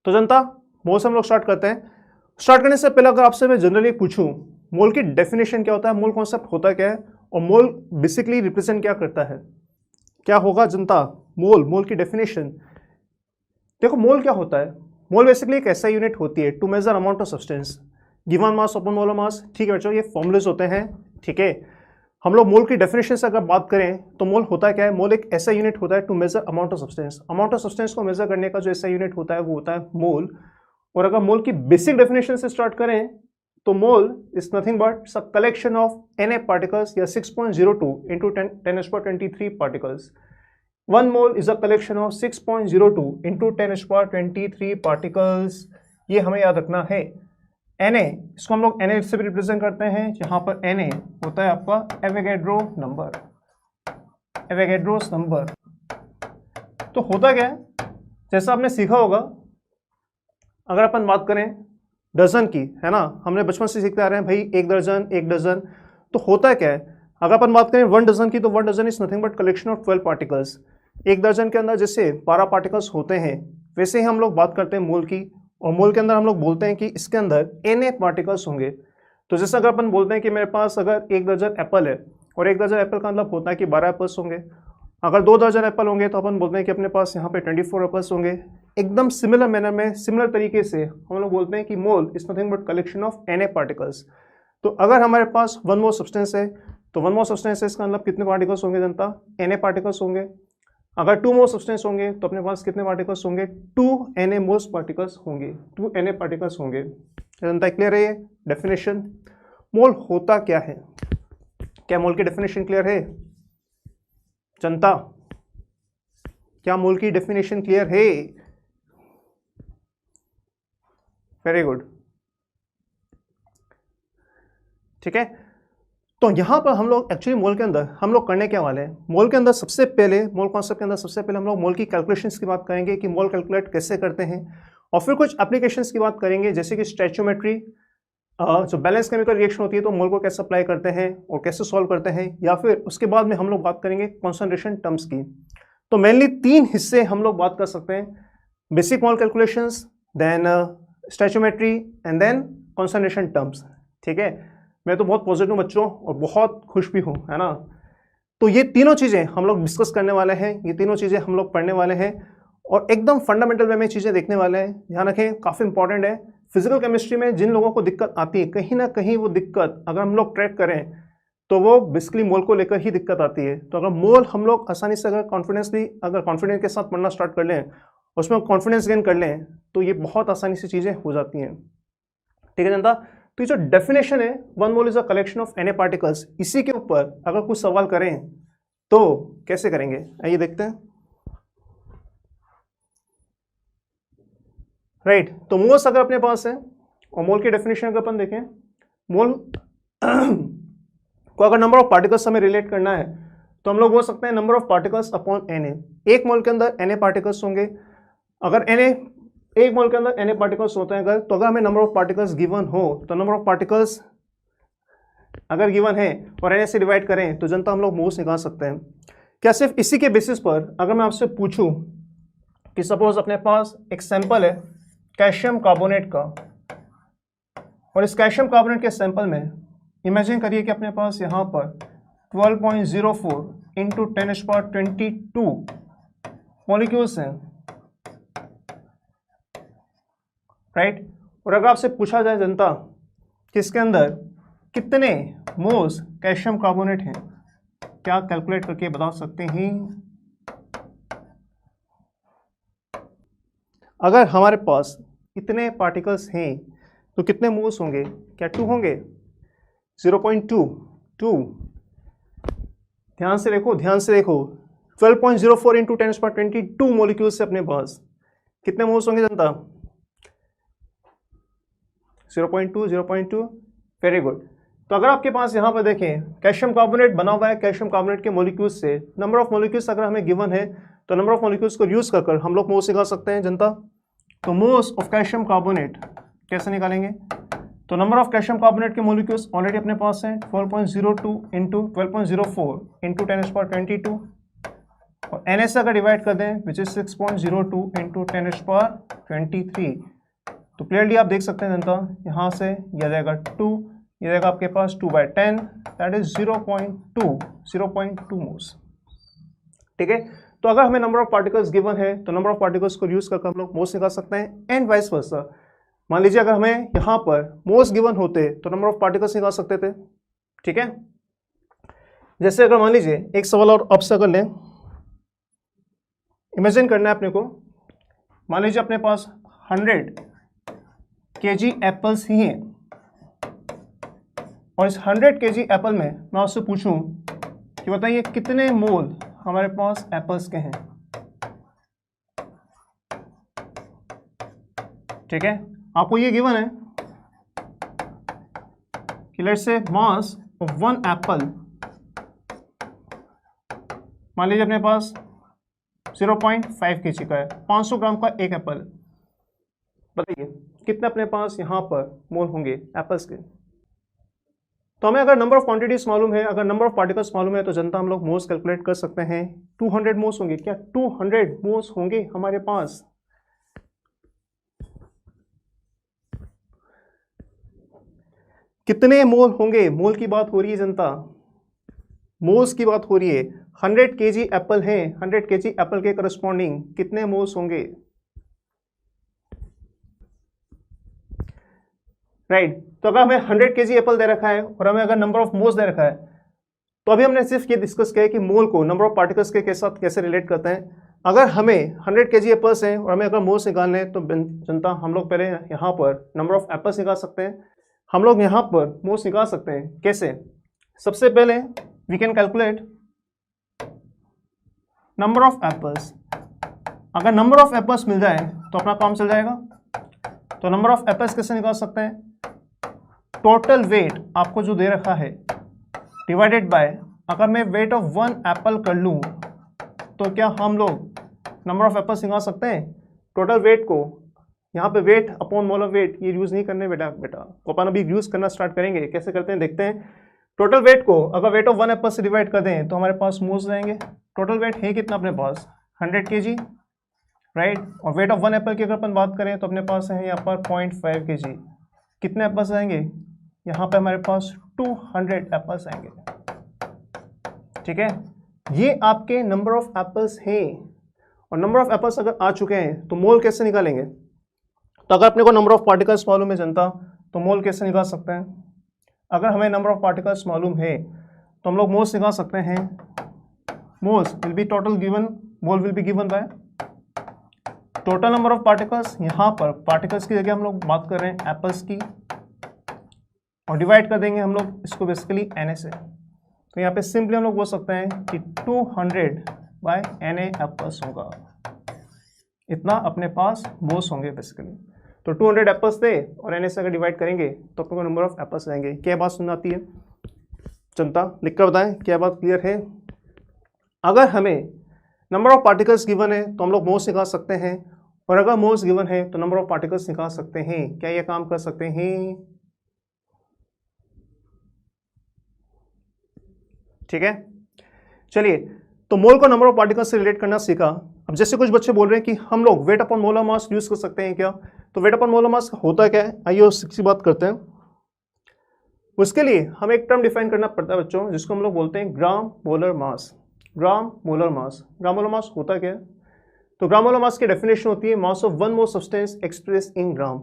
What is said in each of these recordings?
तो जनता मोल से हम लोग स्टार्ट करते हैं। स्टार्ट करने से पहले अगर आपसे मैं जनरली पूछूं मोल की डेफिनेशन क्या होता है, मोल कॉन्सेप्ट होता क्या है और मोल बेसिकली रिप्रेजेंट क्या करता है, क्या होगा जनता? मोल की डेफिनेशन देखो। मोल क्या होता है? मोल बेसिकली एक ऐसा यूनिट होती है to measure amount of substance given mass upon molar mass. ठीक है बच्चों, ये फॉर्मूलेज होते हैं। ठीक है, हम लोग मोल की डेफिनेशन से अगर बात करें तो मोल होता क्या है? मोल एक ऐसा यूनिट होता है to measure amount of substance. Amount of substance को मेजर करने का जो ऐसा यूनिट होता है वो होता है मोल। और अगर मोल की बेसिक डेफिनेशन से स्टार्ट करें तो mole is nothing but collection of Na particles या 6.02 into 10⁻23 particles. 1 mole is a collection of 6.02 into 10⁻23 particles. ये हमें याद रखना है। Na, इसको हम लोग Na से भी रिप्रेजेंट करते हैं, जहां पर Na होता है आपका एवोगैड्रो नंबर, एवोगैड्रोस नंबर। तो होता क्या है, जैसा आपने सीखा होगा, अगर अपन बात करें डजन की, है ना, हमने बचपन से सीखते आ रहे हैं भाई, एक दर्जन एक डजन। तो होता क्या है, अगर अपन बात करें 1 डजन की, तो 1 dozen is nothing but collection of 12 particles. एक दर्जन के अंदर जैसे 12 पार्टिकल्स होते हैं, वैसे ही हम लोग बात करते हैं मोल की। और मोल के अंदर हम लोग बोलते हैं कि इसके अंदर Na पार्टिकल्स होंगे। तो जैसे अगर अपन बोलते हैं कि मेरे पास अगर 1 दर्जन एप्पल है, और 1 दर्जन एप्पल का मतलब होता है कि 12 एप्पल्स होंगे। अगर 2 दर्जन एप्पल होंगे तो अपन बोलते हैं कि अपने पास यहाँ पे 24 एप्पल्स होंगे। एकदम सिमिलर मैनर में, सिमिलर तरीके से हम लोग बोलते हैं कि mole is nothing but collection of Na particles. तो अगर हमारे पास 1 मोल सब्सटेंस है तो 1 मोल सब्सटेंस है, इसका मतलब कितने पार्टिकल्स होंगे जनता? Na पार्टिकल्स होंगे। अगर 2 मोल सब्सटेंस होंगे तो अपने पास कितने पार्टिकल्स होंगे? 2 Na मोल्स पार्टिकल्स होंगे, 2 Na पार्टिकल्स होंगे। जनता क्लियर है ये डेफिनेशन? मोल होता क्या है? क्या मोल की डेफिनेशन क्लियर है जनता? क्या मोल की डेफिनेशन क्लियर है? Very good. ठीक है, तो यहां पर हम लोग एक्चुअली मोल के अंदर हम लोग करने क्या वाले हैं? मोल के अंदर सबसे पहले, मोल कॉन्सेप्ट के अंदर सबसे पहले हम लोग मोल की कैलकुलेशंस की बात करेंगे कि मोल कैलकुलेट कैसे करते हैं। और फिर कुछ एप्लीकेशंस की बात करेंगे, जैसे कि स्टैचोमेट्री, जो बैलेंस केमिकल रिएक्शन होती है तो मोल को कैसे अप्लाई करते हैं और कैसे सॉल्व करते हैं। या फिर उसके बाद में हम लोग बात करेंगे कॉन्सेंट्रेशन टर्म्स की। तो मेनली 3 हिस्से हम लोग बात कर सकते हैं, basic mole calculations, then stoichiometry and then concentration terms. ठीक है, मैं तो बहुत पॉजिटिव बच्चों और बहुत खुश भी हूँ, है ना। तो ये तीनों चीज़ें हम लोग डिस्कस करने वाले हैं, ये तीनों चीज़ें हम लोग पढ़ने वाले हैं और एकदम फंडामेंटल वे में चीज़ें देखने वाले हैं। ध्यान रखें, काफ़ी इंपॉर्टेंट है। फिजिकल केमिस्ट्री में जिन लोगों को दिक्कत आती है, कहीं ना कहीं वो दिक्कत अगर हम लोग ट्रैक करें तो वो बेसिकली मोल को लेकर ही दिक्कत आती है। तो अगर मोल हम लोग आसानी से अगर कॉन्फिडेंस के साथ पढ़ना स्टार्ट कर लें, उसमें कॉन्फिडेंस गेन कर लें, तो ये बहुत आसानी से चीज़ें हो जाती हैं। ठीक है जनता, तो ये जो डेफिनेशन है 1 mole is a collection of Na particles, इसी के ऊपर अगर कुछ सवाल करें तो कैसे करेंगे, आइए देखते हैं। राइट, तो मोल्स अगर अपने पास है और मोल की डेफिनेशन अगर अपन देखें, मोल को अगर नंबर ऑफ पार्टिकल्स हमें रिलेट करना है तो हम लोग बोल सकते हैं number of particles upon Na। एक मोल के अंदर Na पार्टिकल्स होंगे। अगर एक मोल के अंदर Na पार्टिकल्स होते हैं अगर, तो अगर हमें नंबर ऑफ पार्टिकल्स गिवन हो तो नंबर ऑफ पार्टिकल्स अगर गिवन है और Na से डिवाइड करें तो जनता हम लोग मोल्स निकाल सकते हैं। क्या सिर्फ इसी के बेसिस पर अगर मैं आपसे पूछूं कि सपोज अपने पास एक सैंपल है कैल्शियम कार्बोनेट का, और इस कैल्शियम कार्बोनेट के सैंपल में इमेजिन करिए कि अपने पास यहाँ पर 12.04 इंटू 10⁻22 मॉलिक्यूल्स हैं, राइट। और अगर आपसे पूछा जाए जनता कि इसके अंदर कितने मोल्स कैल्शियम कार्बोनेट हैं, क्या कैलकुलेट करके बता सकते हैं? अगर हमारे पास इतने पार्टिकल्स हैं तो कितने मोल्स होंगे? क्या 2 होंगे? 0.2। ध्यान से देखो, ध्यान से देखो, 12.04 इंटू 10⁻22 मॉलिक्यूल्स से अपने पास कितने मोल्स होंगे जनता? 0.2। Very good. तो अगर आपके पास यहाँ पर देखें कैल्शियम कार्बोनेट बना हुआ है, कैल्शियम कार्बोनेट के मॉलिक्यूल्स से नंबर ऑफ मॉलिक्यूल्स अगर हमें गिवन है तो नंबर ऑफ मॉलिक्यूल्स को यूज कर हम लोग मोल्स निकाल सकते हैं जनता। तो मोल्स ऑफ कैल्शियम कार्बोनेट कैसे निकालेंगे? तो नंबर ऑफ कैल्शियम कार्बोनेट के मॉलिक्यूल्स ऑलरेडी अपने पास हैं 12.02 इंटू 12.04 इंटू 10⁻22 और Na से अगर डिवाइड कर दें विच इज 6.02 इंटू 10⁻23, तो क्लियरली आप देख सकते हैं जनता, यहाँ से यह आ जाएगा 2, ये जाएगा आपके पास 2/10, दैट इज 0.2 मोल्स। ठीक है, तो अगर हमें नंबर ऑफ पार्टिकल्स गिवन है तो नंबर ऑफ पार्टिकल्स को यूज करके हम लोग मोल्स निकाल सकते हैं, एंड वाइस वर्सा। मान लीजिए अगर हमें यहाँ पर मोल्स गिवन होते तो नंबर ऑफ पार्टिकल्स निकाल सकते थे। ठीक है, जैसे अगर मान लीजिए एक सवाल और अब से अगर लें, इमेजिन करना है अपने को, मान लीजिए अपने पास 100 kg एप्पल्स ही हैं, और इस 100 kg एप्पल में मैं आपसे पूछूं कि बताइए कितने मोल हमारे पास एप्पल्स के हैं। ठीक है, आपको ये गिवन है कि let's say mass of 1 Apple, मान लीजिए अपने पास 0.5 kg का है, 500 ग्राम का एक एप्पल। बताइए कितने अपने पास यहाँ पर मोल होंगे एप्पल्स के। तो हमें अगर नंबर ऑफ क्वांटिटीज मालूम है, अगर नंबर ऑफ पार्टिकल्स मालूम है, तो जनता हम लोग मोल्स कैलकुलेट कर सकते हैं। 200 मोल्स होंगे, क्या 200 मोल्स होंगे हमारे पास। कितने मोल होंगे, मोल की बात हो रही है जनता, मोल्स की बात हो रही है। 100 kg एप्पल है, 100 kg एप्पल के करस्पॉन्डिंग कितने मोल्स होंगे। राइट, तो अगर हमें 100 kg एप्पल दे रखा है और हमें अगर नंबर ऑफ मोल्स दे रखा है, तो अभी हमने सिर्फ ये डिस्कस किया है कि मोल को नंबर ऑफ पार्टिकल्स के साथ कैसे रिलेट करते हैं। अगर हमें 100 kg एप्पल्स हैं और हमें अगर मोल्स निकालने हैं, तो जनता हम लोग पहले यहाँ पर नंबर ऑफ एप्पल्स निकाल सकते हैं, हम लोग यहाँ पर मोल्स निकाल सकते हैं। कैसे, सबसे पहले we can calculate number of apples. अगर नंबर ऑफ एप्पल्स मिल जाए तो अपना काम चल जाएगा। तो नंबर ऑफ एप्पल्स कैसे निकाल सकते हैं, टोटल वेट आपको जो दे रखा है डिवाइडेड बाय, अगर मैं वेट ऑफ 1 एप्पल कर लूँ तो क्या हम लोग नंबर ऑफ एप्पल्स निकाल सकते हैं। टोटल वेट को यहाँ पे वेट अपॉन मोलर वेट ये यूज़ नहीं करने बेटा को अपन अभी यूज़ करना स्टार्ट करेंगे। कैसे करते हैं देखते हैं। टोटल वेट को अगर वेट ऑफ 1 एप्पल से डिवाइड कर दें तो हमारे पास मोल्स रहेंगे। टोटल वेट है कितना अपने पास 100 kg, राइट, और वेट ऑफ 1 एप्पल की अगर अपन बात करें तो अपने पास है यहाँ पर 0.5 kg। कितने एप्पल्स आएंगे, यहाँ पे हमारे पास 200 एप्पल्स आएंगे। ठीक है, ये आपके नंबर ऑफ एप्पल्स हैं। और नंबर ऑफ एप्पल्स अगर आ चुके हैं तो मोल कैसे निकालेंगे। तो अगर अपने को नंबर ऑफ पार्टिकल्स मालूम है जनता, तो मोल कैसे निकाल सकते हैं। अगर हमें नंबर ऑफ पार्टिकल्स मालूम है तो हम लोग मोल्स निकाल सकते हैं। Moles will be total given, mole will be given by total number of particles. यहाँ पर पार्टिकल्स की जगह हम लोग बात कर रहे हैं एप्पल्स की, और डिवाइड कर देंगे हम लोग इसको बेसिकली Na से। तो यहाँ पे सिंपली हम लोग बोल सकते हैं कि 200/Na एप्पल्स होगा, इतना अपने पास मोल्स होंगे बेसिकली। तो 200 एप्पल्स थे और Na से अगर डिवाइड करेंगे तो अपने को नंबर ऑफ एप्पल्स आएंगे। क्या बात सुन आती है जनता, लिख कर बताएं क्या बात क्लियर है। अगर हमें नंबर ऑफ पार्टिकल्स गिवन है तो हम लोग मोल्स निकाल सकते हैं, और अगर मोल्स गिवन है तो नंबर ऑफ पार्टिकल्स निकाल सकते हैं। क्या ये काम कर सकते हैं। ठीक है, चलिए, तो मोल को नंबर ऑफ पार्टिकल्स से रिलेट करना सीखा। अब जैसे कुछ बच्चे बोल रहे हैं कि हम लोग वेट अपॉन मोलर मास यूज कर सकते हैं क्या, तो वेट अपॉन मोलर मास होता क्या है, आइए उसकी बात करते हैं। उसके लिए हमें एक टर्म डिफाइन करना पड़ता है बच्चों, जिसको हम लोग बोलते हैं ग्राम मोलर मास। ग्राम मोलर मास, ग्राम मोलर मास होता क्या है। तो ग्राम मोलर मास की डेफिनेशन होती है mass of 1 mole substance express in gram.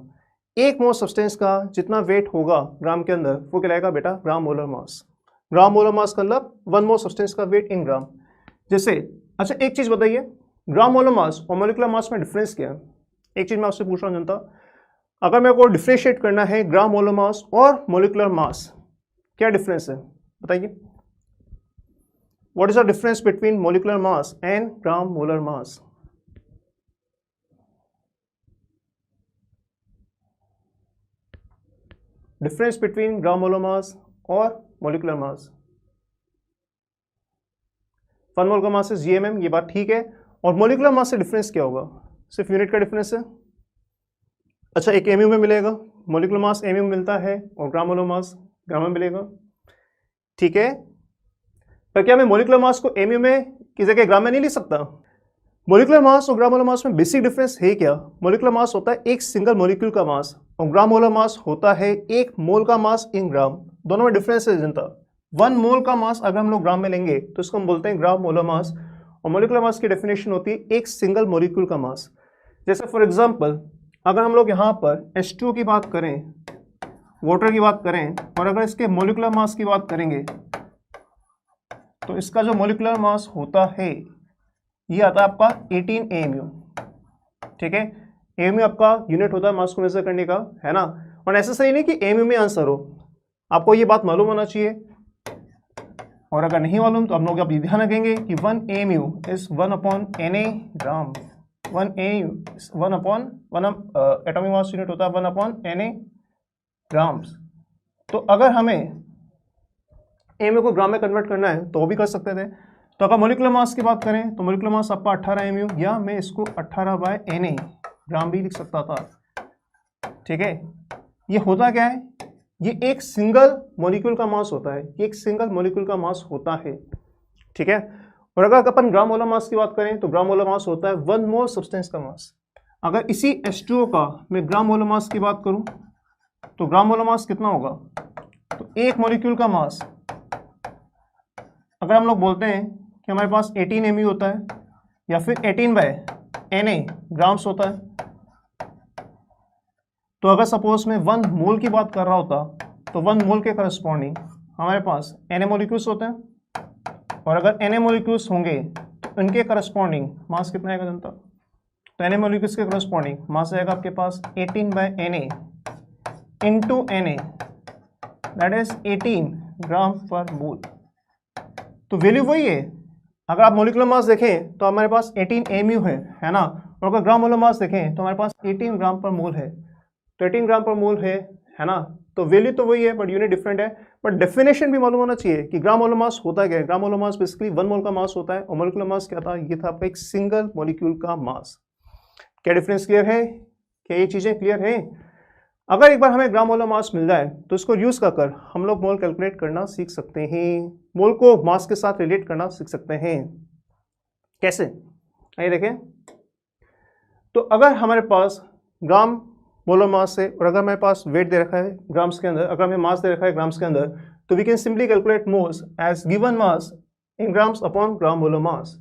एक मोल सब्सटेंस का जितना वेट होगा ग्राम के अंदर वो कहलाएगा बेटा ग्राम मोलर मास। ग्राम मोलर मास का मतलब 1 मोल सब्सटेंस का वेट इन ग्राम। जैसे अच्छा एक चीज बताइए, ग्राम मोलर मास और मोलिकुलर मास में डिफरेंस क्या है। एक चीज मैं आपसे पूछ रहा हूँ जनता, अगर मेरे को डिफ्रेंशिएट करना है ग्राम मोलर मास और मोलिकुलर मास, क्या डिफरेंस है बताइए। What is the difference between molecular mass and gram molar mass. Difference between gram molar मास और मोलिकुलर मास। 1 मोल का मास है GMM, ये बात ठीक है। और मोलिकुलर मास से डिफरेंस क्या होगा, सिर्फ यूनिट का डिफरेंस है। अच्छा एक MU में मिलेगा, मोलिकुलर मास MU में मिलता है और ग्राम मोलर मास ग्राम में मिलेगा, ठीक है। पर क्या मैं मोलिकुलर मास को MU में की जगह ग्राम में नहीं लिख सकता। मोलिकुलर मास और ग्राम मोलर मास में बेसिक डिफरेंस है क्या? मोलिकुलर मास होता है एक सिंगल मोलिक्यूल का मास और ग्राम मोलर मास होता है एक मोल का मास इन ग्राम। दोनों में डिफरेंस है जनता। 1 मोल का मास अगर हम लोग ग्राम में लेंगे तो इसको हम बोलते हैं ग्राम मोलर मास, और मोलिकुलर मास की डेफिनेशन होती है एक सिंगल मोलिक्यूल का मास। जैसे फॉर एग्जांपल अगर हम लोग यहाँ पर H2O की बात करें, वाटर की बात करें, और अगर इसके मोलिकुलर मास की बात करेंगे तो इसका जो मोलिकुलर मास होता है ये आता है आपका 18 AMU। ठीक है, AMU आपका यूनिट होता है मास को मेजर करने का, है ना। और नेसेसरी नहीं कि AMU में आंसर हो, आपको ये बात मालूम होना चाहिए। और अगर नहीं मालूम तो हम लोग अब ये ध्यान रखेंगे कि 1 AMU is 1/Na gram. 1 AMU is 1 atomic mass unit होता है 1/Na ग्राम्स। तो अगर हमें AMU को ग्राम में कन्वर्ट करना है तो वो भी कर सकते थे। तो अगर मोलिकुलर मास की बात करें तो मोलिकुलर मास आपका 18 AMU, या मैं इसको 18/Na ग्राम भी लिख सकता था। ठीक है, ये होता क्या है, ये एक सिंगल मॉलिक्यूल का मास होता है, ये एक सिंगल मॉलिक्यूल का मास होता है। ठीक है, और अगर अपन ग्राम मोलर मास की बात करें तो ग्राम मोलर मास होता है 1 मोल सब्सटेंस का मास। अगर इसी H2O का मैं ग्राम मोलर मास की बात करूं तो ग्राम मोलर मास कितना होगा, तो एक मॉलिक्यूल का मास अगर हम लोग बोलते हैं कि हमारे पास 18 AMU होता है या फिर 18/Na ग्राम्स होता है, तो अगर सपोज मैं 1 मोल की बात कर रहा होता तो 1 मोल के करस्पॉन्डिंग हमारे पास Na मॉलिक्यूल्स होते हैं, और अगर Na मॉलिक्यूल्स होंगे तो इनके करस्पॉन्डिंग मास कितना आएगा जनता, तो Na मॉलिक्यूल्स के करस्पॉन्डिंग मास आएगा आपके पास 18/Na into Na, that is 18 ग्राम पर मोल। तो वैल्यू वही है। अगर आप मोलिकुलर मास देखें तो हमारे पास 18 AMU है ना, और अगर ग्राम मोलर मास देखें तो हमारे पास 18 ग्राम पर मोल है। तो 18 ग्राम पर मोल है ना, तो वैल्यू तो वही है बट यूनिट डिफरेंट है। बट डेफिनेशन भी मालूम होना चाहिए कि ग्राम मोलर मास होता क्या है। ग्राम मोलर मास बेसिकली 1 मोल का मास होता है, और मोलिकुलर मास क्या था, ये था आपका एक सिंगल मॉलिक्यूल का मास। क्या डिफरेंस क्लियर है? क्या ये चीजें क्लियर है? अगर एक बार हमें ग्राम मोलर मास मिल जाए तो इसको यूज कर हम लोग मोल कैलकुलेट करना सीख सकते हैं, मोल को मास के साथ रिलेट करना सीख सकते हैं। कैसे, आइए देखें। तो अगर हमारे पास ग्राम मोलर मास है और अगर हमारे पास वेट दे रखा है ग्राम्स के अंदर, अगर हमें मास दे रखा है ग्राम्स के अंदर, तो we can simply calculate moles as given mass in grams upon gram molar mass.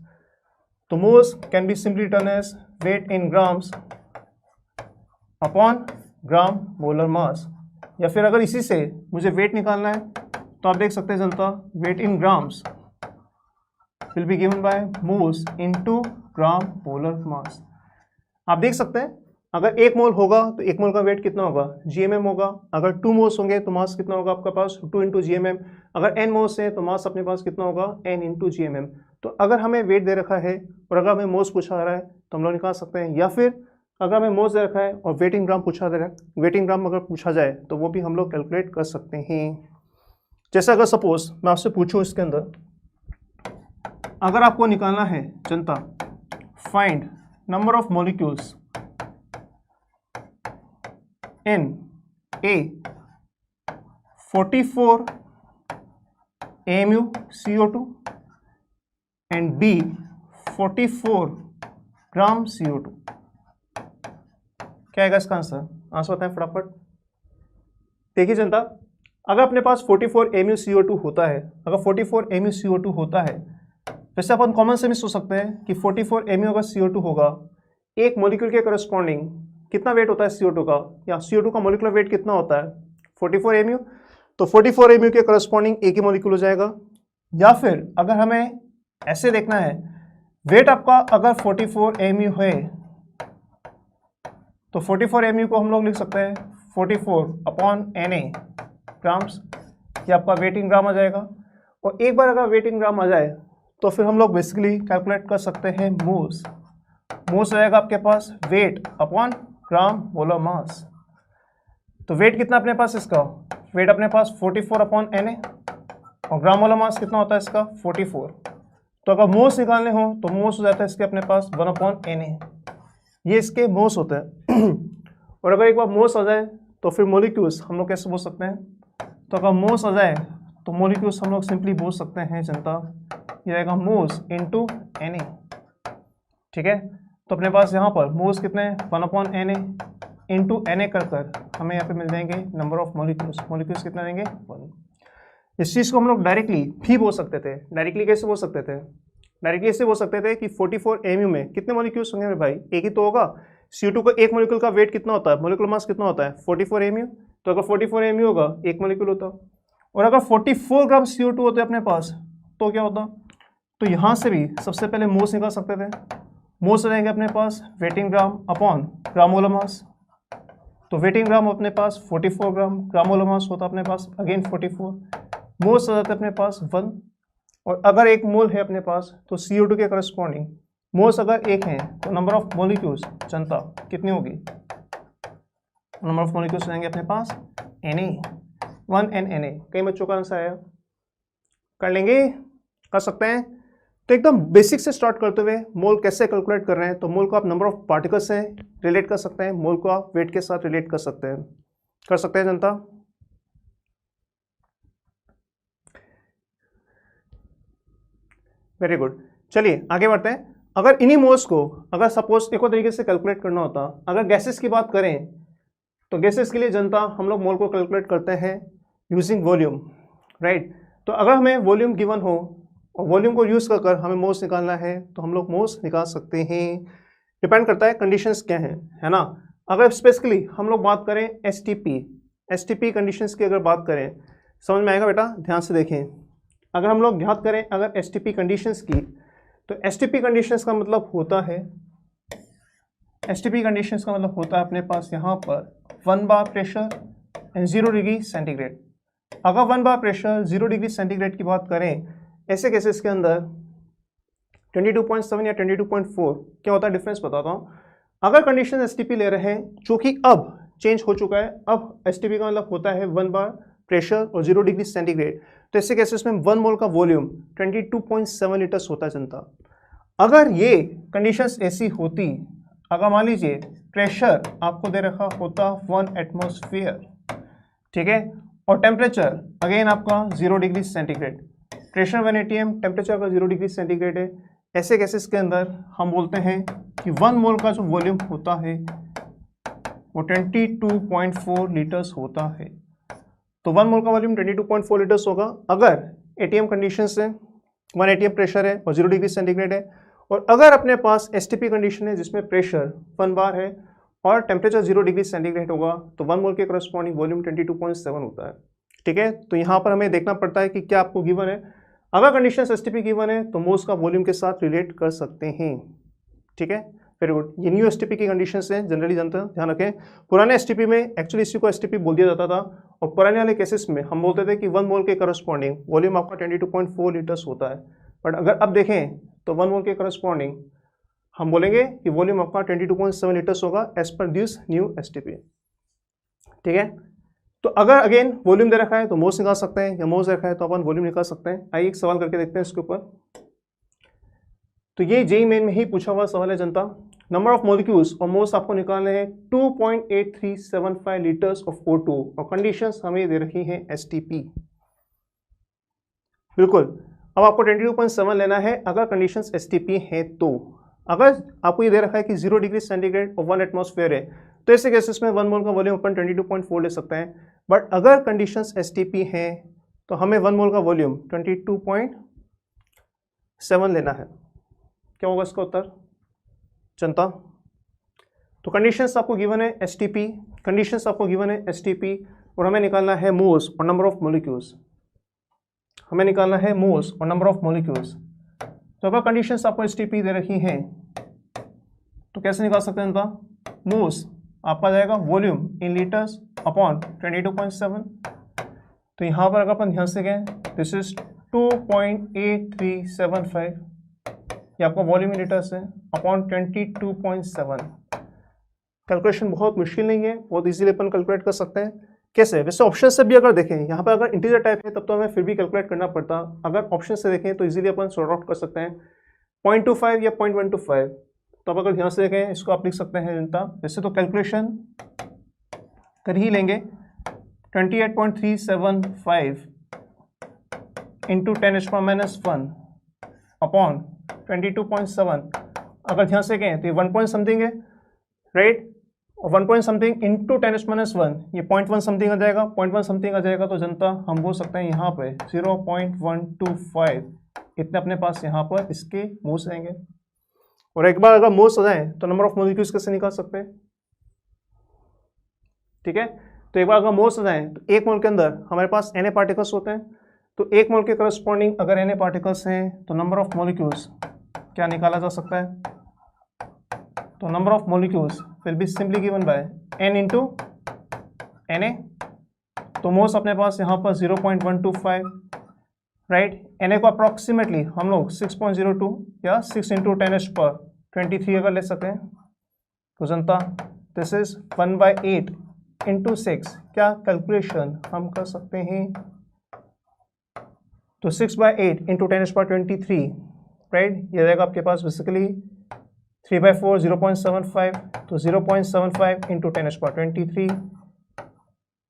तो moles can be simply written as weight in grams upon gram molar mass, या फिर अगर इसी से मुझे वेट निकालना है तो आप देख सकते हैं जनता, weight in grams will be given by moles into gram molar mass. आप देख सकते हैं अगर 1 मोल होगा तो 1 मोल का वेट कितना होगा, GMM होगा। अगर 2 मोल्स होंगे तो मास कितना होगा आपके पास, 2 इंटू GMM। अगर n मोल्स है तो मास अपने पास कितना होगा, n इंटू GMM। तो अगर हमें वेट दे रखा है और अगर हमें मोल्स पूछा जा रहा है तो हम लोग निकाल सकते हैं, या फिर अगर हमें मोल्स दे रखा है और वेट इन ग्राम पूछा जा रहा है, वेट इन ग्राम अगर पूछा जाए तो वो भी हम लोग कैलकुलेट कर सकते हैं। जैसे अगर सपोज मैं आपसे पूछूं इसके अंदर, अगर आपको निकालना है जनता, find number of molecules in A 44 AMU CO2 and B 44 gram CO2, क्या आएगा इसका आंसर? आंसर बताएं फटाफट। देखिए जनता, अगर अपने पास 44 AMU CO2 होता है, अगर 44 AMU CO2 होता है, वैसे अपन कॉमन से भी सोच सकते हैं कि 44 AMU अगर CO2 होगा, एक मॉलिक्यूल के करस्पॉन्डिंग कितना वेट होता है CO2 का, या CO2 का मॉलिक्यूलर वेट कितना होता है 44 AMU, तो 44 AMU के करस्पॉन्डिंग एक ही मॉलिक्यूल हो जाएगा। या फिर अगर हमें ऐसे देखना है, वेट आपका अगर 44 AMU है तो 44 AMU को हम लोग लिख सकते हैं 44/Na ग्राम्स, ये आपका वेट इन ग्राम आ जाएगा। और एक बार अगर वेट इन ग्राम आ जाए तो फिर हम लोग बेसिकली कैलकुलेट कर सकते हैं मोल्स। मोल्स रहेगा आपके पास weight upon gram molar mass. तो वेट कितना अपने पास इसका, वेट अपने पास 44/Na और ग्राम मोलर मास कितना होता है इसका 44। तो अगर मोल्स निकालने हो तो मोल्स हो जाता है इसके अपने पास 1/Na, ये इसके मोल्स होते हैं। और अगर एक बार मोल्स आ जाए तो फिर मॉलिक्यूल्स हम लोग कैसे बोल सकते हैं, तो अगर मोल्स आ जाए तो मॉलिक्यूल्स हम लोग सिंपली बोल सकते हैं जनता ये रहेगा मोल्स इंटू Na। ठीक है, तो अपने पास यहाँ पर मोल्स कितने हैं 1/Na इंटू Na कर हमें यहाँ पे मिल जाएंगे नंबर ऑफ मॉलिक्यूल्स। मॉलिक्यूल्स कितना देंगे 1। इस चीज़ को हम लोग डायरेक्टली भी बोल सकते थे। डायरेक्टली कैसे बोल सकते थे? डायरेक्टली ऐसे बोल सकते थे कि 44 Mu में कितने मॉलिक्यूल्स होंगे भाई? एक ही तो होगा। CO2 का एक मॉलिक्यूल का वेट कितना होता है? मॉलिक्यूलर मास कितना होता है? 44 Mu। तो अगर 44 Mu होगा एक मॉलिक्यूल होता, और अगर 44 ग्राम CO2 होते अपने पास तो क्या होता? तो यहाँ से भी सबसे पहले मोल्स निकाल सकते थे। मोल्स रहेंगे अपने पास वेटिंग ग्राम अपॉन ग्रामोलर मास। तो वेटिंग ग्राम अपने पास 44 ग्राम, ग्रामोलर मास होता अपने पास अगेन 44, मोल्स आ जाते अपने पास 1। और अगर एक मोल है अपने पास तो CO2 के करस्पॉन्डिंग मोल्स अगर एक हैं तो नंबर ऑफ मॉलिक्यूल्स जनता कितनी होगी? नंबर ऑफ मॉलिक्यूल्स रहेंगे अपने पास Na, 1 Na। कई बच्चों का आंसर आया, कर लेंगे, कर सकते हैं। तो एकदम बेसिक से स्टार्ट करते हुए मोल कैसे कैलकुलेट कर रहे हैं, तो मोल को आप नंबर ऑफ पार्टिकल्स से रिलेट कर सकते हैं, मोल को आप वेट के साथ रिलेट कर सकते हैं जनता। वेरी गुड, चलिए आगे बढ़ते हैं। अगर इन्हीं मोल्स को अगर सपोज एक और तरीके से कैलकुलेट करना होता, अगर गैसेस की बात करें तो गैसेस के लिए जनता हम लोग मोल को कैलकुलेट करते हैं यूजिंग वॉल्यूम, राइट। तो अगर हमें वॉल्यूम गिवन हो और वॉल्यूम को यूज़ कर हमें मोल्स निकालना है तो हम लोग मोल्स निकाल सकते हैं। डिपेंड करता है कंडीशंस क्या हैं, है ना। अगर स्पेसिफिकली हम लोग बात करें एसटीपी कंडीशंस की अगर बात करें, समझ में आएगा बेटा, ध्यान से देखें। अगर हम लोग याद करें अगर एसटीपी कंडीशंस की, तो एसटीपी कंडीशंस का मतलब होता है, एसटीपी कंडीशंस का मतलब होता है अपने पास यहाँ पर 1 बार प्रेशर एंड 0 डिग्री सेंटीग्रेड। अगर 1 बार प्रेशर 0 डिग्री सेंटीग्रेड की बात करें, ऐसे केसेस के अंदर 22.7 या 22.4 क्या होता है, डिफरेंस बताता हूँ। अगर कंडीशन एसटीपी ले रहे हैं जो कि अब चेंज हो चुका है, अब एसटीपी का मतलब होता है 1 बार प्रेशर और 0 डिग्री सेंटीग्रेड, तो ऐसे केसेस में 1 मोल का वॉल्यूम 22.7 लीटर्स होता है जनता। अगर ये कंडीशंस ऐसी होती, अगर मान लीजिए प्रेशर आपको दे रखा होता 1 एटमॉस्फेयर, ठीक है, और टेम्परेचर अगेन आपका 0 degree centigrade, pressure 1 atm, temperature का 0 डिग्री सेंटीग्रेड है, ऐसे केसेस के अंदर हम बोलते हैं कि 1 मोल का जो वॉल्यूम होता है वो 22.4 लीटर्स होता है। तो 1 मोल का वॉल्यूम 22.4 लीटर्स होगा अगर एटीएम कंडीशन से 1 atm प्रेशर है और 0 डिग्री सेंटीग्रेड है, और अगर अपने पास एसटीपी कंडीशन है जिसमें प्रेशर 1 बार है और टेम्परेचर 0 डिग्री सेंटीग्रेड होगा, तो 1 मोल के करस्पॉन्डिंग वॉल्यूम 22.7 होता है। ठीक है, तो यहाँ पर हमें देखना पड़ता है कि क्या आपको गिवन है। अगर कंडीशन एसटीपी गिवन है तो मोल्स का वॉल्यूम के साथ रिलेट कर सकते हैं। ठीक है, वेरी गुड। ये न्यू एसटीपी की कंडीशंस हैं, जनरली जानते हैं, ध्यान रखें। पुराने एसटीपी में एक्चुअली इसी को एसटीपी बोल दिया जाता था, और पुराने वाले केसेस में हम बोलते थे कि 1 मोल के करस्पॉन्डिंग वॉल्यूम आपका 22.4 लीटर्स होता है। बट अगर अब देखें तो 1 मोल के करस्पॉन्डिंग हम बोलेंगे कि वॉल्यूम आपका 22.7 लीटर्स होगा as per this new STP. ठीक है, तो अगर अगेन वॉल्यूम दे रखा है तो मोल्स निकाल सकते हैं, या मोल्स दे रखा है तो अपन वॉल्यूम निकाल सकते हैं। आइए एक सवाल करके देखते हैं इसके ऊपर। तो ये जेईई मेन में ही पूछा हुआ सवाल है जनता। नंबर ऑफ मॉलिक्यूल्स और मोल्स आपको निकालने हैं 2.8375 लीटर्स ऑफ O2, और कंडीशंस हमें दे रखी हैं एसटीपी। बिल्कुल, अब आपको 22.7 लेना है अगर कंडीशंस एसटीपी है। तो अगर आपको ये दे रखा है कि 0 डिग्री सेंटीग्रेड और 1 एटमॉस्फेयर है, तो ऐसे केसेस में 1 मोल का वॉल्यूम अपन 22.4 ले सकते हैं। बट अगर कंडीशंस एसटीपी हैं तो हमें 1 मोल का वॉल्यूम 22.7 लेना है। क्या होगा इसका उत्तर जनता? तो कंडीशंस आपको गिवन है एसटीपी, कंडीशंस आपको गिवन है एसटीपी, और हमें निकालना है मोल्स और नंबर ऑफ मॉलिक्यूल्स। हमें निकालना है मोल्स और नंबर ऑफ मॉलिक्यूल्स। तो अगर कंडीशंस आपको एसटीपी दे रखी हैं तो कैसे निकाल सकते हैं जनता? मोल्स आपका जाएगा वॉल्यूम इन लीटर्स अपॉन 22.7। तो यहाँ पर अगर अपन ध्यान से गए, दिस इज 2.8375, ये आपका वॉल्यूम इन लीटर्स है, अपॉन 22.7। कैलकुलेशन बहुत मुश्किल नहीं है, बहुत इजीली अपन कैलकुलेट कर सकते हैं। कैसे? वैसे ऑप्शन से भी अगर देखें, यहाँ पर अगर इंटीजर टाइप है तब तो हमें फिर भी कैलकुलेट करना पड़ता। अगर ऑप्शन से देखें तो इजीली अपन सॉर्ट आउट कर सकते हैं 0.25 या 0.125। तो अब अगर ध्यान से देखें इसको आप लिख सकते हैं जनता, वैसे तो कैलकुलेशन कर ही लेंगे। 28.375 इंटू 10⁻⁻1 अपॉन 22.7, अगर ध्यान से कहें तो ये 1 पॉइंट समथिंग है, राइट, और 1 पॉइंट समथिंग इंटू 10⁻⁻1, ये 0.1 समथिंग आ जाएगा, 0.1 समथिंग आ जाएगा, तो जनता हम बोल सकते हैं यहाँ पे 0.125 इतने अपने पास यहाँ पर इसके मोल्स रहेंगे। और एक बार अगर मोल्स आ जाए तो नंबर ऑफ मॉलिक्यूल्स कैसे निकाल सकते हैं, ठीक है। तो एक बार अगर मोल्स आ जाए तो एक मोल के अंदर हमारे पास Na पार्टिकल्स होते हैं, तो एक मोल के करस्पॉन्डिंग अगर Na पार्टिकल्स हैं तो नंबर ऑफ मॉलिक्यूल्स क्या निकाला जा सकता है, तो number of molecules will be simply given bye n into Na। तो मोल्स अपने पास यहाँ पर 0.125, राइट। Na को अप्रॉक्सीमेटली हम लोग 6.02 या 6 इंटू 10⁻23 अगर ले सकते हैं, तो जनता दिस इज 1/8 इंटू 6, क्या कैलकुलेशन हम कर सकते हैं, तो 6/8 इंटू 10⁻23, राइट, ये रहेगा आपके पास बेसिकली 3/4 0.75, तो 0.75 इंटू 10⁻23,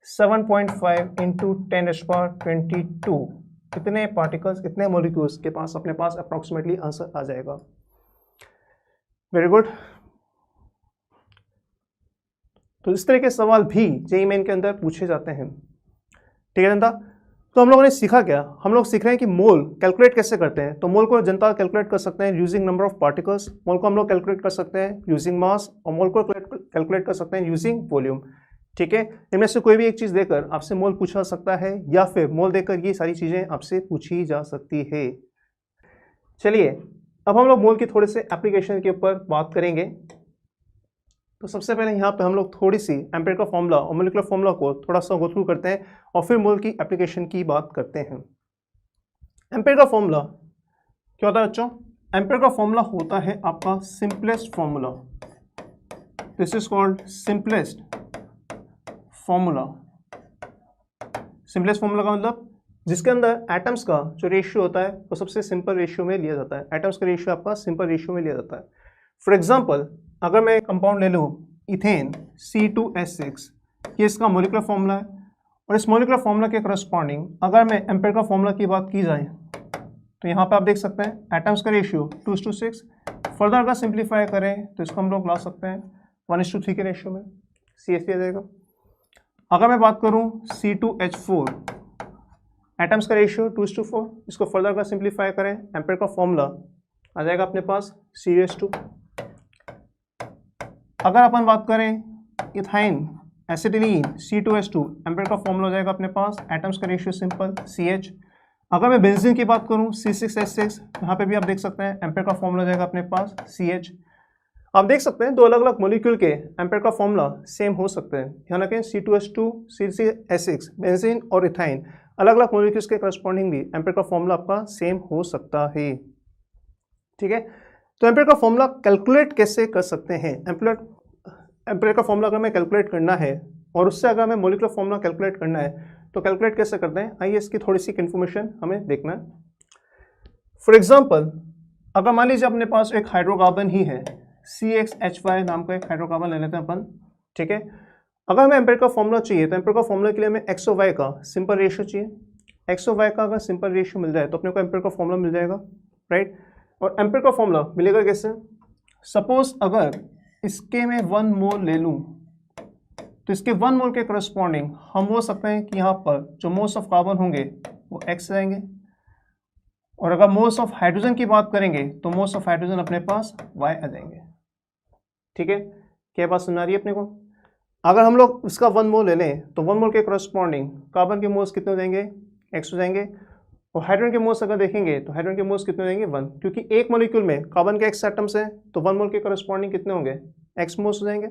7.5 इंटू 10⁻22, कितने पार्टिकल्स, इतने मॉलिक्यूल्स के पास अपने पास अप्रॉक्सीमेटली आंसर आ जाएगा। Very good. तो इस तरह के सवाल भी जेईई मेन के अंदर पूछे जाते हैं, ठीक है जनता। तो हम लोगों ने सीखा क्या, हम लोग सीख रहे हैं कि मोल कैलकुलेट कैसे करते हैं। तो मोल को जनता कैलकुलेट कर सकते हैं यूजिंग नंबर ऑफ पार्टिकल्स, मोल को हम लोग कैलकुलेट कर सकते हैं यूजिंग मास, और मोल को कैलकुलेट कर सकते हैं यूजिंग वॉल्यूम, ठीक है। इनमें से कोई भी एक चीज़ देकर आपसे मोल पूछा जा सकता है, या फिर मोल देकर ये सारी चीज़ें आपसे पूछी जा सकती है। चलिए अब हम लोग मोल की थोड़े से एप्लीकेशन के ऊपर बात करेंगे। तो सबसे पहले यहाँ पे हम लोग थोड़ी सी एम्पिरिकल का फॉर्मूला और मॉलिक्यूलर फॉर्मूला को थोड़ा सा गो थ्रू करते हैं, और फिर मोल की एप्लीकेशन की बात करते हैं। एम्पिरिकल का फॉर्मूला क्या होता है बच्चों, एम्पिरिकल का फॉर्मूला होता है आपका simplest formula, this is called simplest formula. Simplest formula का मतलब जिसके अंदर एटम्स का जो रेशियो होता है वो सबसे सिंपल रेशियो में लिया जाता है, एटम्स का रेशियो आपका सिंपल रेशियो में लिया जाता है। फॉर एग्जाम्पल अगर मैं कंपाउंड ले लूँ इथेन C2H6, ये इसका मॉलिक्यूलर फॉर्मूला है, और इस मॉलिक्यूलर फॉर्मूला के करस्पॉन्डिंग अगर मैं एम्पिरिकल फॉर्मूला की बात की जाए तो यहाँ पे आप देख सकते हैं एटम्स का रेशियो 2:6। फर्दर अगर सिंप्लीफाई करें तो इसको हम लोग ला सकते हैं 1:3 के रेशियो में, CH3 आ जाएगा। अगर मैं बात करूँ C2H4, एटम्स का रेशियो 2:4, इसको फर्दर अगर सिंप्लीफाई करें एम्पिरिकल फॉर्मूला आ जाएगा अपने पास CH2। अगर अपन बात करें ethyne acetylene C2H2, empirical formula हो जाएगा अपने पास एटम्स का रेशियो सिंपल CH। अगर मैं बेंजीन की बात करूं C6H6, यहाँ पे भी आप देख सकते हैं एम्पिरिकल फॉर्मूला हो जाएगा अपने पास CH। आप देख सकते हैं दो अलग अलग मॉलिक्यूल के एम्पिरिकल फॉर्मूला सेम हो सकते हैं, ध्यान रखें C2H2 C6H6 बेंजीन और इथाइन अलग अलग मॉलिक्यूल्स के करस्पॉन्डिंग भी एम्पिरिकल फॉर्मूला आपका सेम हो सकता है, ठीक है। तो एम्पिरिकल फॉर्मूला कैलकुलेट कैसे कर सकते हैं, एम्पिरिकल फॉर्मूला अगर मैं कैलकुलेट करना है और उससे अगर हमें मॉलिक्यूलर फॉर्मूला कैलकुलेट करना है तो कैलकुलेट कैसे करते हैं, आइए इसकी थोड़ी सी इन्फॉर्मेशन हमें देखना है। फॉर एग्जांपल अगर मान लीजिए अपने पास एक हाइड्रोकार्बन ही है, CXHY नाम का एक हाइड्रोकार्बन ले लेते हैं अपन, ठीक है। अगर हमें एम्पिरिकल फॉर्मूला चाहिए तो एम्पिरिकल फॉर्मूला के लिए हमें X और Y का सिंपल रेशियो चाहिए। X और Y का अगर सिंपल रेशियो मिल जाए तो अपने को एम्पिरिकल फॉर्मूला मिल जाएगा, राइट। और एम्पिरिकल फॉर्मूला मिलेगा कैसे, सपोज अगर इसके में 1 मोल ले लूँ तो इसके 1 मोल के करस्पॉन्डिंग हम बोल सकते हैं कि यहाँ पर जो मोल्स ऑफ कार्बन होंगे वो X रहेंगे, और अगर मोल्स ऑफ हाइड्रोजन की बात करेंगे तो मोल्स ऑफ हाइड्रोजन अपने पास Y आ जाएंगे, ठीक है। क्या बात समझ आ रही है अपने को। अगर हम लोग इसका 1 मोल ले लें तो 1 मोल के करस्पॉन्डिंग कार्बन के मोल्स कितने हो जाएंगे, X हो जाएंगे, और हाइड्रोजन के मोल्स अगर देखेंगे तो हाइड्रोजन के मोल्स कितने हो जाएंगे 1, क्योंकि एक मॉलिक्यूल में कार्बन के X एटम्स हैं तो 1 मोल के करस्पॉन्डिंग कितने होंगे X मोल्स हो जाएंगे।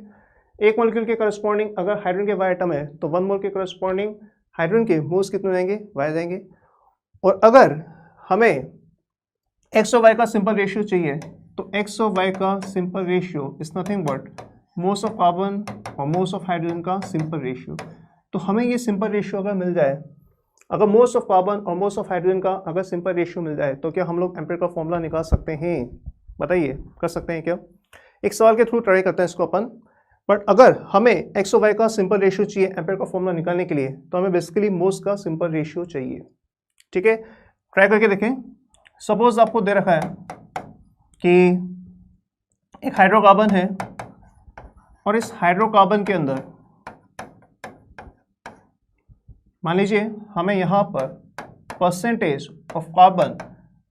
एक मॉलिक्यूल के करस्पॉन्डिंग अगर हाइड्रोजन के Y एटम है तो 1 मोल के करस्पॉन्डिंग हाइड्रोजन के मोल्स कितने हो जाएंगे Y जाएंगे। और अगर हमें X और Y का सिंपल रेशियो चाहिए तो X और Y का simple ratio is nothing but moles of carbon और मोल्स ऑफ हाइड्रोजन का सिंपल रेशियो। तो हमें ये सिंपल रेशियो अगर मिल जाए, अगर मोल्स ऑफ कार्बन और मोल्स ऑफ हाइड्रोजन का अगर सिंपल रेशियो मिल जाए तो क्या हम लोग एम्पिरिकल फॉर्मूला निकाल सकते हैं, बताइए कर सकते हैं क्या। एक सवाल के थ्रू ट्राई करते हैं इसको अपन। बट अगर हमें X और Y का सिंपल रेशियो चाहिए एम्पिरिकल फॉर्मूला निकालने के लिए तो हमें बेसिकली मोल्स का सिंपल रेशियो चाहिए, ठीक है। ट्राई करके देखें। सपोज आपको दे रखा है कि एक हाइड्रोकार्बन है और इस हाइड्रोकार्बन के अंदर मान लीजिए हमें यहां पर percentage of carbon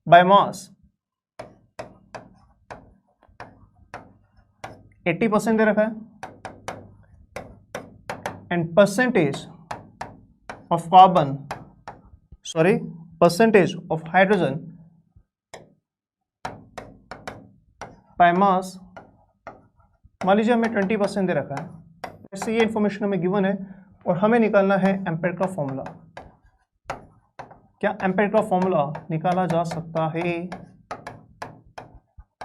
by mass 80% दे रखा है and percentage of hydrogen by mass मान लीजिए हमें 20% दे रखा है। ऐसे ये इंफॉर्मेशन हमें गिवन है और हमें निकालना है एम्पेयर का फॉर्मूला। क्या एम्पेयर का फॉर्मूला निकाला जा सकता है?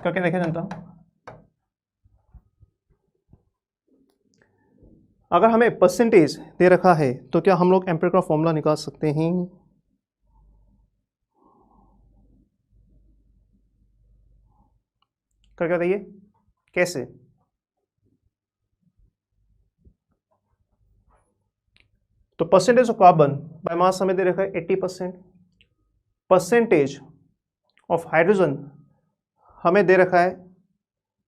करके देखें जनता। अगर हमें परसेंटेज दे रखा है तो क्या हम लोग एम्पेयर का फॉर्मूला निकाल सकते हैं? करके बताइए कैसे। तो percentage of carbon by mass हमें दे रखा है 80%, परसेंटेज ऑफ हाइड्रोजन हमें दे रखा है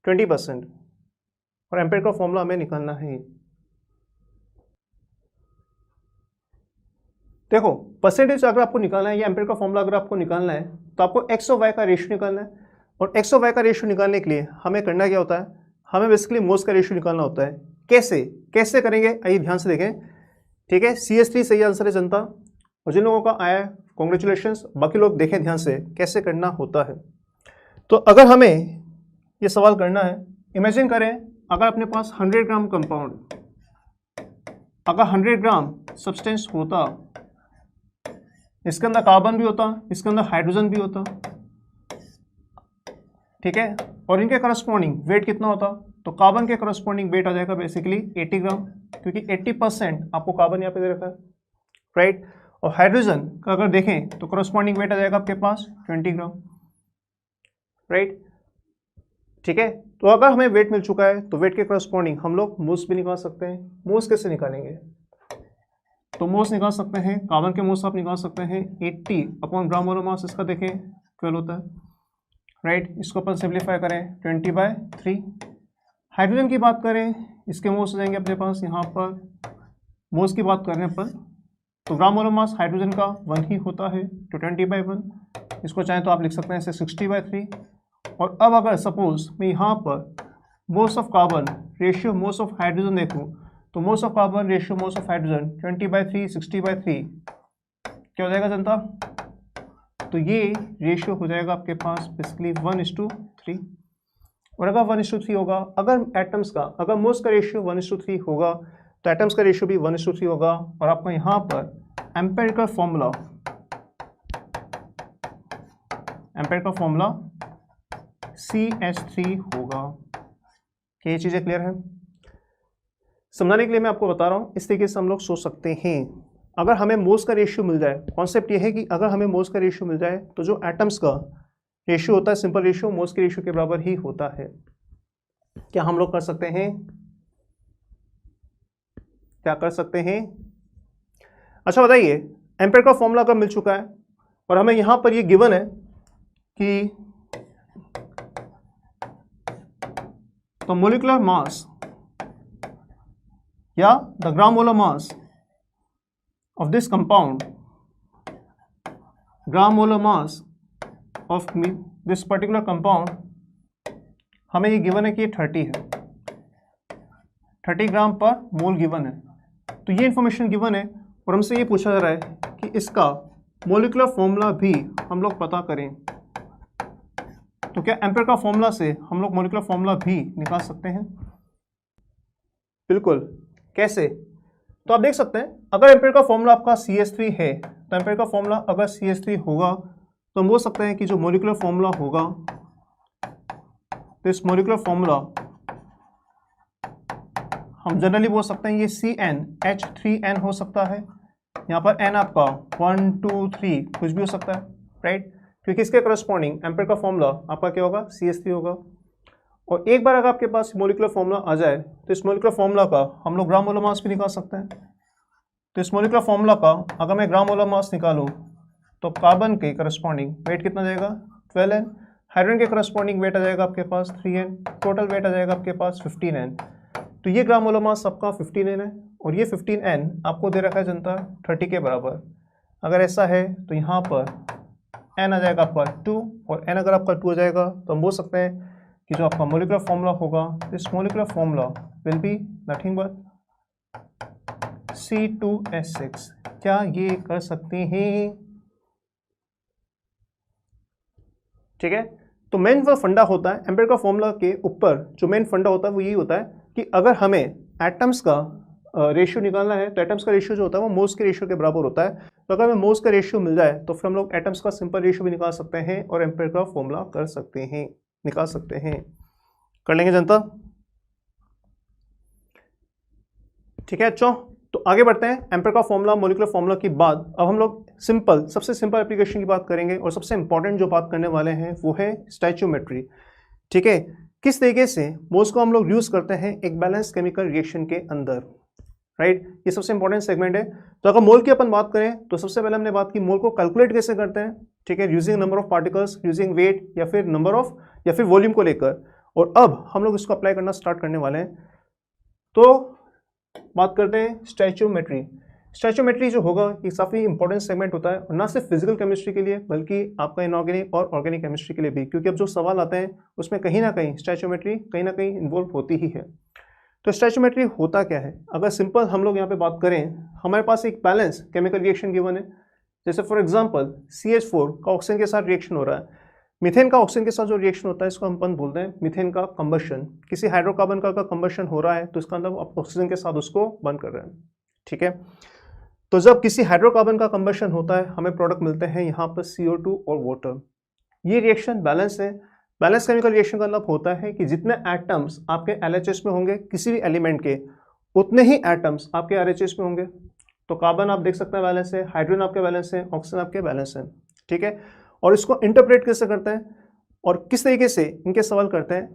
20% और एम्पेयर का फॉर्मूला हमें निकालना है। देखो परसेंटेज अगर आपको निकालना है या एम्पेयर का फॉर्मूला अगर आपको निकालना है तो आपको एक्स और वाई का रेशियो निकालना है और एक्स और वाई का रेशियो निकालने के लिए हमें करना क्या होता है? हमें बेसिकली मोल्स का रेशियो निकालना होता है। कैसे करेंगे आइए ध्यान से देखें। ठीक है, CH3 सही आंसर है जनता, और जिन लोगों का आया है कॉन्ग्रेचुलेशंस, बाकी लोग देखें ध्यान से कैसे करना होता है। तो अगर हमें ये सवाल करना है, इमेजिन करें अगर अपने पास 100 ग्राम कंपाउंड, अगर 100 ग्राम सब्सटेंस होता, इसके अंदर कार्बन भी होता, इसके अंदर हाइड्रोजन भी होता, ठीक है, और इनके करस्पॉन्डिंग वेट कितना होता? तो कार्बन के करस्पॉन्डिंग वेट आ जाएगा बेसिकली 80 ग्राम, क्योंकि 80% आपको कार्बन यहाँ पे दे रखा है, राइट। और हाइड्रोजन का अगर देखें तो करस्पॉन्डिंग वेट आ जाएगा आपके पास 20 ग्राम, राइट। ठीक है, तो अगर हमें वेट मिल चुका है तो वेट के करस्पॉन्डिंग हम लोग मोल्स भी निकाल सकते हैं। मोल्स कैसे निकालेंगे? तो मोल्स निकाल सकते हैं, कार्बन के मोल्स आप निकाल सकते हैं 80 अपॉन ग्राम मोलर मास, इसका देखें 12 होता है, राइट। इसको अपन सिंप्लीफाई करें 20/3। हाइड्रोजन की बात करें, इसके मोल्स हो जाएंगे अपने पास यहाँ पर, मोल्स की बात करने पर तो ग्राम मोलर मास हाइड्रोजन का 1 ही होता है, तो 20/1। इसको चाहें तो आप लिख सकते हैं इसे 60/3। और अब अगर सपोज मैं यहाँ पर moles of carbon ratio moles of hydrogen देखूँ तो moles of carbon ratio moles of hydrogen 20/3 60/3 क्या हो जाएगा जनता? तो ये रेशियो हो जाएगा आपके पास बेसिकली 1:3। और अगर 1:3 होगा, अगर एटम्स का, अगर मोल्स का रेशियो 1:3 होगा तो एटम्स का रेशियो भी 1:3 होगा। और आपको यहाँ पर एम्पेरिकल फॉर्मूला CH3 होगा। क्या ये चीज़ें क्लियर है? समझाने के लिए मैं आपको बता रहा हूँ, इस तरीके से हम लोग सोच सकते हैं। अगर हमें मोल्स का रेशियो मिल जाए, कॉन्सेप्ट ये है कि अगर हमें मोल्स का रेशियो मिल जाए तो जो एटम्स का रेशियो होता है, सिंपल रेशियो मोल्स के रेशियो के बराबर ही होता है। क्या हम लोग कर सकते हैं? क्या कर सकते हैं? अच्छा बताइए, एम्पेयर का फॉर्मूला अगर मिल चुका है और हमें यहां पर ये गिवन है कि तो मोलिकुलर मास या the gram molar mass of this compound, gram molar mass of this particular compound, हमें ये गिवन है कि ये 30 है, 30 ग्राम पर मोल गिवन है। तो ये इंफॉर्मेशन गिवन है और हमसे ये पूछा जा रहा है कि इसका मोलिकुलर फॉर्मूला भी हम लोग पता करें। तो क्या एम्पेयर का फॉर्मूला से हम लोग मोलिकुलर फॉर्मूला भी निकाल सकते हैं? बिल्कुल। कैसे? तो आप देख सकते हैं, अगर एम्पेयर का फॉर्मूला आपका CH3 है तो एम्पेयर का फॉर्मूला अगर CH3 होगा तो हम बोल सकते हैं कि जो मोलिकुलर फॉर्मूला होगा, तो इस मोलिकुलर फॉर्मूला हम जनरली बोल सकते हैं ये CnH3n हो सकता है। यहाँ पर n आपका 1 2 3 कुछ भी हो सकता है, राइट, क्योंकि इसके करस्पॉन्डिंग एम्पेयर का फॉर्मूला आपका क्या होगा? CH3 होगा। और एक बार अगर आपके पास मोलिकुलर फॉर्मूला आ जाए तो इस मोलिकुलर फॉर्मूला का हम लोग ग्राम मोलर मास भी निकाल सकते हैं। तो इस मोलिकुलर फॉर्मूला का अगर मैं ग्राम मोलर मास निकालूं तो कार्बन के करस्पॉन्डिंग वेट कितना जाएगा 12n, हाइड्रोजन के करस्पॉन्डिंग वेट आ जाएगा आपके पास 3n, टोटल वेट आ जाएगा आपके पास 15n। तो ये ग्राम मोलर मास आपका 15n है और ये 15n आपको दे रखा है जनता 30 के बराबर। अगर ऐसा है तो यहाँ पर n आ जाएगा आपका 2 और n अगर आपका 2 हो जाएगा तो हम बोल सकते हैं कि जो आपका मोलिकुलर फॉर्मूला होगा, this molecular formula will be nothing but C2H6। क्या ये कर सकते हैं? ठीक है, तो मेन वो फंडा होता है एम्पियर का फॉर्मूला के ऊपर, जो मेन फंडा होता है वो यही होता है कि अगर हमें एटम्स का रेशियो निकालना है तो एटम्स का रेशियो जो होता है वो मोल्स के रेशियो के बराबर होता है। तो अगर हमें मोल्स का रेशियो मिल जाए तो फिर हम लोग एटम्स का सिंपल रेशियो भी निकाल सकते हैं और एम्पियर का फॉर्मूला कर सकते हैं, निकाल सकते हैं। कर लेंगे जनता? ठीक है अच्छा, तो आगे बढ़ते हैं। एम्पियर का फॉर्मूला, मोलिकुलर फॉर्मूला के बाद अब हम लोग सिंपल, सबसे सिंपल एप्लीकेशन की बात करेंगे और सबसे इंपॉर्टेंट जो बात करने वाले हैं वो है स्टोइचियोमेट्री। ठीक है, किस तरीके से मोल्स को हम लोग यूज करते हैं एक बैलेंस केमिकल रिएक्शन के अंदर, राइट? ये सबसे इंपॉर्टेंट सेगमेंट है। तो अगर मोल की अपन बात करें तो सबसे पहले हमने बात की मोल को कैलकुलेट कैसे करते हैं। ठीक है, using number of particles, using weight या फिर नंबर ऑफ या फिर वॉल्यूम को लेकर। और अब हम लोग इसको अप्लाई करना स्टार्ट करने वाले हैं। तो बात करते हैं स्टोइचियोमेट्री। स्टोइचियोमेट्री जो होगा ये काफ़ी इंपॉर्टेंट सेगमेंट होता है और ना सिर्फ फिजिकल केमिस्ट्री के लिए बल्कि आपका इनऑर्गेनिक और ऑर्गेनिक केमिस्ट्री के लिए भी, क्योंकि अब जो सवाल आते हैं उसमें कहीं ना कहीं स्टोइचियोमेट्री कहीं ना कहीं इन्वॉल्व होती ही है। तो स्टोइचियोमेट्री होता क्या है? अगर सिंपल हम लोग यहाँ पे बात करें, हमारे पास एक बैलेंस केमिकल रिएक्शन गिवन है। जैसे फॉर एग्जांपल CH4 का ऑक्सीजन के साथ रिएक्शन हो रहा है, मीथेन का ऑक्सीजन के साथ जो रिएक्शन होता है इसको हम अपन बोलते हैं मीथेन का कंबशन। किसी हाइड्रोकार्बन का कंबशन हो रहा है तो इसका मतलब आप ऑक्सीजन के साथ उसको बर्न कर रहे हैं। ठीक है, तो जब किसी हाइड्रोकार्बन का कंबशन होता है हमें प्रोडक्ट मिलते हैं यहाँ पर CO2 और वाटर। ये रिएक्शन बैलेंस है। बैलेंस केमिकल रिएक्शन का मतलब होता है कि जितने एटम्स आपके LHS में होंगे किसी भी एलिमेंट के, उतने ही एटम्स आपके RHS में होंगे। तो कार्बन आप देख सकते हैं बैलेंस है, हाइड्रोजन आपके बैलेंस है, ऑक्सीजन आपके बैलेंस है। ठीक है, और इसको इंटरप्रेट कैसे करते हैं और किस तरीके से इनके सवाल करते हैं?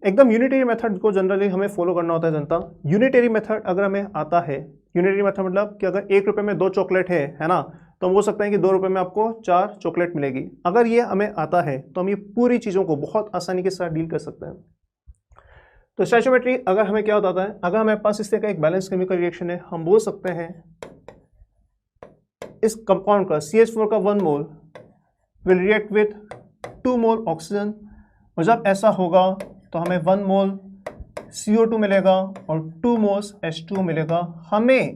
एकदम यूनिटरी मेथड को जनरली हमें फॉलो करना होता है जनता। यूनिटरी मेथड अगर हमें आता है, यूनिटरी मेथड मतलब कि अगर 1 रुपये में 2 चॉकलेट है ना, तो हम बोल सकते हैं कि 2 रुपये में आपको 4 चॉकलेट मिलेगी। अगर ये हमें आता है तो हम ये पूरी चीज़ों को बहुत आसानी के साथ डील कर सकते हैं। तो स्टोइचियोमेट्री अगर हमें क्या बताता है, अगर हमारे पास इस तरह का एक बैलेंस केमिकल रिएक्शन है, हम बोल सकते हैं इस कंपाउंड का CH4 का 1 mole will react with 2 mole oxygen, और जब ऐसा होगा तो हमें 1 मोल CO2 मिलेगा और 2 मोल्स H2 मिलेगा। हमें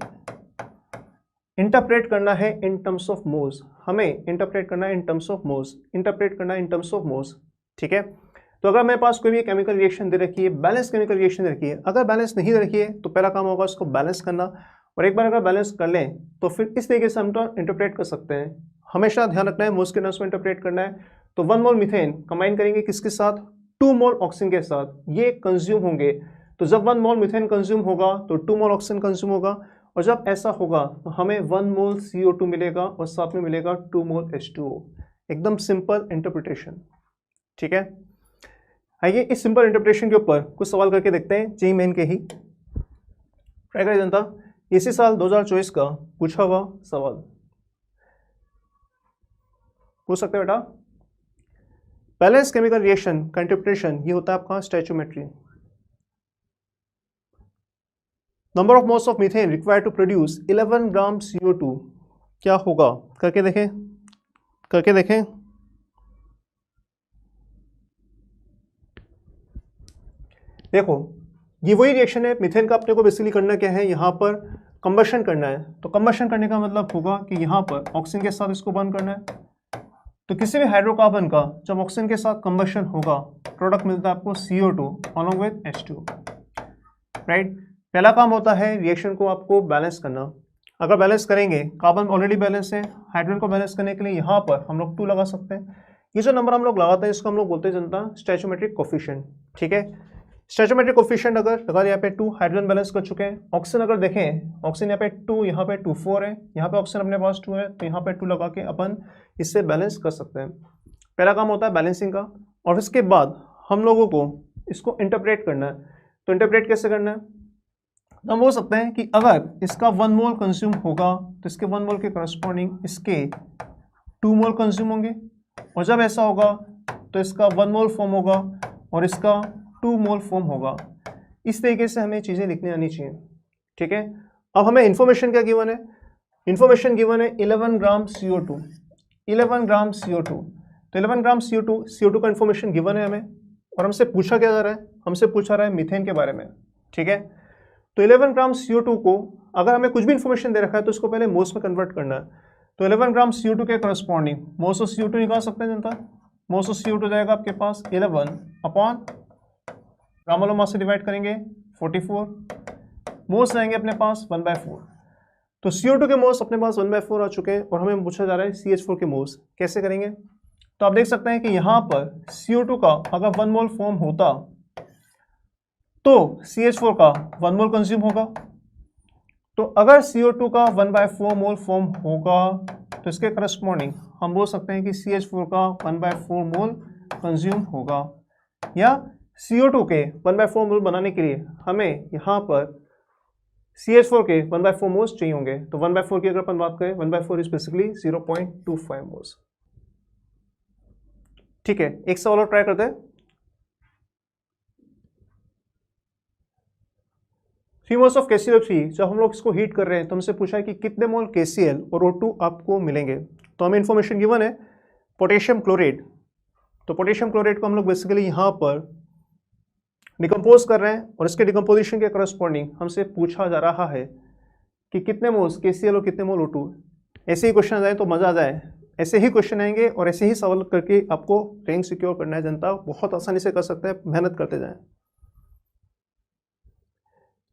इंटरप्रेट करना है इन टर्म्स ऑफ मोल्स, हमें इंटरप्रेट करना है in terms of moles, interpret करना है इन टर्म्स ऑफ मोल्स। ठीक है, तो अगर मेरे पास कोई भी केमिकल रिएक्शन दे रखी है, बैलेंस केमिकल रिएक्शन दे रखी है, अगर बैलेंस नहीं दे रखी है तो पहला काम होगा उसको बैलेंस करना, और एक बार अगर बैलेंस कर लें तो फिर इस तरीके से हम तो इंटरप्रेट कर सकते हैं। हमेशा ध्यान रखना है मोल्स के टर्म्स में इंटरप्रेट करना है। तो 1 मोल मीथेन कंबाइन करेंगे किसके साथ? 2 मोल ऑक्सीजन के साथ, ये कंज्यूम होंगे। तो जब 1 मोल मीथेन कंज्यूम होगा तो 2 मोल ऑक्सीजन कंज्यूम होगा, और जब ऐसा होगा तो हमें 1 मोल CO2 मिलेगा और साथ में मिलेगा 2 मोल H2O। एकदम सिंपल इंटरप्रिटेशन। ठीक है, आइए इस सिंपल इंटरप्रिटेशन के ऊपर कुछ सवाल करके देखते हैं, जेईई मेन के ही। ट्राई करें जनता, इसी साल 2024 का पूछा हुआ सवाल पूछ सकते हैं बेटा। बैलेंस केमिकल रिएक्शन का इंटरप्रिटेशन ये होता है आपका stoichiometry. Number of moles of methane required to produce 11 gram CO2, क्या होगा? करके देखें, करके देखें। देखो ये वही रिएक्शन है, मीथेन का अपने को बेसिकली करना क्या है, यहाँ पर कंबशन करना है। तो कंबशन करने का मतलब होगा कि यहाँ पर ऑक्सीजन के साथ इसको बर्न करना है। तो किसी भी हाइड्रोकार्बन का जब ऑक्सीजन के साथ कंबशन होगा प्रोडक्ट मिलता है आपको CO2 along with H2, right? पहला काम होता है रिएक्शन को आपको बैलेंस करना। अगर बैलेंस करेंगे, कार्बन ऑलरेडी बैलेंस है, हाइड्रोजन को बैलेंस करने के लिए यहाँ पर हम लोग 2 लगा सकते हैं। ये जो नंबर हम लोग लगाते हैं इसको हम लोग बोलते हैं जनता स्टोइचियोमेट्रिक कोफिशिएंट। ठीक है, स्टोइचियोमेट्रिक कोफिशिएंट अगर लगा यहाँ पे 2, हाइड्रोजन बैलेंस कर चुके हैं। ऑक्सीजन अगर देखें, ऑक्सीजन यहाँ पे 2, यहाँ पे 2, 4 है, यहाँ पे ऑक्सीजन अपने पास 2 है, तो यहाँ पे 2 लगा के अपन इससे बैलेंस कर सकते हैं। पहला काम होता है बैलेंसिंग का, और इसके बाद हम लोगों को इसको इंटरप्रेट करना है। तो इंटरप्रेट कैसे करना है? तो हम बोल सकते हैं कि अगर इसका 1 मोल कंज्यूम होगा तो इसके 1 मोल के करस्पॉन्डिंग इसके 2 मोल कंज्यूम होंगे, और जब ऐसा होगा तो इसका 1 मोल फॉर्म होगा और इसका 2 मोल फॉर्म होगा। इस तरीके से हमें चीज़ें लिखनी आनी चाहिए, ठीक है। अब हमें इन्फॉर्मेशन क्या गिवन है, इन्फॉर्मेशन गिवन है 11 ग्राम CO2, 11 ग्राम CO2। तो 11 ग्राम CO2 का इन्फॉर्मेशन गिवन है हमें, और हमसे पूछा क्या जा रहा है, हमसे पूछा रहा है मीथेन के बारे में, ठीक है। तो 11 ग्राम CO2 को अगर हमें कुछ भी इन्फॉर्मेशन दे रखा है तो इसको पहले मोल्स में कन्वर्ट करना है। तो 11 ग्राम CO2 के करस्पॉन्डिंग मोल्स ऑफ CO2 निकाल सकते हैं जनता। मोल्स ऑफ CO2 जाएगा आपके पास 11 अपॉन ग्राम वालों मास से डिवाइड करेंगे 44, मोल्स रहेंगे अपने पास 1/4। तो CO2 के मोल्स अपने पास 1/4 आ चुके हैं, और हमें पूछा जा रहा है CH4 के मोल्स कैसे करेंगे। तो आप देख सकते हैं कि यहाँ पर CO2 का अगर 1 मोल फॉर्म होता तो CH4 का 1 मोल कंज्यूम होगा। तो अगर CO2 का 1/4 मोल फॉर्म होगा तो इसके करस्पॉन्डिंग हम बोल सकते हैं कि CH4 का 1/4 मोल कंज्यूम होगा, या CO2 के 1/4 मोल बनाने के लिए हमें यहाँ पर CH4 के 1/4 मोल्स चाहिए होंगे। तो 1/4 की अगर अपन बात करें, 1/4 इज बेसिकली 0.25 मोल्स, ठीक है। एक सवाल और ट्राई करते हैं। 3 मोल्स ऑफ KCl3, जब हम लोग इसको हीट कर रहे हैं तो हमसे पूछा है कि कितने मोल KCl और O2 आपको मिलेंगे। तो हमें इन्फॉर्मेशन गिवन है पोटेशियम क्लोराइड। तो पोटेशियम क्लोराइड को हम लोग बेसिकली यहाँ पर डिकम्पोज कर रहे हैं, और इसके डिकम्पोजिशन के करस्पॉन्डिंग हमसे पूछा जा रहा है कि कितने मोल्स KCl और कितने मोल O2। ऐसे ही क्वेश्चन आ जाए तो मज़ा आ जाए, ऐसे ही क्वेश्चन आएंगे और ऐसे ही सवाल करके आपको रैंक सिक्योर करना है जनता। बहुत आसानी से कर सकते हैं, मेहनत करते जाएं।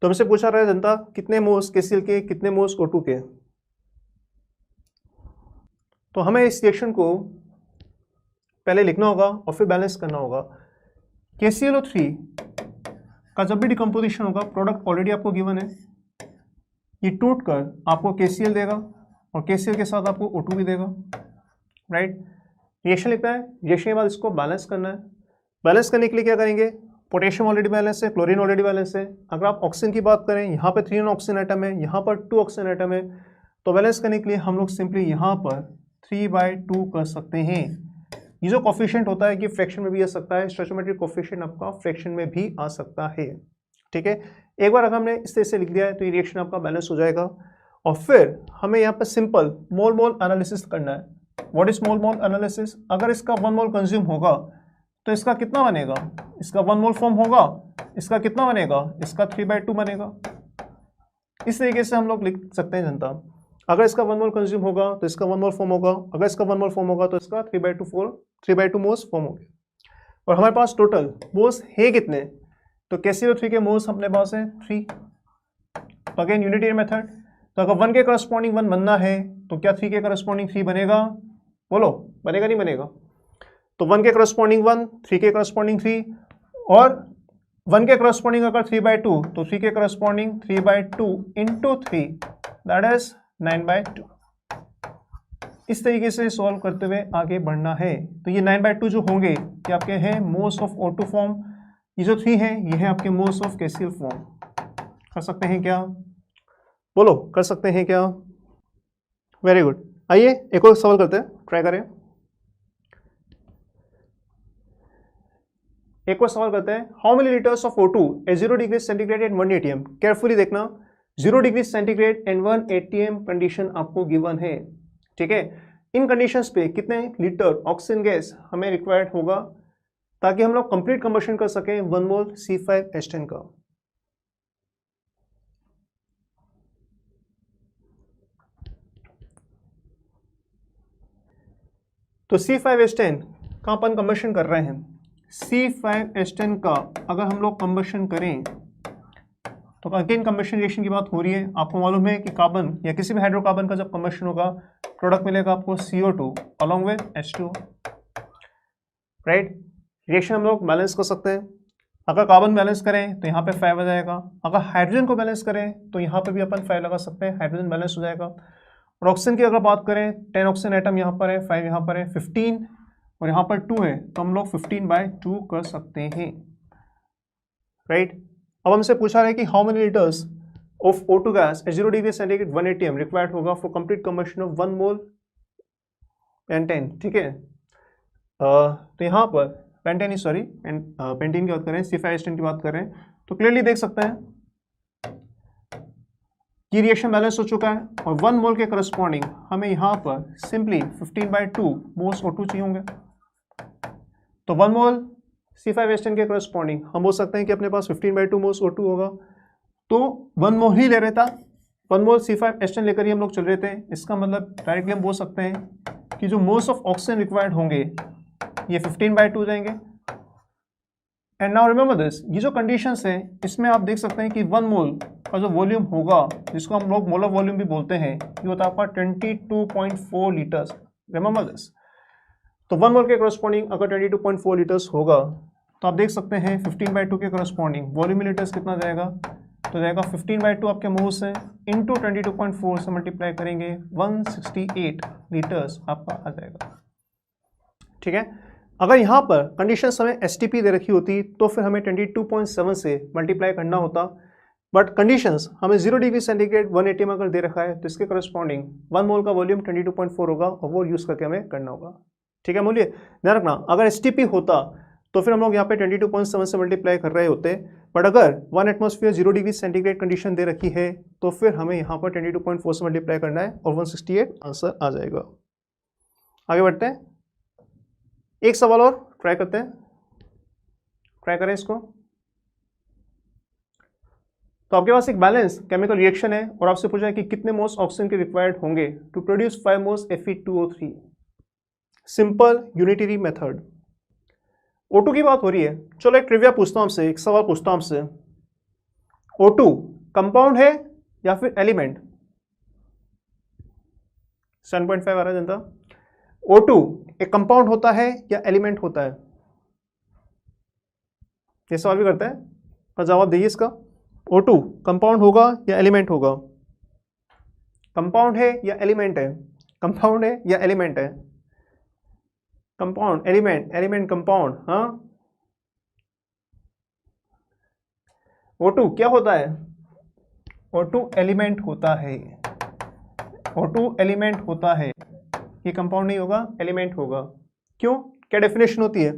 तो हमसे पूछा रहा है जनता कितने मोल्स KCl के, कितने मोल्स O2 के। तो हमें इस रिएक्शन को पहले लिखना होगा और फिर बैलेंस करना होगा। KClO3 का जब भी डिकम्पोजिशन होगा, प्रोडक्ट ऑलरेडी आपको गिवन है, ये टूट कर आपको KCl देगा और KCl के साथ आपको O2 भी देगा, राइट। रिएक्शन लिखना है, रिएक्शन के बाद इसको बैलेंस करना है। बैलेंस करने के लिए क्या करेंगे, पोटेशियम ऑलरेडी बैलेंस है, क्लोरीन ऑलरेडी बैलेंस है। अगर आप ऑक्सीजन की बात करें, यहाँ पर 3 ऑक्सीजन आइटम है, यहाँ पर 2 ऑक्सीजन आइटम है। तो बैलेंस करने के लिए हम लोग सिंपली यहाँ पर 3/2 कर सकते हैं। ये जो कोफिशिएंट होता है कि फ्रैक्शन में भी आ सकता है, स्टोइचोमेट्रिक कोफिशिएंट आपका फ्रैक्शन में भी आ सकता है, ठीक है। एक बार अगर हमने इस तरह से लिख दिया है तो ये रिएक्शन आपका बैलेंस हो जाएगा। और फिर हमें यहाँ पर सिंपल मोल मोल एनालिसिस करना है। What is mole mole analysis, अगर इसका 1 मोल कंज्यूम होगा तो इसका कितना बनेगा, इसका 1 मोल फॉर्म होगा, इसका कितना बनेगा, इसका 3/2 बनेगा। इस तरीके से हम लोग लिख सकते हैं जनता। अगर इसका 1 मोल कंज्यूम होगा तो इसका 1 मोल फॉर्म होगा, अगर इसका 1 मोल फॉर्म होगा तो इसका 3/2 मोल्स फॉर्म होंगे। और हमारे पास टोटल मोल्स है कितने, तो KClO3 के मोल्स अपने पास है 3। तो अगेन यूनिटी मेथड, तो अगर 1 के करस्पॉन्डिंग 1 बनना है तो क्या 3 के करस्पॉन्डिंग 3 बनेगा, बोलो बनेगा नहीं बनेगा। तो 1 के करस्पॉन्डिंग 1, 3 के करस्पॉन्डिंग 3, और 1 के करस्पॉन्डिंग अगर 3/2 तो 3 के करस्पॉन्डिंग 3/2 इंटू 3 दैट इज 9/2। इस तरीके से सॉल्व करते हुए आगे बढ़ना है। तो ये 9/2 जो होंगे ये आपके हैं मोल्स ऑफ O2 फॉर्म, ये जो 3 है ये है आपके मोल्स ऑफ KCl फॉर्म। कर सकते हैं क्या, बोलो कर सकते हैं क्या, वेरी गुड। आइए एक और सवाल करते हैं, ट्राई करें। एक और सवाल करते हैं, how many litres of O2 at 0 degree centigrade and 1 atm। Carefully देखना, 0 degree centigrade and 1 atm condition आपको गिवन है, ठीक है। इन कंडीशंस पे कितने लीटर ऑक्सीजन गैस हमें रिक्वायर्ड होगा ताकि हम लोग कंप्लीट कंबशन कर सकें 1 मोल C5H10 का। तो C5H10 का अपन कंबशन कर रहे हैं। C5H10 का अगर हम लोग कंबशन करें तो अगेन कंबशन रिएक्शन की बात हो रही है। आपको मालूम है कि कार्बन या किसी भी हाइड्रोकार्बन का जब कंबशन होगा प्रोडक्ट मिलेगा आपको CO2 along with H2, right. Reaction हम लोग बैलेंस कर सकते हैं। अगर कार्बन बैलेंस करें तो यहाँ पे 5 आ जाएगा, अगर हाइड्रोजन को बैलेंस करें तो यहाँ पे भी अपन 5 लगा सकते हैं, हाइड्रोजन बैलेंस हो जाएगा। और ऑक्सीजन की अगर बात करें 10 ऑक्सीजन आइटम यहाँ पर है, 5 यहाँ पर है, 15 और यहाँ पर 2 है, तो हम लोग 15/2 कर सकते हैं, राइट। अब हमसे पूछा है कि how many litres of O2 gas at 0 degree centigrade 1 atm required होगा for complete combustion of 1 mole pentane, ठीक है। तो यहाँ पर पेंटेन पेंटीन की बात करें, C5H10 की बात करें, तो क्लियरली देख सकते हैं कि रिएक्शन बैलेंस हो चुका है और 1 मोल के करस्पॉन्डिंग हमें यहाँ पर सिंपली 15/2 मोल्स O2 चाहिए होंगे। तो 1 मोल C5H10 के करस्पॉन्डिंग हम बोल सकते हैं कि अपने पास 15/2 मोल्स O2 होगा। तो 1 मोल ही ले रहे था, 1 मोल C5H10 लेकर ही हम लोग चल रहे थे। इसका मतलब डायरेक्टली हम बोल सकते हैं कि जो मोल्स ऑफ ऑक्सीजन रिक्वायर्ड होंगे ये 15/2 जाएंगे। एंड नाउ रिमेंबर दिस, ये जो कंडीशंस हैं इसमें आप देख सकते हैं कि 1 मोल का जो वॉल्यूम होगा, जिसको हम लोग मोलर वॉल्यूम भी बोलते हैं, ये होता है आपका 22.4 लीटर्स। Remember this. तो 1 मोल के करस्पॉन्डिंग अगर 22.4 लीटर्स होगा तो आप देख सकते हैं 15/2 के करस्पॉन्डिंग वॉल्यूम लीटर्स कितना जाएगा, तो जाएगा 15/2 आपके मोल्स हैं इंटू 22.4 से मल्टीप्लाई करेंगे 168 लीटर्स आपका आ जाएगा, ठीक है। अगर यहाँ पर कंडीशन हमें STP दे रखी होती तो फिर हमें 22.7 से मल्टीप्लाई करना होता, बट कंडीशंस हमें 0 डिग्री सेंटीग्रेड 1 atm अगर दे रखा है तो इसके करस्पॉन्डिंग 1 मोल का वॉल्यूम 22.4 होगा और वो यूज़ करके हमें करना होगा, ठीक है। मूल्य ध्यान रखना, अगर STP होता तो फिर हम लोग यहाँ पे 22.7 से मल्टीप्लाई कर रहे होते, बट अगर 1 एटमॉस्फेयर 0 डिग्री सेंटीग्रेड कंडीशन दे रखी है तो फिर हमें यहाँ पर 22.4 से मल्टीप्लाई करना है और 168 आंसर आ जाएगा। आगे बढ़ते हैं, एक सवाल और ट्राई करते हैं, ट्राई करें इसको। तो आपके पास एक बैलेंस केमिकल रिएक्शन है और आपसे पूछा है कि कितने मोल्स ऑक्सीजन के रिक्वायर्ड होंगे to produce 5 moles Fe2O3। Simple unitary method. O2 की बात हो रही है, चलो एक ट्रिविया पूछता हूं आपसे, एक सवाल पूछता हूं आपसे, O2 कंपाउंड है या फिर एलिमेंट? 7.5 आ रहा है जनता। O2 एक कंपाउंड होता है या एलिमेंट होता है? ये सवाल भी करते हैं, तो जवाब दीजिए इसका। O2 कंपाउंड होगा या एलिमेंट होगा? कंपाउंड है या एलिमेंट है? कंपाउंड है या एलिमेंट है? कंपाउंड, एलिमेंट, एलिमेंट, कंपाउंड, हाँ। O2 क्या होता है? O2 एलिमेंट होता है, O2 एलिमेंट होता है। ये कंपाउंड नहीं होगा, एलिमेंट होगा। क्यों? क्या डेफिनेशन होती है?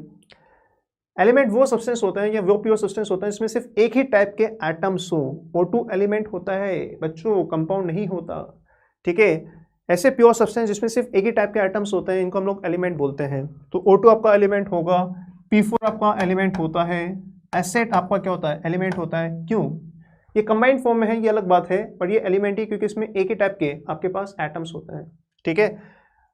एलिमेंट वो सब्सटेंस होता है या वो प्योर सब्सटेंस होता है इसमें सिर्फ एक ही टाइप के एटम्स हो। O2 एलिमेंट होता है बच्चों, कंपाउंड नहीं होता, ठीक है। ऐसे प्योर सब्सटेंस जिसमें सिर्फ एक ही टाइप के एटम्स होते हैं इनको हम लोग एलिमेंट बोलते हैं। तो O2 आपका एलिमेंट होगा, P4 आपका एलिमेंट होता है, एसेट आपका क्या होता है? एलिमेंट होता है। क्यों? ये कंबाइंड फॉर्म में है, ये अलग बात है, पर ये एलिमेंट ही क्योंकि इसमें एक ही टाइप के आपके पास एटम्स होते हैं, ठीक है।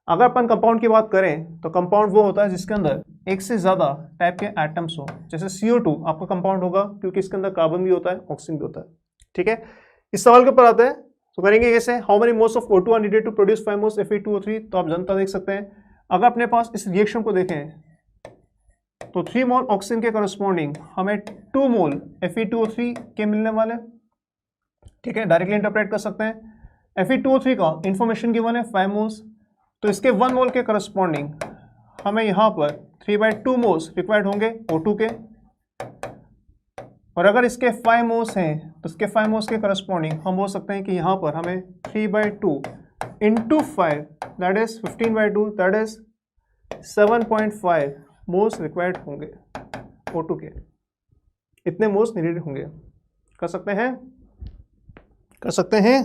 अगर अपन कंपाउंड की बात करें तो कंपाउंड वो होता है जिसके अंदर एक से ज़्यादा टाइप के एटम्स हो। जैसे CO2 आपका कंपाउंड होगा क्योंकि इसके अंदर कार्बन भी होता है, ऑक्सीजन भी होता है, ठीक है। इस सवाल के ऊपर आते हैं, तो करेंगे कैसे? How many moles of O2 are needed to produce 5 moles Fe2O3। तो आप जनता देख सकते हैं, अगर अपने पास इस रिएक्शन को देखें तो 3 मोल ऑक्सीजन के करस्पॉन्डिंग हमें 2 मोल Fe2O3 के मिलने वाले, ठीक है। डायरेक्टली इंटरप्रेट कर सकते हैं। Fe2O3 का इंफॉर्मेशन गिवन है 5 मोल्स, तो इसके 1 मोल के करस्पॉन्डिंग हमें यहाँ पर 3/2 मोल्स रिक्वायर्ड होंगे O2 के, और अगर इसके 5 मोल्स हैं तो इसके 5 मोल्स के करस्पॉन्डिंग हम बोल सकते हैं कि यहाँ पर हमें 3/2 into 5 that is 15/2 that is 7.5 moles required होंगे O2 के। इतने मोल्स नीडेड होंगे। कर सकते हैं, कर सकते हैं।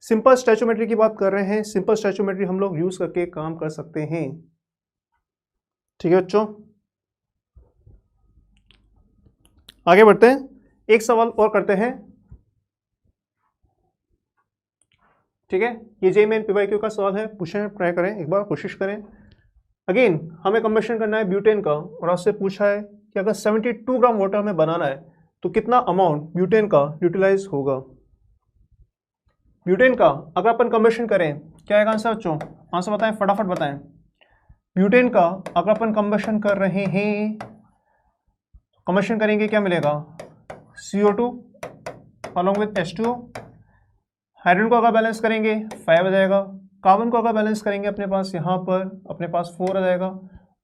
सिंपल स्टैचोमेट्री की बात कर रहे हैं, सिंपल स्टैचोमेट्री हम लोग यूज करके काम कर सकते हैं, ठीक है बच्चों। आगे बढ़ते हैं, एक सवाल और करते हैं, ठीक है। ये JEE Main PYQ का सवाल है, पूछें, ट्राई करें, एक बार कोशिश करें। अगेन हमें कंबशन करना है ब्यूटेन का, और आपसे पूछा है कि अगर 72 ग्राम वाटर में बनाना है तो कितना अमाउंट ब्यूटेन का यूटिलाइज होगा। ब्यूटेन का अगर अपन कंबशन करें, क्या आएगा आंसर बच्चों? आंसर बताएं, फटाफट बताएं। ब्यूटेन का अगर अपन कंबशन कर रहे हैं, कंबशन करेंगे क्या मिलेगा? CO2 along with H2O। Hydrogen को अगर बैलेंस करेंगे 5 आ जाएगा, कार्बन को अगर बैलेंस करेंगे अपने पास यहाँ पर अपने पास 4 आ जाएगा,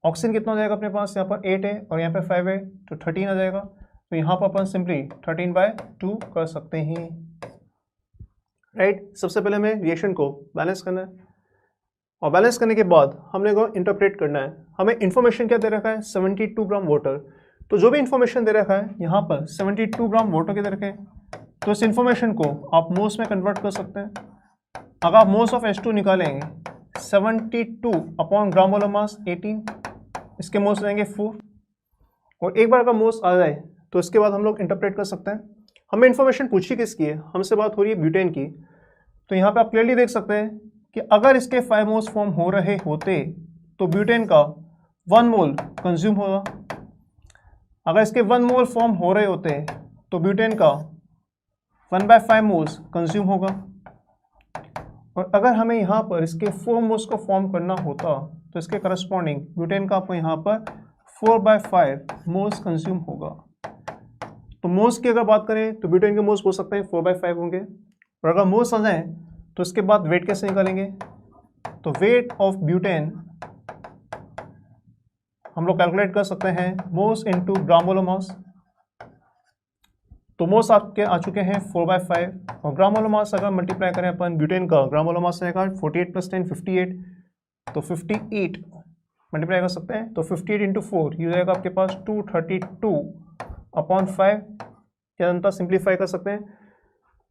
ऑक्सीजन कितना हो जाएगा अपने पास यहाँ पर 8 है और यहाँ पे 5 है तो 13 आ जाएगा। तो यहाँ पर अपन सिंपली 13/2 कर सकते हैं, राइट। सबसे पहले हमें रिएक्शन को बैलेंस करना है, और बैलेंस करने के बाद हमने को इंटरप्रेट करना है। हमें इन्फॉर्मेशन क्या दे रखा है, 72 ग्राम वाटर। तो जो भी इन्फॉर्मेशन दे रखा है यहाँ पर 72 ग्राम वाटर के दे रखे हैं, तो इस इन्फॉर्मेशन को आप मोल्स में कन्वर्ट कर सकते हैं। अगर आप मोल्स ऑफ H2 निकालेंगे 72 अपॉन ग्राम मोलर मास 18, इसके मोल्स रहेंगे 4। और एक बार अगर मोल्स आ जाए तो इसके बाद हम लोग इंटरप्रेट कर सकते हैं। हमें इन्फॉर्मेशन पूछी किसकी है, हमसे बात हो रही है ब्यूटेन की। तो यहाँ पे आप क्लियरली देख सकते हैं कि अगर इसके 5 मोल्स फॉर्म हो रहे होते तो ब्यूटेन का 1 मोल कंज्यूम होगा। अगर इसके 1 मोल फॉर्म हो रहे होते तो ब्यूटेन का 1/5 मोल्स कंज्यूम होगा। और अगर हमें यहाँ पर इसके 4 मोल्स को फॉर्म करना होता तो इसके करस्पॉन्डिंग ब्यूटेन का आपको यहाँ पर 4/5 मोल्स कंज्यूम होगा। तो मोल्स की अगर बात करें तो ब्यूटेन के मोल्स हो सकते हैं 4/5 होंगे। और अगर मोल्स आ जाएं तो इसके बाद वेट कैसे निकालेंगे, तो वेट ऑफ ब्यूटेन हम लोग कैलकुलेट कर सकते हैं moles into gram molar mass. तो मोल्स आपके आ चुके हैं 4/5 और ग्राम मोलर मास अगर मल्टीप्लाई करें अपन ब्यूटेन का, ग्राम मोलर मास रहेगा 48 + 10 58, तो 58 मल्टीप्लाई कर सकते हैं। तो 58 × 4 ये हो जाएगा आपके पास 232/5। क्या जनता सिंप्लीफाई कर सकते हैं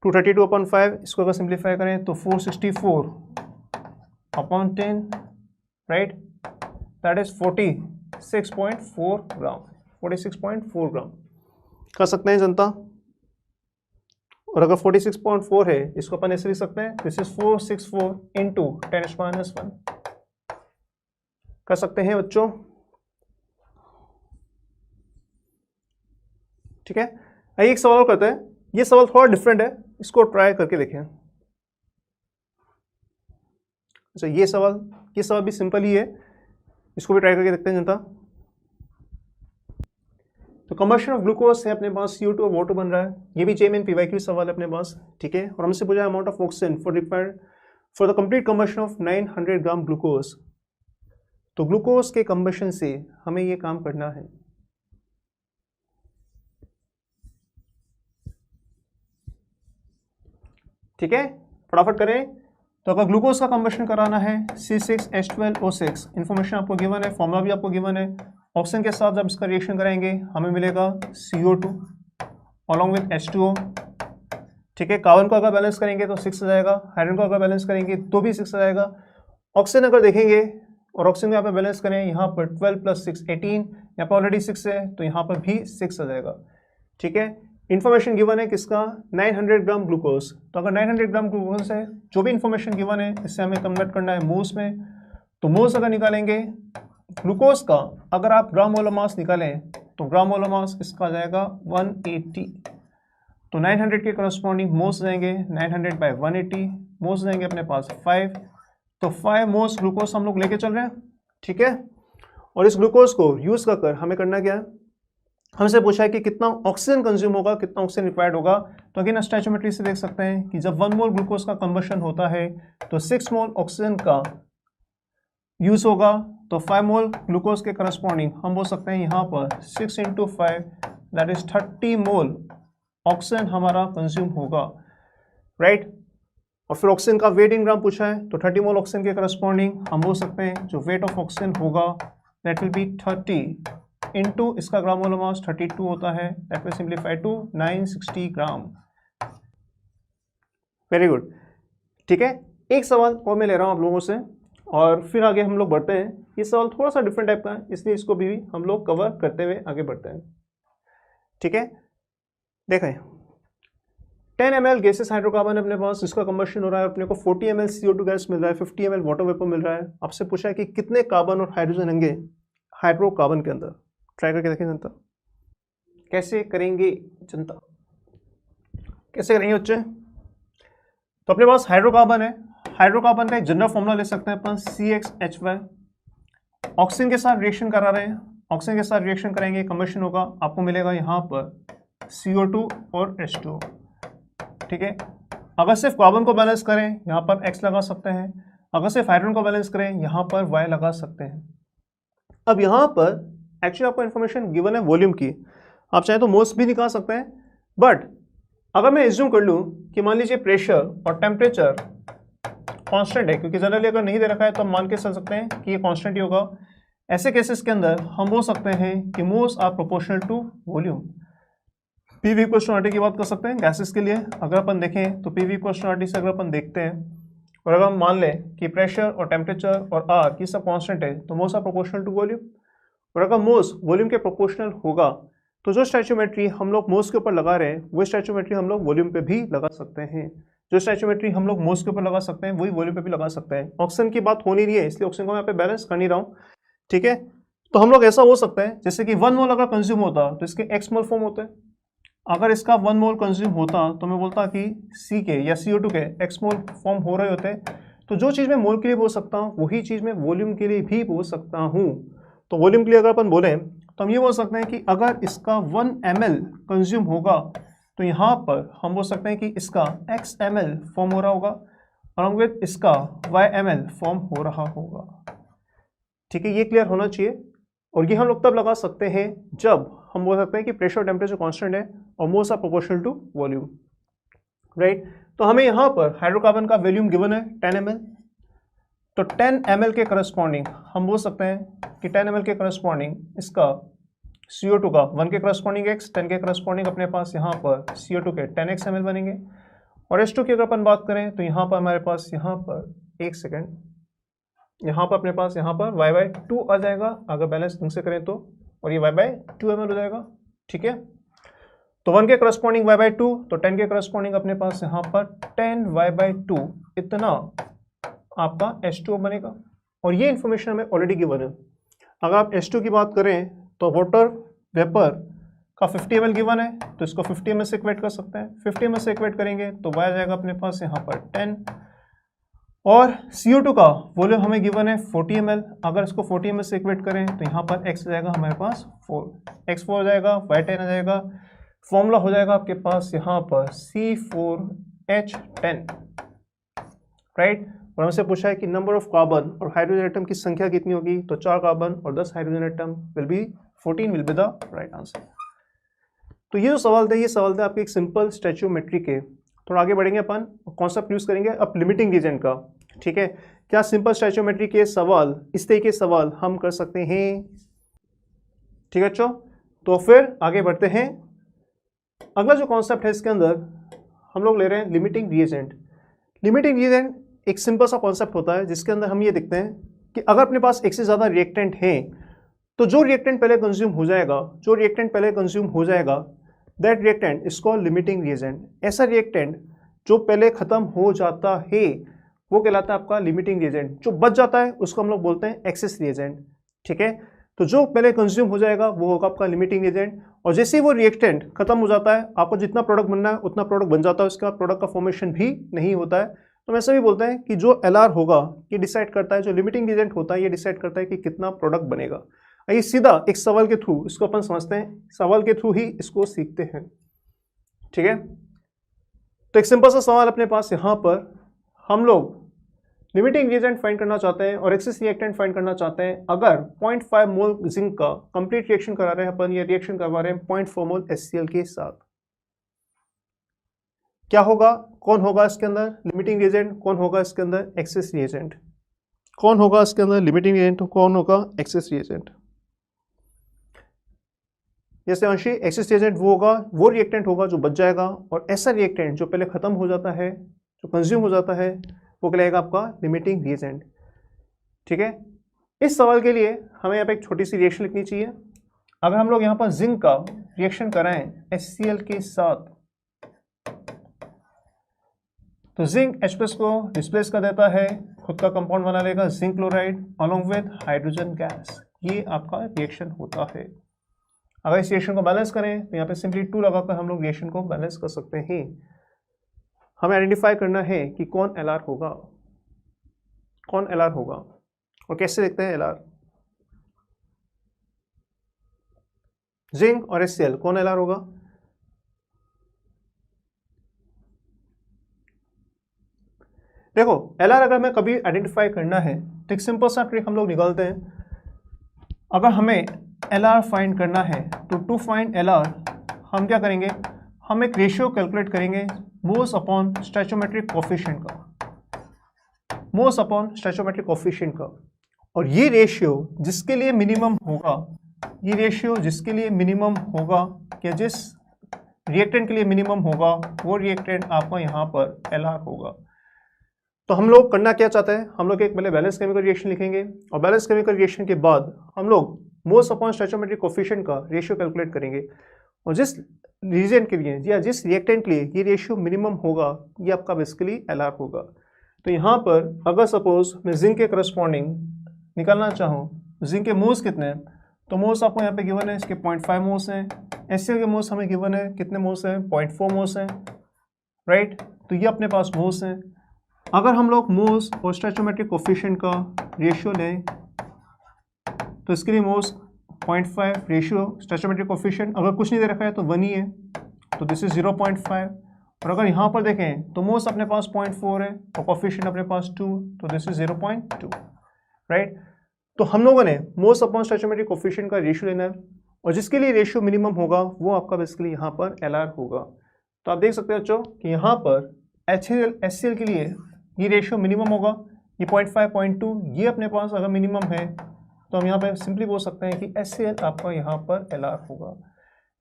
232/5, इसको अगर सिंप्लीफाई करें तो 464/10, राइट, दैट इज 46.4 ग्राम, 46.4 ग्राम कर सकते हैं जनता। और अगर 46.4 है इसको अपन ऐसे लिख सकते हैं, दिस इज 464 × 10⁻⁻1 कर सकते हैं बच्चों, ठीक है। आइए एक सवाल और करते हैं। ये सवाल थोड़ा डिफरेंट है, इसको ट्राई करके देखें। अच्छा ये सवाल भी सिंपल ही है, इसको भी ट्राई करके देखते हैं जनता। तो कंबशन ऑफ ग्लूकोज से अपने पास CO2 और वाटर बन रहा है। ये भी JMN PYQ सवाल है अपने पास, ठीक है। और हमसे पूछा amount of oxygen for the complete combustion of 900 gram glucose. तो ग्लूकोज के कंबशन से हमें ये काम करना है। ठीक है, फटाफट करें। तो अगर ग्लूकोज का कंबशन कराना है C6H12O6, इन्फॉर्मेशन आपको गिवन है, फॉर्मूला भी आपको गिवन है। ऑक्सीजन के साथ जब इसका रिएक्शन करेंगे हमें मिलेगा CO2 अलॉन्ग विथ H2O, ठीक है। कार्बन को अगर बैलेंस करेंगे तो 6 आ जाएगा, हाइड्रोजन को अगर बैलेंस करेंगे तो भी 6 आ जाएगा। ऑक्सीजन अगर देखेंगे और ऑक्सीजन को यहाँ पे बैलेंस करें, यहाँ पर 12 + 6 18, यहाँ पर ऑलरेडी 6 है तो यहाँ पर भी 6 आ जाएगा, ठीक है। इन्फॉर्मेशन गिवन है किसका, 900 ग्राम ग्लूकोज। तो अगर 900 ग्राम ग्लूकोज है, जो भी इन्फॉर्मेशन गिवन है इससे हमें कन्वर्ट करना है मोल्स में। तो मोल्स अगर निकालेंगे ग्लूकोज का, अगर आप ग्राम मोलर मास निकालें तो ग्राम मोलर मास इसका आ जाएगा 180। तो 900 के करस्पॉन्डिंग मोल्स जाएंगे 900/180, मोल्स जाएंगे अपने पास 5। तो 5 मोल्स ग्लूकोज हम लोग लेके चल रहे हैं, ठीक है। और इस ग्लूकोज को यूज कर हमें करना क्या है, हमसे पूछा है कि कितना ऑक्सीजन कंज्यूम होगा, कितना ऑक्सीजन रिक्वायर्ड होगा। तो अगेन स्टोइचियोमेट्री से देख सकते हैं कि जब 1 मोल ग्लूकोज का कंबशन होता है तो 6 मोल ऑक्सीजन का यूज होगा। तो 5 मोल ग्लूकोज के करस्पॉन्डिंग हम बोल सकते हैं यहाँ पर 6 × 5 दैट इज 30 मोल ऑक्सीजन हमारा कंज्यूम होगा, राइट। और फिर ऑक्सीजन का वेट इन ग्राम पूछा है, तो 30 मोल ऑक्सीजन के करस्पॉन्डिंग हम बोल सकते हैं जो वेट ऑफ ऑक्सीजन होगा दैट विल बी 30 इंटू इसका ग्राम मोलर मास 32 होता है, that will simplify to 960 gram. Very good, ठीक है। एक सवाल और मैं ले रहा हूं आप लोगों से और फिर आगे हम लोग बढ़ते हैं। ये सवाल थोड़ा सा डिफरेंट टाइप का है, इसलिए इसको भी हम लोग कवर करते हुए आगे बढ़ते हैं, ठीक है। देखें 10 ml गैसेस हाइड्रोकार्बन अपने पास, इसका कंबशन हो रहा है, अपने को 40 ml CO2 गैस मिल रहा है, 50 ml वाटर वेपर मिल रहा है। आपसे पूछा है कि कितने कार्बन और हाइड्रोजन होंगे हाइड्रोकार्बन के अंदर। ट्राई करके देखें जनता, कैसे करेंगे जनता, कैसे करेंगे बच्चे। तो अपने पास हाइड्रोकार्बन है, हाइड्रोकार्बन का एक जनरल फॉर्मूला ले सकते हैं अपन CXHY। ऑक्सीजन के साथ रिएक्शन करा रहे हैं, ऑक्सीजन के साथ रिएक्शन करेंगे, कंबशन होगा, आपको मिलेगा यहाँ पर CO2 और H2O, ठीक है। अगर सिर्फ कार्बन को बैलेंस करें यहाँ पर X लगा सकते हैं, अगर सिर्फ हाइड्रोजन को बैलेंस करें यहाँ पर Y लगा सकते हैं। अब यहाँ पर एक्चुअली आपको इन्फॉर्मेशन गिवन है वॉल्यूम की, आप चाहे तो मोल्स भी निकाल सकते हैं। बट अगर मैं एज्यूम कर लूँ कि मान लीजिए प्रेशर और टेम्परेचर कांस्टेंट है, क्योंकि जनरली अगर नहीं दे रखा है तो हम मान के चल सकते हैं कि ये कांस्टेंट ही होगा। ऐसे केसेस के अंदर हम बोल सकते हैं कि moles are proportional to volume. PV equals to RT की बात कर सकते हैं गैसेस के लिए। अगर अपन देखें तो PV इक्वल्स टू RT से अगर अपन देखते हैं और अगर हम मान लें कि प्रेशर और टेम्परेचर और R की सब कांस्टेंट है तो moles are proportional to volume. और अगर मोल्स वॉल्यूम के प्रोपोर्शनल होगा तो जो स्टैचोमेट्री हम लोग मोल्स के ऊपर लगा रहे हैं वही स्टैचोमेट्री हम लोग वॉल्यूम पे भी लगा सकते हैं। जो स्टैचोमेट्री हम लोग मोल्स के ऊपर लगा सकते हैं वही वॉल्यूम पे भी लगा सकते हैं। ऑक्सीजन की बात हो नहीं रही है इसलिए ऑक्सीजन को मैं यहाँ पे बैलेंस कर नहीं रहा हूँ, ठीक है। तो हम लोग ऐसा हो सकता है जैसे कि 1 मोल अगर कंज्यूम होता तो इसके x मोल फॉर्म होते हैं। अगर इसका 1 मोल कंज्यूम होता तो मैं बोलता कि C के या CO2 के x मोल फॉर्म हो रहे होते। तो जो चीज़ मैं मोल के लिए बोल सकता हूँ वही चीज़ मैं वॉल्यूम के लिए भी बोल सकता हूँ। तो वॉल्यूम के लिए अगर अपन बोलें तो हम ये बोल सकते हैं कि अगर इसका 1 ml कंज्यूम होगा तो यहाँ पर हम बोल सकते हैं कि इसका x ml फॉर्म हो रहा होगा और विद इसका y ml फॉर्म हो रहा होगा, ठीक है। ये क्लियर होना चाहिए। और ये हम लोग तब लगा सकते हैं जब हम बोल सकते हैं कि प्रेशर टेम्परेचर कांस्टेंट है और moles are proportional to volume, right. तो हमें यहाँ पर हाइड्रोकार्बन का वॉल्यूम गिवन है 10 ml। तो 10 ml के करस्पॉन्डिंग हम बोल सकते हैं कि 10 ml के करस्पॉन्डिंग इसका CO2 का 1 के करस्पॉन्डिंग x, 10 के करस्पॉन्डिंग अपने पास यहाँ पर CO2 के 10x ml बनेंगे। और H2 की अगर अपन बात करें तो यहाँ पर हमारे पास यहाँ पर एक सेकेंड यहाँ पर अपने पास यहाँ पर y/2 आ जाएगा अगर बैलेंस ढंग से करें तो, और ये y/2 ml हो जाएगा, ठीक है। तो 1 के करस्पॉन्डिंग y/2 तो 10 के करस्पॉन्डिंग अपने पास यहाँ पर 10 y/2 इतना आपका H2O बनेगा। और ये इन्फॉर्मेशन हमें ऑलरेडी गिवन है। अगर आप H2 की बात करें तो वाटर वेपर का 50 ml गिवन है तो इसको 50 ml से इक्वेट कर सकते हैं। 50 ml से इक्वेट करेंगे तो y आ जाएगा अपने पास यहाँ पर 10। और CO2 का वॉल्यूम हमें गिवन है 40 ml। अगर इसको 40 ml से इक्वेट करें तो यहाँ पर x आ जाएगा हमारे पास 4, x4 हो जाएगा, y10 आ जाएगा। फॉर्मूला हो जाएगा आपके पास यहाँ पर C4H10, राइट। और हमसे पूछा है कि नंबर ऑफ कार्बन और हाइड्रोजन एटम की संख्या कितनी होगी, तो 4 कार्बन और 10 hydrogen atom will be 14 will be the right answer. तो ये जो सवाल थे ये सवाल थे आपके एक सिंपल स्टैच्यूमेट्री के। थोड़ा आगे बढ़ेंगे अपन, कॉन्सेप्ट यूज करेंगे अब लिमिटिंग रीजन का, ठीक है। क्या सिंपल स्टैच्यूमेट्री के सवाल इस तरह के सवाल हम कर सकते हैं, ठीक है बच्चों। तो फिर आगे बढ़ते हैं। अगला जो कॉन्सेप्ट है इसके अंदर हम लोग ले रहे हैं लिमिटिंग रिएजेंट। लिमिटिंग रिएजेंट एक सिंपल सा कॉन्सेप्ट होता है जिसके अंदर हम ये देखते हैं कि अगर अपने पास एक से ज़्यादा रिएक्टेंट है तो जो रिएक्टेंट पहले कंज्यूम हो जाएगा that reactant is called limiting reagent. ऐसा रिएक्टेंट जो पहले खत्म हो जाता है वो कहलाता है आपका लिमिटिंग रिएजेंट। जो बच जाता है उसको हम लोग बोलते हैं एक्सेस रिएजेंट, ठीक है। तो जो पहले कंज्यूम हो जाएगा वो होगा आपका लिमिटिंग रिएजेंट। और जैसे ही वो रिएक्टेंट खत्म हो जाता है आपको जितना प्रोडक्ट बनना है उतना प्रोडक्ट बन जाता है, उसके बाद प्रोडक्ट का फॉर्मेशन भी नहीं होता है। तो वैसे भी बोलते हैं कि जो LR होगा ये डिसाइड करता है, जो लिमिटिंग रिएजेंट होता है ये डिसाइड करता है कि कितना प्रोडक्ट बनेगा। आइए सीधा एक सवाल के थ्रू इसको अपन समझते हैं, सवाल के थ्रू ही इसको सीखते हैं, ठीक है। तो एक सिंपल सा सवाल अपने पास यहाँ पर हम लोग लिमिटिंग रिएजेंट फाइंड करना चाहते हैं और एक्सेस रिएक्टेंट फाइंड करना चाहते हैं। अगर 0.5 मोल जिंक का कंप्लीट रिएक्शन करा रहे हैं अपन, ये रिएक्शन करवा रहे हैं 0.4 मोल HCl के साथ, क्या होगा, कौन होगा इसके अंदर लिमिटिंग रिएजेंट, कौन होगा इसके अंदर एक्सेस रिएजेंट, कौन होगा इसके अंदर लिमिटिंग रिएजेंट, कौन होगा एक्सेस रिएजेंट। जैसे अंशी एक्सेस रिएजेंट वो होगा, वो रिएक्टेंट होगा जो बच जाएगा, और ऐसा रिएक्टेंट जो पहले खत्म हो जाता है, जो कंज्यूम हो जाता है, वो कहलाएगा आपका लिमिटिंग रिएजेंट, ठीक है। इस सवाल के लिए हमें यहाँ पे एक छोटी सी रिएक्शन लिखनी चाहिए। अगर हम लोग यहाँ पर जिंक का रिएक्शन कराएं HCl के साथ तो जिंक H+ को डिस्प्लेस कर देता है, खुद का कंपाउंड बना लेगा zinc chloride along with hydrogen gas. ये आपका रिएक्शन होता है। अगर इस रिएक्शन को बैलेंस करें तो यहाँ पे सिंपली 2 लगाकर हम लोग रिएक्शन को बैलेंस कर सकते हैं। हमें आइडेंटिफाई करना है कि कौन LR होगा, कौन LR होगा, और कैसे देखते हैं LR। जिंक और HCl कौन LR होगा, देखो LR अगर हमें कभी आइडेंटिफाई करना है तो एक सिंपल सा ट्रिक हम लोग निकालते हैं। अगर हमें LR फाइंड करना है तो टू फाइंड LR हम क्या करेंगे, हम एक रेशियो कैलकुलेट करेंगे मोल्स अपॉन स्टैचोमेट्रिक कोफिशिएंट का। मोल्स अपॉन स्टोइचोमेट्रिक कोफिशिएंट का, और ये रेशियो जिसके लिए मिनिमम होगा, ये रेशियो जिसके लिए मिनिमम होगा, कि जिस रिएक्टेंट के लिए मिनिमम होगा, वो रिएक्टेंट आपका यहाँ पर LR होगा। तो हम लोग करना क्या चाहते हैं, हम लोग एक पहले बैलेंस केमिकल रिएक्शन लिखेंगे, और बैलेंस केमिकल रिएक्शन के बाद हम लोग मोल्स अपॉन स्टोइचोमेट्रिक कोफिशिएंट का रेशियो कैलकुलेट करेंगे, और जिस रीजन के लिए या जिस रिएक्टेंट के लिए ये रेशियो मिनिमम होगा, ये आपका बेसिकली LR होगा। तो यहाँ पर अगर सपोज मैं जिंक के करस्पॉन्डिंग निकालना चाहूँ, जिंक के मोल्स कितने हैं, तो मोल्स आपको यहाँ पे गिवन है, इसके 0.5 मोल्स हैं। HCl के मोल्स हमें गिवन है, कितने मोल्स हैं, 0.4 मोल्स हैं, राइट। तो ये अपने पास मोल्स हैं। अगर हम लोग मोल्स और स्टोइचोमेट्रिक कोफिशिएंट का रेशियो लें, तो इसके लिए मोल्स 0.5 रेशियो स्टोइचोमेट्रिक कोफिशिएंट अगर कुछ नहीं दे रखा है तो 1 ही है, तो दिस इज 0.5। और अगर यहाँ पर देखें तो मोल्स अपने पास 0.4 है और कोफिशिएंट अपने पास 2, तो दिस इज 0.2, राइट। तो हम लोगों ने मोल्स अपॉन स्टोइचोमेट्रिक कोफिशिएंट का रेशियो लेना है, और जिसके लिए रेशियो मिनिमम होगा वो आपका बेसिकली यहाँ पर LR होगा। तो आप देख सकते हो बच्चों कि यहाँ पर HCl के लिए ये रेशियो मिनिमम होगा, ये 0.5 0.2 ये अपने पास अगर मिनिमम है, तो हम यहाँ पे सिंपली बोल सकते हैं कि HCl आपका यहाँ पर LR होगा।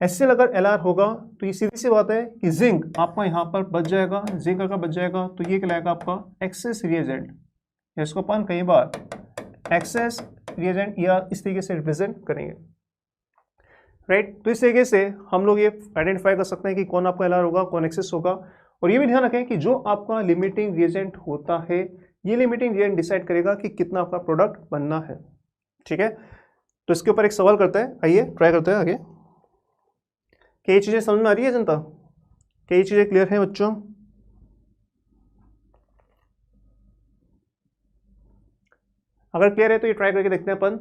HCl अगर LR होगा तो ये सीधी सी बात है कि जिंक आपका यहाँ पर बच जाएगा। जिंक अगर बच जाएगा तो ये कहलाएगा आपका एक्सेस रिएजेंट, इसको अपन कई बार एक्सेस रिएजेंट या इस तरीके से रिप्रेजेंट करेंगे, राइट। तो इस तरीके से हम लोग ये आइडेंटिफाई कर सकते हैं कि कौन आपका LR होगा, कौन एक्सेस होगा। और ये भी ध्यान रखें कि जो आपका लिमिटिंग रिएजेंट होता है, ये लिमिटिंग रिएजेंट डिसाइड करेगा कि कितना आपका प्रोडक्ट बनना है, ठीक है। तो इसके ऊपर एक सवाल करते हैं, आइए ट्राई करते हैं आगे। क्या ये चीज़ें समझ में आ रही है जनता? क्या ये चीज़ें क्लियर हैं बच्चों? अगर क्लियर है तो ये ट्राई करके देखते हैं अपन।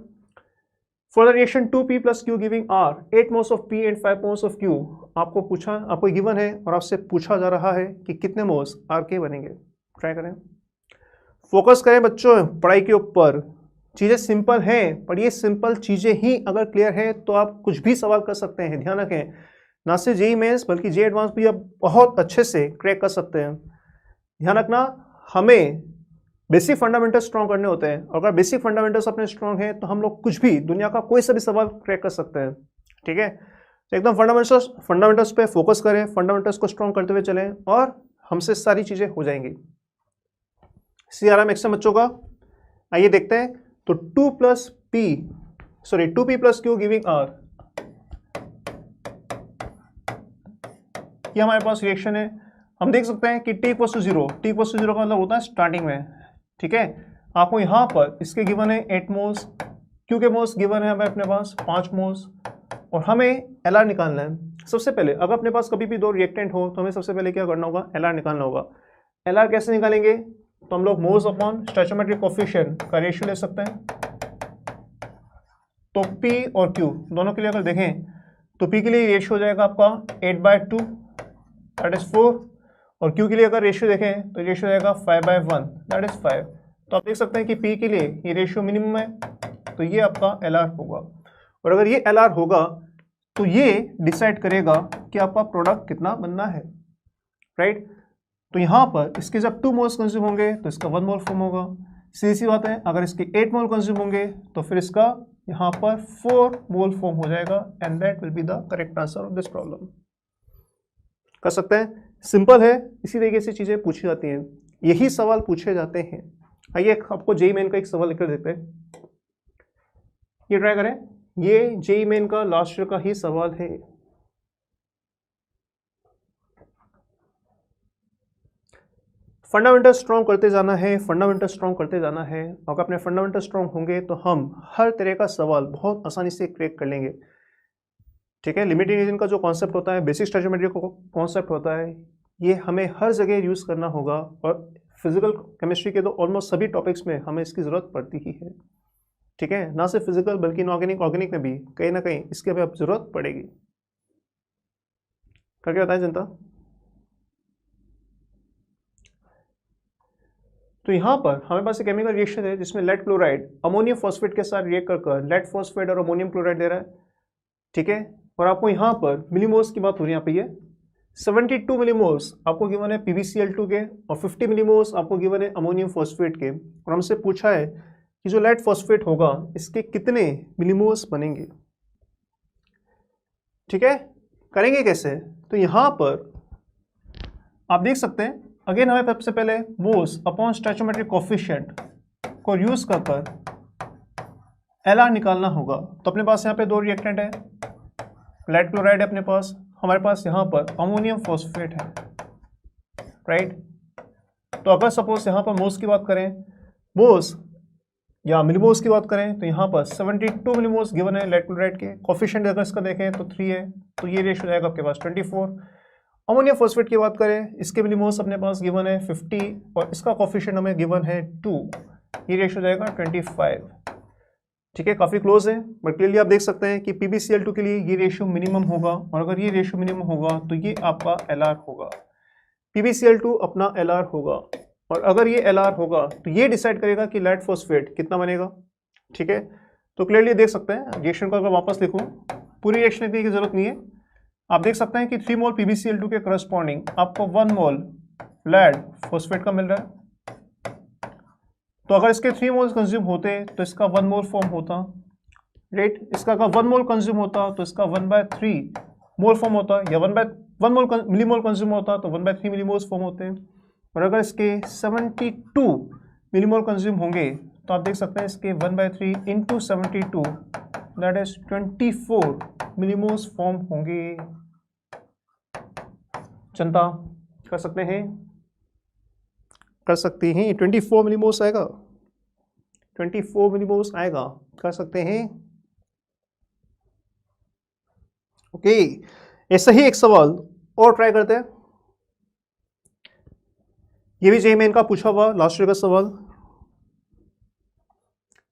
For the reaction 2P + Q giving R 8 moles of P and 5 moles of Q, आपको गिवन है और आपसे पूछा जा रहा है कि कितने मोल्स R के बनेंगे। ट्राई करें, फोकस करें बच्चों पढ़ाई के ऊपर। चीज़ें सिंपल हैं, पर ये सिंपल चीज़ें ही अगर क्लियर है तो आप कुछ भी सवाल कर सकते हैं। ध्यान रखें, ना सिर्फ JEE मेंस बल्कि JEE एडवांस भी आप बहुत अच्छे से क्रैक कर सकते हैं। ध्यान रखना, हमें बेसिक फंडामेंटल स्ट्रॉन्ग करने होते हैं, अगर बेसिक फंडामेंटल्स अपने स्ट्रॉन्ग हैं तो हम लोग कुछ भी दुनिया का कोई सा भी सवाल क्रैक कर सकते हैं, ठीक है। तो एकदम फंडामेंटल्स पे फोकस करें, फंडामेंटल्स को स्ट्रॉन्ग करते हुए चलें और हमसे सारी चीज़ें हो जाएंगी। CRM एक्शन बच्चों का आइए देखते हैं। तो 2P + Q गिविंग R, ये हमारे पास रिएक्शन है। हम देख सकते हैं कि T = 0, T = 0 का मतलब होता है स्टार्टिंग में, ठीक है। आपको यहाँ पर इसके गिवन है 8 मोल्स, Q के मोल्स गिवन है हमें अपने पास 5 मोल्स, और हमें LR निकालना है। सबसे पहले अगर अपने पास कभी भी दो रिएक्टेंट हो तो हमें सबसे पहले क्या करना होगा, LR निकालना होगा। LR कैसे निकालेंगे, तो हम लोग मोल्स अपॉन स्टोइचोमेट्रिक कोफिशिएंट का रेशियो ले सकते हैं। तो P और Q दोनों के लिए अगर देखें तो P के लिए रेशियो हो जाएगा आपका 8/2 दैट इज 4, और Q के लिए अगर रेशियो देखें तो रेशियो जाएगा 5/1 दैट इज 5। तो आप देख सकते हैं कि P के लिए ये रेशियो मिनिमम है, तो ये आपका LR होगा। और अगर ये LR होगा तो ये डिसाइड करेगा कि आपका प्रोडक्ट कितना बनना है, राइट। तो यहाँ पर इसके जब 2 मोल्स कंज्यूम होंगे तो इसका 1 मोल फॉर्म होगा। सीधी सी बात है, अगर इसके 8 मोल कंज्यूम होंगे तो फिर इसका यहाँ पर 4 मोल फॉर्म हो जाएगा, and that will be the correct answer of this problem. कर सकते हैं, सिंपल है, इसी तरीके से चीज़ें पूछी जाती हैं, यही सवाल पूछे जाते हैं। आइए आपको JEE मेन का एक सवाल लिख कर देते हैं, ये ट्राई करें। ये JEE मेन का लास्ट ईयर का ही सवाल है। फंडामेंटल स्ट्रॉन्ग करते जाना है, फंडामेंटल स्ट्रॉन्ग करते जाना है। अगर अपने फंडामेंटल स्ट्रॉन्ग होंगे तो हम हर तरह का सवाल बहुत आसानी से क्रैक कर लेंगे, ठीक है। लिमिटिंग रीजन का जो कॉन्सेप्ट होता है, बेसिक स्टोइचोमेट्री का कॉन्सेप्ट होता है, ये हमें हर जगह यूज़ करना होगा, और फिजिकल केमिस्ट्री के तो ऑलमोस्ट सभी टॉपिक्स में हमें इसकी ज़रूरत पड़ती ही है, ठीक है। ना सिर्फ फिजिकल बल्कि ऑर्गेनिक में भी कहीं ना कहीं इसकी हमें अब ज़रूरत पड़ेगी। करके बताएं जनता। तो यहाँ पर हमारे पास एक केमिकल रिएक्शन है जिसमें लेड क्लोराइड अमोनियम फॉस्फेट के साथ रिएक्ट कर लेड फॉस्फेट और अमोनियम क्लोराइड दे रहा है, ठीक है। और आपको यहाँ पर मिलीमोल्स की बात हो रही है, यहाँ पे ये 72 मिलीमोल्स आपको गिवन है PbCl2 के और 50 मिलीमोल्स आपको गिवन है अमोनियम फॉस्फेट के, और हमसे पूछा है कि जो लेड फॉस्फेट होगा इसके कितने मिलीमोल्स बनेंगे। ठीक है, करेंगे कैसे? तो यहां पर आप देख सकते हैं, अगेन हमें सबसे पहले मोल्स अपॉन स्टोइचोमेट्रिक कोफिशिएंट को यूज कर LR निकालना होगा। तो अपने पास यहाँ पे दो रिएक्टेंट है, लेड क्लोराइड है अपने पास, हमारे पास यहाँ पर अमोनियम फॉस्फेट है, राइट। तो अगर सपोज यहाँ पर मोल्स की बात करें, मोल्स या मिलीमोल्स की बात करें, तो यहाँ पर 72 मिलीमोल्स गिवन है लेड क्लोराइड के, कोफिशिएंट अगर इसका देखें तो 3 है, तो ये रेशियो जाएगा आपके पास 24। अमोनियम फॉस्फेट की बात करें, इसके मिलीमोल्स अपने पास गिवन है 50 और इसका कोफिशिएंट हमें गिवन है 2, ये रेशियो जाएगा 25। ठीक है, काफ़ी क्लोज है, बट क्लियरली आप देख सकते हैं कि PbCl2 के लिए ये रेशियो मिनिमम होगा, और अगर ये रेशियो मिनिमम होगा तो ये आपका LR होगा। PbCl2 अपना LR होगा, और अगर ये LR होगा तो ये डिसाइड करेगा कि लेड फॉस्फेट कितना बनेगा। ठीक है, तो क्लियरली देख सकते हैं रिएक्शन को अगर वापस लिखूँ, पूरी रिएक्शन लिखने की जरूरत नहीं है, आप देख सकते हैं कि 3 मोल PbCl2 के करस्पॉन्डिंग आपको 1 मोल लेड फॉस्फेट का मिल रहा है। तो अगर इसके 3 मोल्स कंज्यूम होते तो इसका 1 मोल फॉर्म होता, राइट। इसका अगर 1 मोल कंज्यूम होता तो इसका 1/3 मोल फॉर्म होता, या 1 मोल मिलीमोल कंज्यूम होता तो 1/3 मिलीमोल्स फॉर्म होते हैं। और अगर इसके 72 मिलीमोल कंज्यूम होंगे तो आप देख सकते हैं इसके 1/3 into 72 that is 24 millimoles form होंगे। जनता कर सकते हैं, कर सकते हैं, 24 मिलीमोल्स आएगा, 24 मिलीमोल्स आएगा, कर सकते हैं। ओके, ऐसा ही एक सवाल और ट्राई करते हैं, ये भी जेईई मेन का पूछा हुआ लास्ट ईयर का सवाल।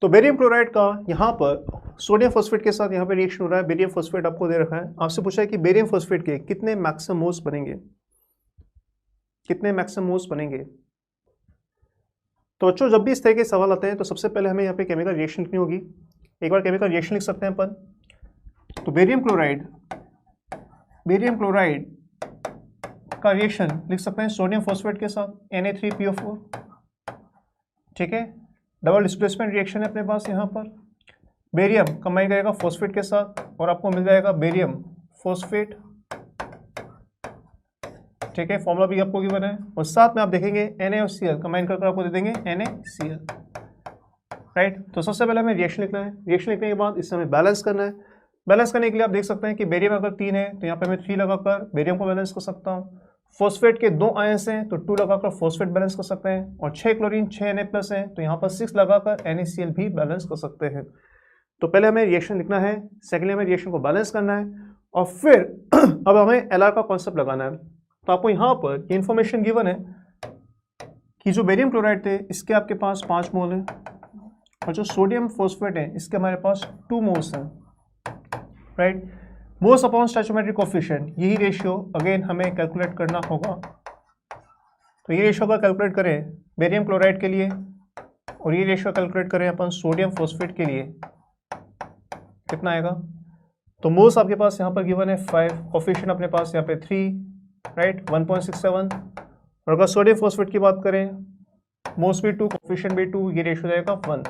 तो बेरियम क्लोराइड का यहाँ पर सोडियम फॉस्फेट के साथ यहाँ पे रिएक्शन हो रहा है, बेरियम फॉस्फेट आपको दे रखा है, आपसे पूछा है कि बेरियम फॉस्फेट के कितने मैक्सिमम मोल्स बनेंगे, कितने मैक्सिमम मोल्स बनेंगे। तो बच्चों जब भी इस तरह के सवाल आते हैं तो सबसे पहले हमें यहाँ पे केमिकल रिएक्शन लिखनी होगी। एक बार केमिकल रिएक्शन लिख सकते हैं अपन। तो बेरियम क्लोराइड का रिएक्शन लिख सकते हैं सोडियम फॉस्फेट के साथ Na3PO4। ठीक है, डबल डिस्प्लेसमेंट रिएक्शन है अपने पास यहाँ पर। बेरियम कंबाइन करेगा फॉस्फेट के साथ और आपको मिल जाएगा बेरियम फॉस्फेट। ठीक है, फॉर्मूला भी आपको गिवन है, और साथ में आप देखेंगे Na और Cl कंबाइन करके आपको दे देंगे NaCl, राइट। तो सबसे पहले हमें रिएक्शन लिखना है, रिएक्शन लिखने के बाद इससे हमें बैलेंस करना है। बैलेंस करने के लिए आप देख सकते हैं कि बेरियम अगर 3 है तो यहाँ पे मैं 3 लगाकर बेरियम को बैलेंस कर सकता हूँ। फॉस्फेट के 2 आयंस हैं तो 2 लगाकर फॉस्फेट बैलेंस कर सकते हैं, और 6 क्लोरीन 6 Na+ है तो यहाँ पर 6 लगाकर NaCl भी बैलेंस कर सकते हैं। तो पहले हमें रिएक्शन लिखना है, सेकेंडली हमें रिएक्शन को बैलेंस करना है, और फिर अब हमें LR का कॉन्सेप्ट लगाना है। तो आपको यहाँ पर ये इन्फॉर्मेशन गिवन है कि जो बेरियम क्लोराइड थे इसके आपके पास 5 मोल है, और जो सोडियम फॉस्फेट है इसके हमारे पास 2 मोल्स हैं, राइट। मोल्स अपॉन स्टोइचोमेट्रिक कोफिशिएंट, यही रेशियो अगेन हमें कैलकुलेट करना होगा। तो ये रेशियो अगर कैलकुलेट करें बेरियम क्लोराइड के लिए, और ये रेशियो कैलकुलेट करें अपन सोडियम फॉस्फेट के लिए, कितना आएगा। तो मोल्स आपके पास यहाँ पर गिवन है 5, कोफिशिएंट अपने पास यहाँ पे 3, राइट, 1.67। और अगर सोडियम फॉस्फेट की बात करें, मोल्स भी 2, कोफिशिएंट भी 2, ये रेशियो जाएगा 1।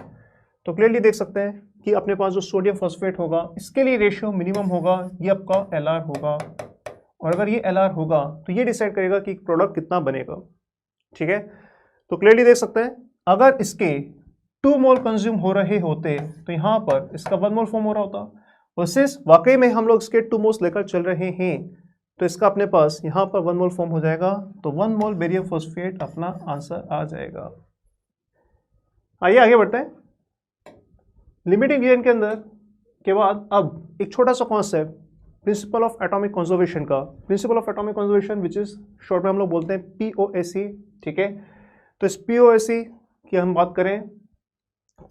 तो क्लियरली देख सकते हैं कि अपने पास जो सोडियम फॉस्फेट होगा इसके लिए रेशियो मिनिमम होगा, ये आपका LR होगा, और अगर ये LR होगा तो ये डिसाइड करेगा कि प्रोडक्ट कितना बनेगा। ठीक है, तो क्लियरली देख सकते हैं अगर इसके 2 मोल कंज्यूम हो रहे होते तो यहाँ पर इसका 1 मोल फॉर्म हो रहा होता, और सिंस वाकई में हम लोग इसके 2 मोल्स लेकर चल रहे हैं तो इसका अपने पास यहाँ पर 1 मोल फॉर्म हो जाएगा, तो 1 मोल बेरियम फॉस्फेट अपना आंसर आ जाएगा। आइए आगे बढ़ते हैं। लिमिटिंग रिएक्शन के अंदर के बाद अब एक छोटा सा concept principle of atomic conservation का, principle of atomic conservation which is short में हम लोग बोलते हैं POSC। ठीक है, तो इस POSC की हम बात करें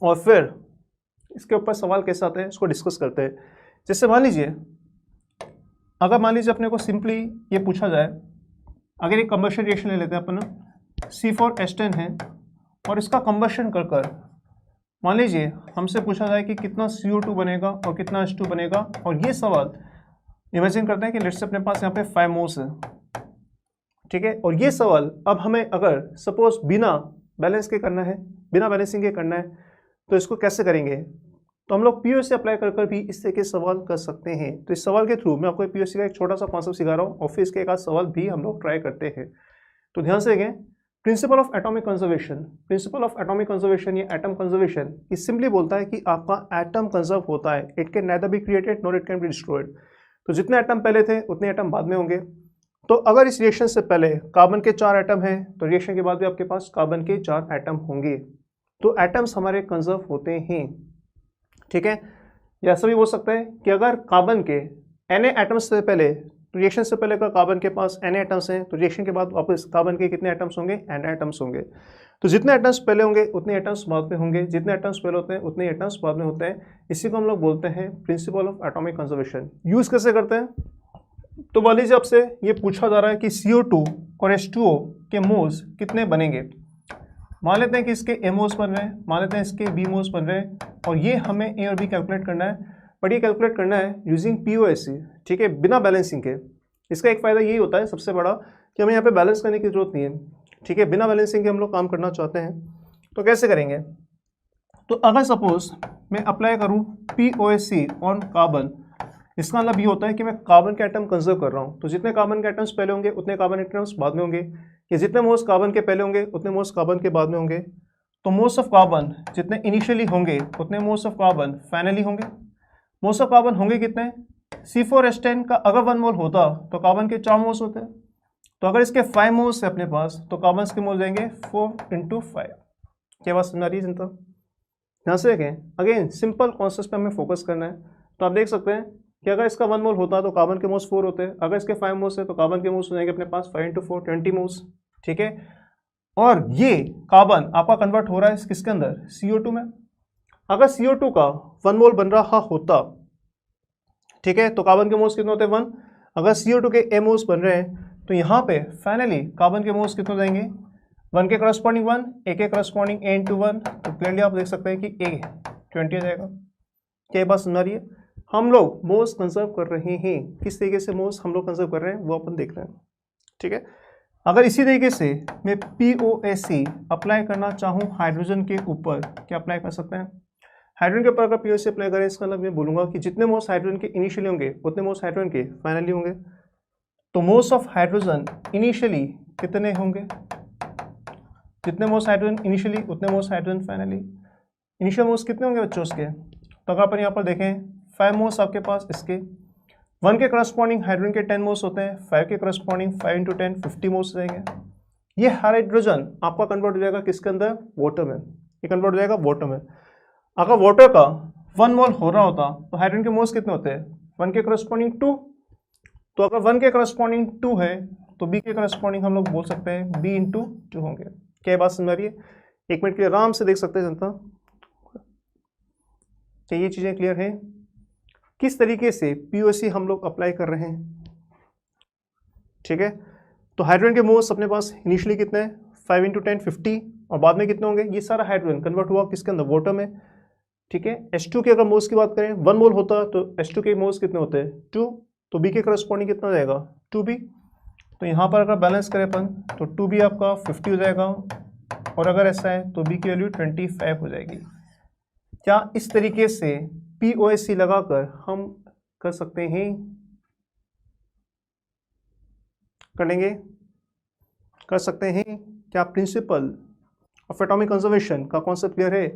और फिर इसके ऊपर सवाल कैसे आते हैं इसको डिस्कस करते हैं। जैसे मान लीजिए अपने को सिंपली ये पूछा जाए, अगर एक कंबशन रिएक्शन ले लेते हैं अपन, C4H10 है और इसका कंबशन कर मान लीजिए हमसे पूछा जाए कि कितना CO2 बनेगा और कितना H2 बनेगा, और ये सवाल इमेजिन करते हैं कि लेट्स से अपने पास यहाँ पे 5 मोल्स है, ठीक है। और ये सवाल अब हमें अगर सपोज बिना बैलेंस के करना है, बिना बैलेंसिंग के करना है, तो इसको कैसे करेंगे? तो हम लोग पीओसी अप्लाई कर कर भी इस तरह के सवाल कर सकते हैं। तो इस सवाल के थ्रू मैं आपको पीओसी का एक छोटा सा कॉन्सेप्ट सिखा रहा हूँ और फिर इसके एक आध सवाल भी हम लोग ट्राई करते हैं। तो ध्यान से देखें, principal of atomic conservation, principal of atomic conservation या एटम कंजर्वेशन, ये सिंपली बोलता है कि आपका एटम कंजर्व होता है, it can nether be created nor it can be destroyed. तो जितने एटम पहले थे उतने एटम बाद में होंगे। तो अगर इस रिएक्शन से पहले कार्बन के 4 एटम हैं तो रिएक्शन के बाद भी आपके पास कार्बन के 4 एटम होंगे। तो एटम्स हमारे कंजर्व होते हैं, ठीक है। या ऐसा भी बोल सकते हैं कि अगर कार्बन के Na एटम्स से पहले, रिएक्शन से पहले अगर कार्बन के पास Na एटम्स हैं तो रिएक्शन के बाद वापस कार्बन के कितने एटम्स होंगे? Na एटम्स होंगे। तो जितने एटम्स पहले होंगे उतने एटम्स बाद में होंगे, जितने एटम्स पहले होते हैं उतने एटम्स बाद में होते हैं। इसी को हम लोग बोलते हैं principal of atomic conservation. Use कैसे करते हैं? तो मान लीजिए आपसे ये पूछा जा रहा है कि CO2 और H2O के मोल्स कितने बनेंगे। मान लेते हैं कि इसके A मोल्स बन रहे हैं, मान लेते हैं इसके B मोल्स बन रहे हैं, और ये हमें A और B कैलकुलेट करना है। बट ये कैलकुलेट करना है यूजिंग POSC, ठीक है, बिना बैलेंसिंग के। इसका एक फ़ायदा यही होता है सबसे बड़ा कि हमें यहाँ पे बैलेंस करने की जरूरत नहीं है, ठीक है। बिना बैलेंसिंग के हम लोग काम करना चाहते हैं तो कैसे करेंगे? तो अगर सपोज मैं अप्लाई करूँ POSC ऑन कार्बन, इसका मतलब ये होता है कि मैं कार्बन के एटम कंजर्व कर रहा हूँ। तो जितने कार्बन के एटम्स पहले होंगे उतने कार्बन एटम्स बाद में होंगे, या जितने मोल्स कार्बन के पहले होंगे उतने मोल्स कार्बन के बाद में होंगे। तो मोल्स ऑफ कार्बन जितने इनिशियली होंगे उतने मोल्स ऑफ कार्बन फाइनली होंगे। मोल्स ऑफ कार्बन होंगे कितने? C4H10 का अगर 1 मोल होता तो कार्बन के 4 मोल्स होते। तो अगर इसके 5 मोल्स है अपने पास तो कार्बन के मोल्स जाएंगे 4 × 5। क्या बात समझ आ रही है जनता? ध्यान से देखें, अगेन सिंपल कॉन्सेप्ट पे हमें फोकस करना है। तो आप देख सकते हैं कि अगर इसका 1 मोल होता तो कार्बन के मोल्स 4 होते, अगर इसके 5 मोल्स है तो कार्बन के मोल्स हो जाएंगे अपने पास 5 × 4 20 मोल्स, ठीक है। और ये कार्बन आपका कन्वर्ट हो रहा है किसके अंदर? CO2 में। अगर CO2 का 1 मोल बन रहा होता, ठीक है, तो कार्बन के मोल्स कितने होते हैं? 1। अगर CO2 के A मोल्स बन रहे हैं तो यहाँ पे फाइनली कार्बन के मोल्स कितने हो जाएंगे? 1 के करस्पॉन्डिंग 1, A के करस्पॉन्डिंग A × 1। तो क्लियरली आप देख सकते हैं कि A 20 हो जाएगा। क्या बात समझ आ रही है? हम लोग मोल्स कंजर्व कर रहे हैं, किस तरीके से मोल्स हम लोग कंजर्व कर रहे हैं वो अपन देख रहे हैं, ठीक है। अगर इसी तरीके से मैं POSC अप्लाई करना चाहूँ हाइड्रोजन के ऊपर, क्या अप्लाई कर सकते हैं? हाइड्रोजन के ऊपर अगर POSC अप्लाई करें इसका मतलब मैं बोलूँगा कि जितने मोल्स हाइड्रोजन के इनिशियली होंगे उतने मोल्स हाइड्रोजन के फाइनली होंगे। तो मोल्स ऑफ हाइड्रोजन इनिशियली कितने होंगे? जितने मोल्स हाइड्रोजन इनिशियली उतने moles hydrogen finally. Initial moles कितने होंगे बच्चों उसके? तो अगर अपन यहाँ पर देखें 5 मोल्स आपके पास इसके, 1 के करस्पॉन्डिंग हाइड्रोजन के 10 मोल्स होते हैं, 5 के करस्पॉन्डिंग 5 × 10 50 मोल्स रहेंगे। ये हाइड्रोजन आपका कन्वर्ट हो जाएगा किसके अंदर? वाटर में। ये कन्वर्ट हो जाएगा वाटर में। अगर वाटर का 1 मोल हो रहा होता तो हाइड्रोजन के मोल्स कितने होते हैं? 1 के करस्पॉन्डिंग 2। तो अगर 1 के करस्पॉन्डिंग 2 है तो B के करस्पॉन्डिंग हम लोग बोल सकते हैं B × 2 होंगे। क्या बात समझ आ रही है? 1 मिनट के लिए आराम से देख सकते हैं जनता। क्या ये चीज़ें क्लियर हैं? किस तरीके से POSC हम लोग अप्लाई कर रहे हैं, ठीक है। तो हाइड्रोजन के मोल्स अपने पास इनिशियली कितने हैं? 5 × 10 50, और बाद में कितने होंगे? ये सारा हाइड्रोजन कन्वर्ट हुआ किसके अंदर? वाटर में, ठीक है। H2 के अगर मोल्स की बात करें 1 मोल होता तो H2 के मोल्स कितने होते हैं? 2। तो B के करस्पॉन्डिंग कितना हो जाएगा? 2B। तो यहाँ पर अगर बैलेंस करें अपन तो 2B आपका 50 हो जाएगा, और अगर ऐसा है तो B की वैल्यू 25 हो जाएगी। क्या इस तरीके से POSC लगाकर हम कर सकते हैं? कर लेंगे? कर सकते हैं। क्या प्रिंसिपल ऑफ एटॉमिक कंजर्वेशन का कॉन्सेप्ट क्लियर है?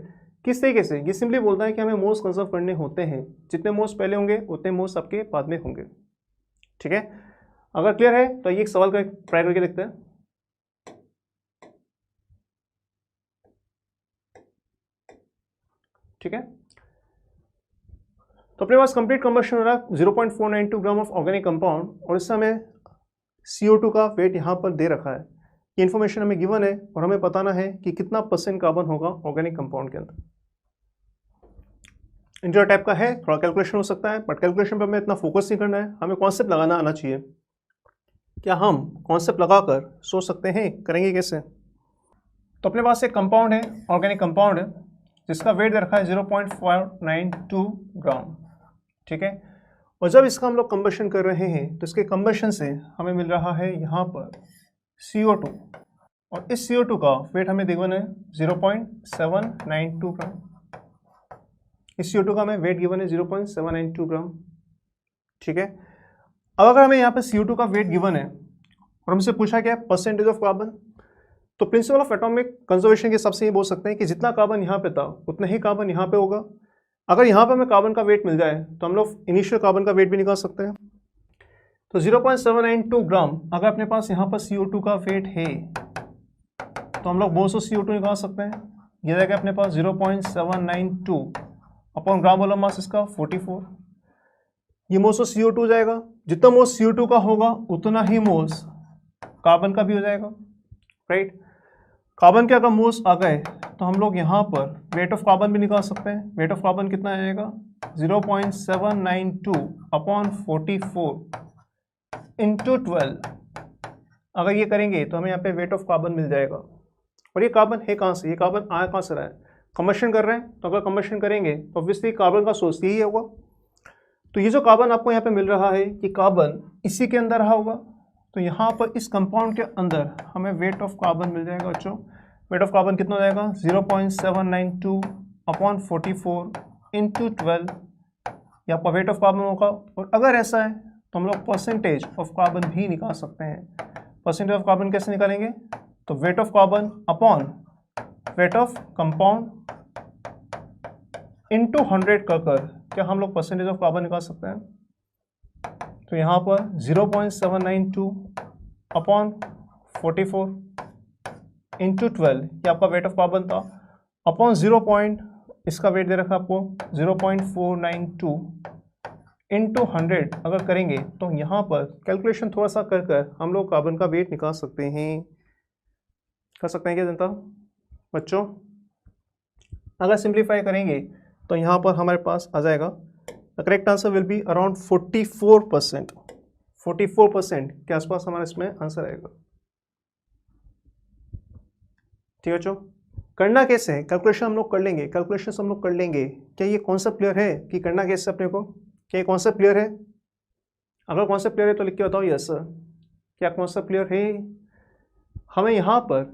किस तरीके से? ये सिंपली बोलता है कि हमें मोल्स कंजर्व करने होते हैं, जितने मोल्स पहले होंगे उतने मोल्स आपके बाद में होंगे, ठीक है। अगर क्लियर है तो ये एक सवाल का ट्राई करके देखते हैं। ठीक है, तो अपने पास कंप्लीट कंबशन हो रहा है 0.492 ग्राम ऑफ ऑर्गेनिक कंपाउंड, और इससे हमें CO2 का वेट यहाँ पर दे रखा है। ये इन्फॉर्मेशन हमें गिवन है और हमें बताना है कि कितना % कार्बन होगा ऑर्गेनिक कंपाउंड के अंदर। इंटर टाइप का है, थोड़ा कैलकुलेशन हो सकता है, बट कैलकुलेशन पर हमें इतना फोकस नहीं करना है, हमें कॉन्सेप्ट लगाना आना चाहिए। क्या हम कॉन्सेप्ट लगाकर सोच सकते हैं? करेंगे कैसे? तो अपने पास एक कंपाउंड है, ऑर्गेनिक कंपाउंड है, जिसका वेट दे रखा है 0.492 ग्राम, ठीक है। और जब इसका हम लोग कंबशन कर रहे हैं तो इसके कंबशन से हमें मिल रहा है यहाँ पर CO2 और इस CO2 का वेट हमें गिवन है 0.792 ग्राम। इस CO2 का हमें वेट गिवन है 0.792 ग्राम। ठीक है, अब अगर हमें यहाँ पे CO2 का वेट गिवन है और हमसे पूछा गया परसेंटेज ऑफ कार्बन, तो प्रिंसिपल ऑफ एटॉमिक कंजर्वेशन के हिसाब से ये बोल सकते हैं कि जितना कार्बन यहाँ पे था उतना ही कार्बन यहाँ पे होगा। अगर यहाँ पे हमें कार्बन का वेट मिल जाए तो हम लोग इनिशियल कार्बन का वेट भी निकाल सकते हैं। तो 0.792 ग्राम अगर अपने पास यहाँ पर CO2 का वेट है तो हम लोग मोल्स ऑफ CO2 निकाल सकते हैं। ये रहेगा अपने पास 0.792 अपॉन ग्राम मोलर मास इसका 44। ये मोल्स ऑफ CO2 हो जाएगा, जितना मोल्स CO2 का होगा उतना ही मोल्स कार्बन का भी हो जाएगा, राइट। कार्बन के अगर मोल्स आ गए तो हम लोग यहाँ पर वेट ऑफ कार्बन भी निकाल सकते हैं। वेट ऑफ कार्बन कितना आ जाएगा 0.792 अपॉन 44 इंटू 12। अगर ये करेंगे तो हमें यहाँ पे वेट ऑफ कार्बन मिल जाएगा। और ये कार्बन है कहाँ से, ये कार्बन आया कहाँ से रहा है, कंबशन कर रहे हैं। तो अगर कंबशन करेंगे तो ऑब्वियसली कार्बन का सोर्स यही होगा। तो ये जो कार्बन आपको यहाँ पे मिल रहा है कि कार्बन इसी के अंदर रहा होगा। तो यहाँ पर इस कंपाउंड के अंदर हमें वेट ऑफ कार्बन मिल जाएगा बच्चों। वेट ऑफ कार्बन कितना हो जाएगा 0.792 अपॉन 44 इंटू 12, ये आपका वेट ऑफ कार्बन होगा। और अगर ऐसा है तो हम लोग परसेंटेज ऑफ कार्बन भी निकाल सकते हैं। परसेंटेज ऑफ कार्बन कैसे निकालेंगे, तो weight of carbon upon weight of compound into 100 कर क्या हम लोग परसेंटेज ऑफ कार्बन निकाल सकते हैं। तो यहाँ पर 0.792 अपॉन 44 इंटू 12, ये आपका वेट ऑफ कार्बन था, अपॉन 0. इसका वेट दे रखा आपको 0.492 इंटू 100 अगर करेंगे तो यहाँ पर कैलकुलेशन थोड़ा सा कर कर हम लोग कार्बन का वेट निकाल सकते हैं। कर सकते हैं क्या जनता बच्चों। अगर सिंप्लीफाई करेंगे तो यहाँ पर हमारे पास आ जाएगा the correct answer will be around 44%। 44% के आसपास हमारा इसमें आंसर आएगा। ठीक है बच्चों, करना कैसे है, कैलकुलेशन हम लोग कर लेंगे। कैलकुलेशन हम लोग कर लेंगे। क्या ये कॉन्सेप्ट क्लियर है कि करना कैसे अपने को, क्या ये कॉन्सेप्ट क्लियर है? अगर कॉन्सेप्ट क्लियर है तो लिख के बताओ यस सर। क्या कॉन्सेप्ट क्लियर है? हमें यहाँ पर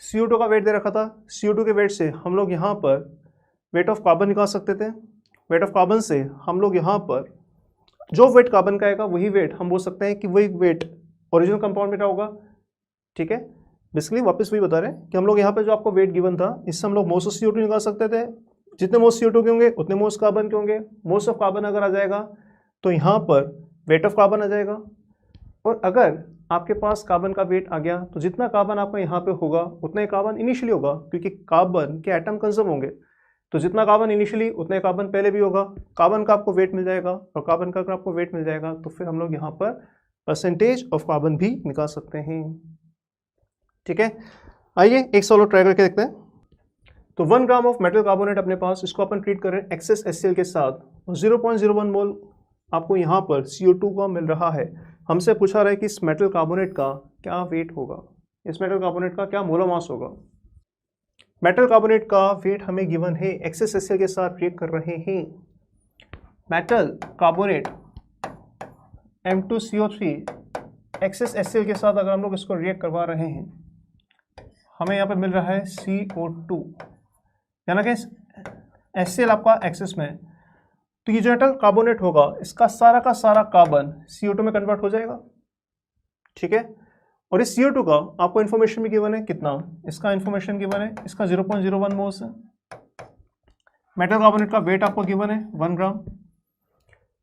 CO2 का वेट दे रखा था, CO2 के वेट से हम लोग यहाँ पर वेट ऑफ कार्बन निकाल सकते थे। वेट ऑफ कार्बन से हम लोग यहाँ पर जो वेट कार्बन का आएगा वही वेट हम बोल सकते हैं कि वही वेट ओरिजिनल कंपाउंड में होगा। ठीक है, बेसिकली वापस वही बता रहे हैं कि हम लोग यहाँ पे जो आपको वेट गिवन था इससे हम लोग मोल्स ऑफ CO2 निकाल सकते थे। जितने मोल्स CO2 के होंगे उतने मोल्स कार्बन के होंगे। मोल्स ऑफ कार्बन अगर आ जाएगा तो यहाँ पर वेट ऑफ कार्बन आ जाएगा। और अगर आपके पास कार्बन का वेट आ गया तो जितना कार्बन आपका यहाँ पे होगा उतना ही कार्बन इनिशियली होगा, क्योंकि कार्बन के एटम कंजर्व होंगे। तो जितना कार्बन इनिशियली उतना ही कार्बन पहले भी होगा। कार्बन का आपको वेट मिल जाएगा और कार्बन का अगर आपको वेट मिल जाएगा तो फिर हम लोग यहाँ पर परसेंटेज ऑफ कार्बन भी निकाल सकते हैं। ठीक है, आइए एक सॉल्व ट्राई करके देखते हैं। तो 1 ग्राम ऑफ मेटल कार्बोनेट अपने पास, इसको अपन ट्रीट कर रहे हैं एक्सेस HCl के साथ। 0.01 मोल आपको यहाँ पर CO2 का मिल रहा है। हमसे पूछा रहा है कि इस मेटल कार्बोनेट का क्या वेट होगा, इस मेटल कार्बोनेट का क्या मोलर मास होगा। मेटल कार्बोनेट का वेट हमें गिवन है, एक्सेस HCl के साथ रिएक्ट कर रहे हैं। Metal carbonate M2CO3 access HCl के साथ अगर हम लोग इसको रिएक्ट करवा रहे हैं, हमें यहाँ पे मिल रहा है CO2, यानी कि HCl आपका एक्सेस में। तो ये जो मेटल कार्बोनेट होगा इसका सारा का सारा कार्बन CO2 में कन्वर्ट हो जाएगा। ठीक है, और इस CO2 का आपको इन्फॉर्मेशन भी गिवन है, कितना इसका इन्फॉर्मेशन गिवन है, इसका 0.01 मोल्स है। मेटल कार्बोनेट का वेट आपको गिवन है 1 ग्राम।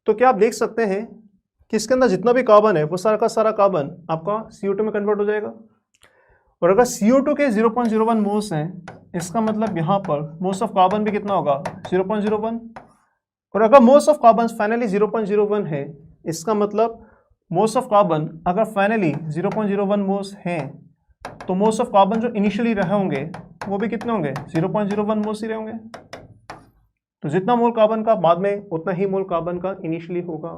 तो क्या आप देख सकते हैं कि इसके अंदर जितना भी कार्बन है वो सारा का सारा कार्बन आपका CO2 में कन्वर्ट हो जाएगा। और अगर CO2 के 0.01 मोल्स हैं, इसका मतलब यहाँ पर मोल्स ऑफ कार्बन भी कितना होगा 0.01। और अगर मोल्स ऑफ कार्बन फाइनली 0.01 है, इसका मतलब मोल्स ऑफ कार्बन अगर फाइनली 0.01 मोल्स हैं तो मोल्स ऑफ कार्बन जो इनिशियली रहे होंगे वो भी कितने होंगे 0.01 मोल्स ही रहे होंगे। तो जितना मोल कार्बन का बाद में उतना ही मोल कार्बन का इनिशियली होगा।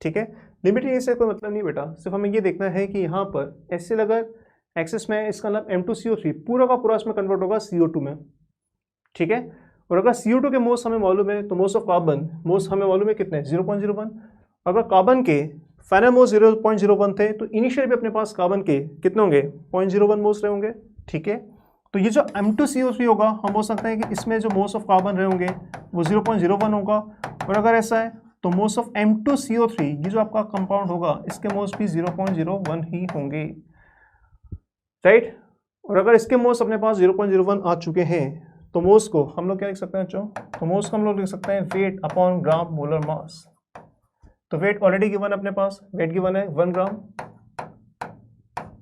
ठीक है, लिमिटिंग से कोई मतलब नहीं बेटा, सिर्फ हमें ये देखना है कि यहाँ पर HCl अगर एक्सेस में, इसका मतलब M2CO3 पूरा का पूरा इसमें कन्वर्ट होगा CO2 में। ठीक है, और अगर CO2 के मोल्स हमें मालूम है तो मोल्स ऑफ कार्बन मोल्स हमें मालूम है कितने 0.01। अगर कार्बन के फाइनल मोल्स 0.01 थे, तो इनिशियल भी अपने पास कार्बन के कितने होंगे, 0.01 मोल्स रहे होंगे, ठीक है। तो ये जो M2CO3 होगा, हम बोल सकते हैं कि इसमें जो मोल्स ऑफ कार्बन रहे होंगे वो 0.01 होगा, और अगर ऐसा है तो मोल्स ऑफ M2CO3 ये जो आपका कंपाउंड होगा इसके मोल्स भी 0.01 ही होंगे, राइट। और अगर इसके मोल्स अपने पास 0.01 आ चुके हैं तो मोल्स को हम लोग क्या लिख सकते हैं बच्चों, तो मोल्स को हम लोग लिख सकते हैं wait upon gram molar mass. तो वेट ऑलरेडी गिवन है अपने पास, वेट गिवन है 1 ग्राम,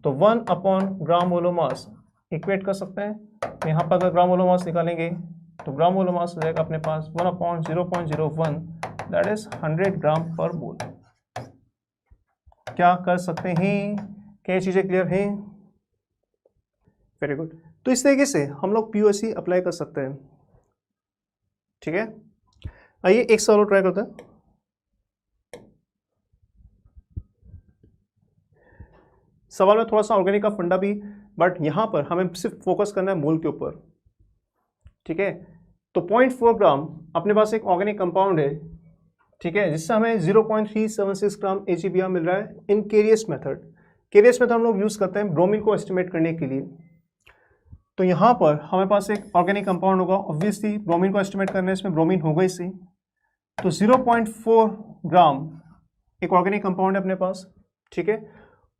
तो 1 अपॉन ग्राम मोलर मास इक्वेट कर सकते हैं। यहाँ पर अगर ग्राम मोलर मास निकालेंगे तो ग्राम मोलर मास हो जाएगा अपने पास 1 अपॉन 0.01, दैट इज 100 ग्राम पर मोल। क्या कर सकते हैं, क्या ये चीज़ें क्लियर हैं? Very good. तो इस तरीके से हम लोग POC अप्लाई कर सकते हैं, ठीक है। आइए एक सवाल और ट्राई करते हैं। सवाल में थोड़ा सा ऑर्गेनिक का फंडा भी, बट यहाँ पर हमें सिर्फ फोकस करना है मोल के ऊपर, ठीक है। तो 0.4 ग्राम अपने पास एक ऑर्गेनिक कंपाउंड है, ठीक है, जिससे हमें 0.376 ग्राम AgBr मिल रहा है इन केरियस मेथड। केरियस मेथड हम लोग यूज़ करते हैं ब्रोमीन को एस्टिमेट करने के लिए। तो यहाँ पर हमारे पास एक ऑर्गेनिक कंपाउंड होगा, ऑब्वियसली ब्रोमीन को एस्टिमेट करने इसमें ब्रोमीन होगा इसी, तो 0.4 ग्राम एक ऑर्गेनिक कंपाउंड है अपने पास, ठीक है।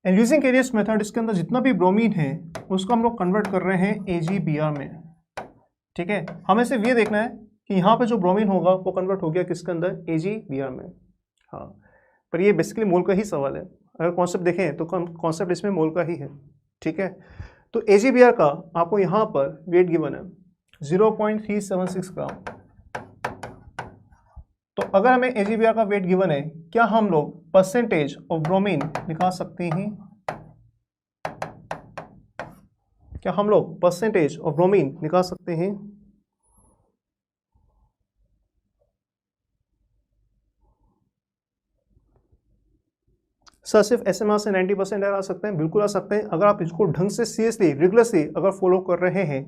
एंड यूजिंग केरियस मेथड इसके अंदर जितना भी ब्रोमीन है उसको हम लोग कन्वर्ट कर रहे हैं AgBr में, ठीक है। हमें सिर्फ ये देखना है कि यहाँ पे जो ब्रोमीन होगा वो कन्वर्ट हो गया किसके अंदर, AgBr में। हाँ, पर ये बेसिकली मोल का ही सवाल है, अगर कॉन्सेप्ट देखें तो कॉन्सेप्ट इसमें मोल का ही है, ठीक है। तो AgBr का आपको यहाँ पर वेट गिवन है 0.376 ग्राम। तो अगर हमें AgBr का वेट गिवन है, क्या हम लोग परसेंटेज ऑफ ब्रोमीन निकाल सकते हैं? क्या हम लोग परसेंटेज ऑफ ब्रोमीन निकाल सकते हैं? सर सिर्फ SMR से 90% एरर आ सकते हैं, बिल्कुल आ सकते हैं, अगर आप इसको ढंग से सीरियसली रिगुलरली अगर फॉलो कर रहे हैं।